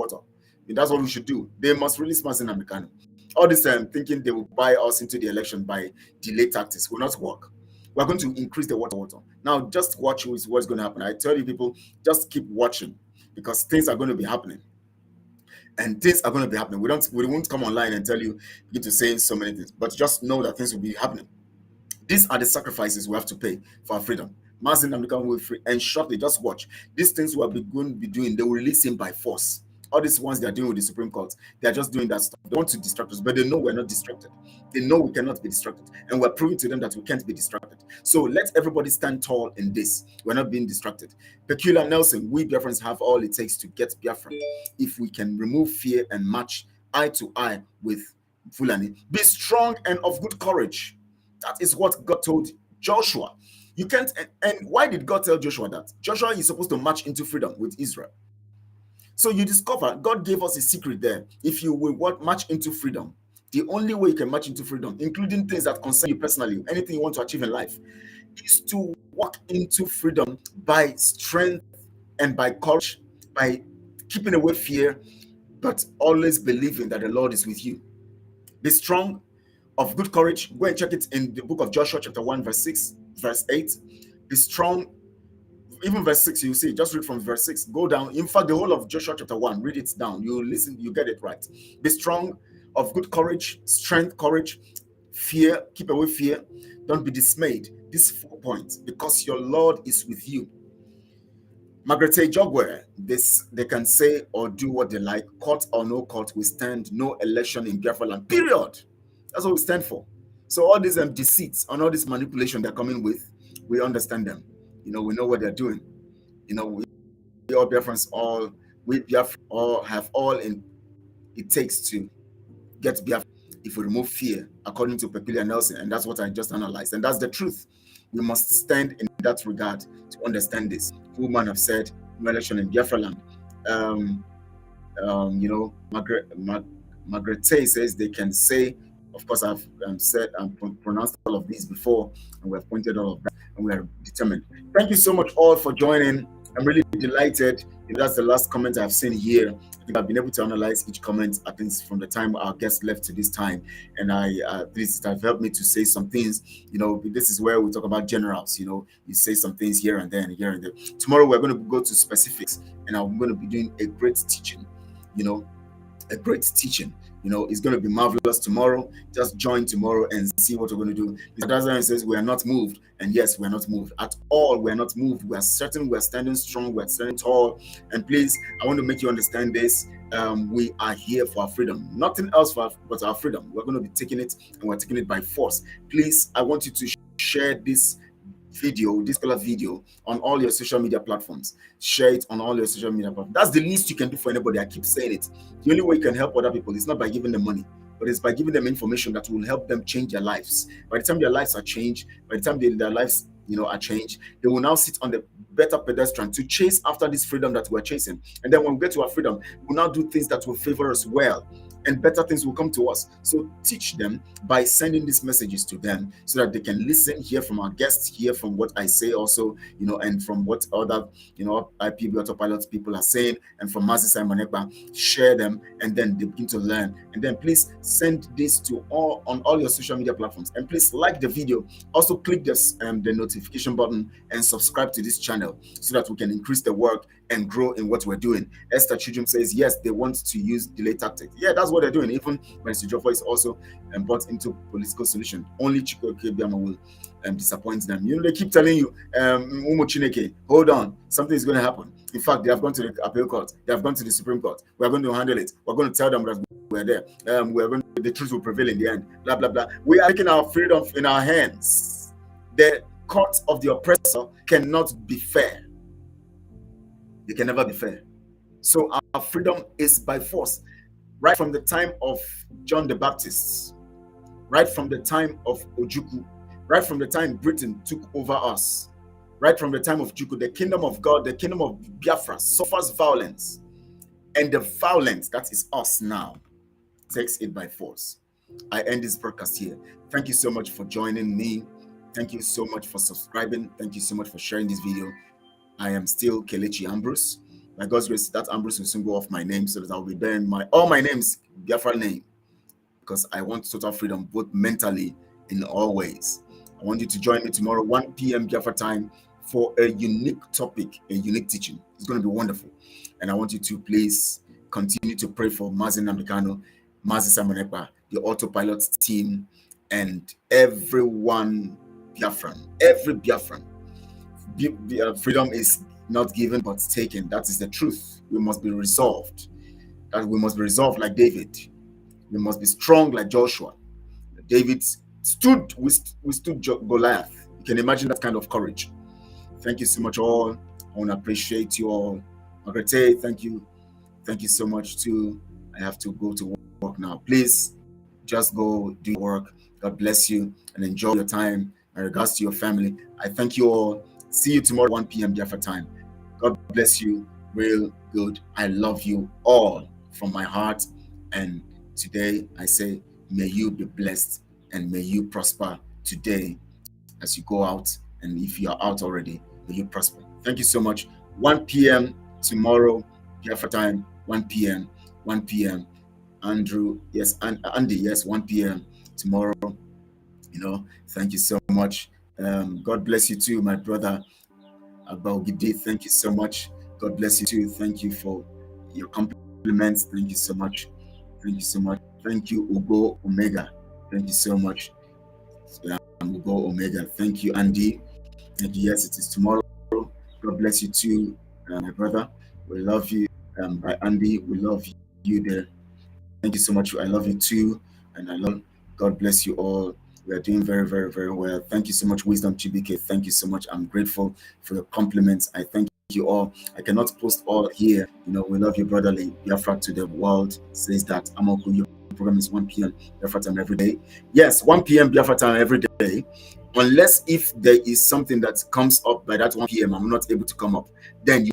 That's what we should do. They must release Mazinam Bikano. All this time thinking they will buy us into the election by delay tactics will not work. We're going to increase the water. Now, just watch what's going to happen. I tell you people, just keep watching because things are going to be happening. And things are going to be happening. We won't come online and tell you, begin to say so many things, but just know that things will be happening. These are the sacrifices we have to pay for our freedom. Mazinam Bikano will be free, and shortly, just watch. These things we are going to be doing, they will release him by force. All these ones they are doing with the Supreme Court, they are just doing that stuff. They want to distract us, but they know we're not distracted. They know we cannot be distracted, and we're proving to them that we can't be distracted. So let everybody stand tall in this. We're not being distracted. Peculiar Nelson, we Biafrans have all it takes to get Biafra. If we can remove fear and march eye to eye with Fulani, be strong and of good courage. That is what God told Joshua. You can't, and why did God tell Joshua that? Joshua is supposed to march into freedom with Israel. So you discover God gave us a secret there. If you will march into freedom, the only way you can march into freedom, including things that concern you personally, anything you want to achieve in life, is to walk into freedom by strength and by courage, by keeping away fear, but always believing that the Lord is with you. Be strong, of good courage. Go and check it in the book of Joshua, chapter 1, verse 6, verse 8. Be strong. Even verse 6, you see, just read from verse 6. Go down. In fact, the whole of Joshua chapter 1, read it down. You listen, you get it right. Be strong, of good courage, strength, courage, fear, keep away fear. Don't be dismayed. These 4 points, because your Lord is with you. Margaret A. Jogwe, they can say or do what they like, court or no court, we stand no election in Biafra land, period. That's what we stand for. So all these deceits and all this manipulation they're coming with, we understand them. We know what they're doing. We all Biafrans, we Biafra all have all in it takes to get Biafra if we remove fear, according to Peculiar Nelson, and that's what I just analyzed, and that's the truth. We must stand in that regard to understand this. Women have said no election in Biafra land. Margaret Tay says they can say. Of course, I've said and pronounced all of these before, and we have pointed all of that, and we are determined. Thank you so much all for joining. I'm really delighted. That's the last comment I've seen here. I think I've been able to analyze each comment, I think, from the time our guests left to this time, and this has helped me to say some things. This is where we talk about generals. You say some things here and there and here and there. Tomorrow we're going to go to specifics, and I'm going to be doing a great teaching. A great teaching. It's going to be marvelous tomorrow. Just join tomorrow and see what we're going to do. Mr. says we are not moved, and yes, we are not moved at all. We are not moved. We are certain. We are standing strong. We are standing tall. And please, I want to make you understand this. We are here for our freedom. Nothing else but our freedom. We're going to be taking it, and we're taking it by force. Please, I want you to share this particular video on all your social media platforms. Share it on all your social media platforms. That's the least you can do for anybody. I keep saying it. The only way you can help other people is not by giving them money, but it's by giving them information that will help them change their lives. By the time their lives are changed, by the time their lives are changed, they will now sit on the better pedestrian to chase after this freedom that we're chasing. And then when we get to our freedom, we'll now do things that will favor us well, and better things will come to us. So teach them by sending these messages to them so that they can listen, hear from our guests, hear from what I say also, and from what other, IPB autopilot people are saying, and from Mazi Simon Ekpa. Share them, and then they begin to learn. And then please send this to on all your social media platforms. And please like the video. Also click the notification button and subscribe to this channel so that we can increase the work and grow in what we're doing. Esther Chujum says, yes, they want to use delay tactics. Yeah, that's what they're doing. Even when Sijofo is also brought into political solution, only Chiko Kebiama will disappoint them. They keep telling you, Umo Chineke, hold on, something is going to happen. In fact, they have gone to the appeal court. They have gone to the Supreme Court. We're going to handle it. We're going to tell them that we're there. The truth will prevail in the end. Blah, blah, blah. We are taking our freedom in our hands. The court of the oppressor cannot be fair. They can never be fair. So our freedom is by force. Right from the time of John the Baptist, right from the time of Ojukwu, right from the time Britain took over us, right from the time of Ojukwu, the kingdom of God, the kingdom of Biafra suffers violence. And the violence that is us now takes it by force. I end this broadcast here. Thank you so much for joining me. Thank you so much for subscribing. Thank you so much for sharing this video. I am still Kelechi Ambrose. By God's grace, that Ambrose will soon go off my name so that I'll be bearing all my names, Biafra name, because I want total freedom, both mentally in all ways. I want you to join me tomorrow, 1 p.m. Biafra time, for a unique topic, a unique teaching. It's going to be wonderful. And I want you to please continue to pray for Mazi Namdekano, Mazi Simon Ekpa, the autopilot team, and everyone Biafran, every Biafran. Freedom is not given but taken. That is the truth. We must be resolved. that we must be resolved like David. We must be strong like Joshua. David stood, we stood Goliath. You can imagine that kind of courage. Thank you so much all. I want to appreciate you all. Margaret, thank you. Thank you so much too. I have to go to work now. Please just go do your work. God bless you and enjoy your time. In regards to your family, I thank you all. See you tomorrow 1 p.m. Biafra time. God bless you. Real good. I love you all from my heart. And today I say, may you be blessed and may you prosper today as you go out. And if you are out already, may you prosper. Thank you so much. 1 p.m. tomorrow, Biafra time, 1 p.m. 1 p.m. Andrew, yes, and Andy, yes, 1 p.m. tomorrow. You know, thank you so much. God bless you too, my brother Abaogide. Thank you so much. God bless you too. Thank you for your compliments. Thank you so much. Thank you so much. Thank you, Ugo Omega. Thank you so much. Ugo Omega. Thank you, Andy. Thank you. Yes, it is tomorrow. God bless you too, my brother. We love you. By Andy, we love you there. Thank you so much. I love you too. And I love, God bless you all. We are doing very, very, very well. Thank you so much, Wisdom Chibike. Thank you so much. I'm grateful for your compliments. I thank you all. I cannot post all here. You know, we love you brotherly. Biafra to the world says that Amoku, your program is 1 p.m. Biafra time every day. Yes, 1 p.m. Biafra time every day. Unless if there is something that comes up by that 1 p.m. I'm not able to come up, then you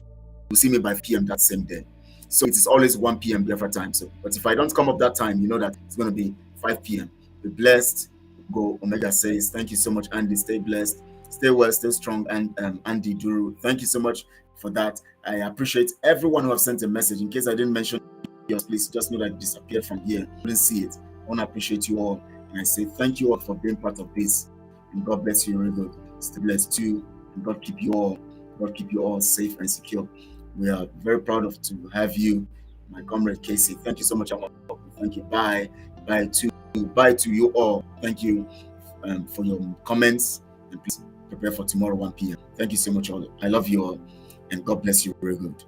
will see me by 5 p.m. that same day. So it is always 1 p.m. Biafra time. So, but if I don't come up that time, you know that it's going to be 5 p.m. Be blessed. Go Omega says, thank you so much, Andy. Stay blessed, stay well, stay strong. And Andy Duru, thank you so much for that. I appreciate everyone who have sent a message. In case I didn't mention yours, please just know that it disappeared from here. I didn't see it. I want to appreciate you all. And I say thank you all for being part of this. And God bless you really good. Stay blessed too. And God keep you all safe and secure. We are very proud of to have you, my comrade Casey. Thank you so much. Thank you. Bye to you all. Thank you for your comments, and please prepare for tomorrow 1 p.m. Thank you so much all. I love you all, and God bless you very good.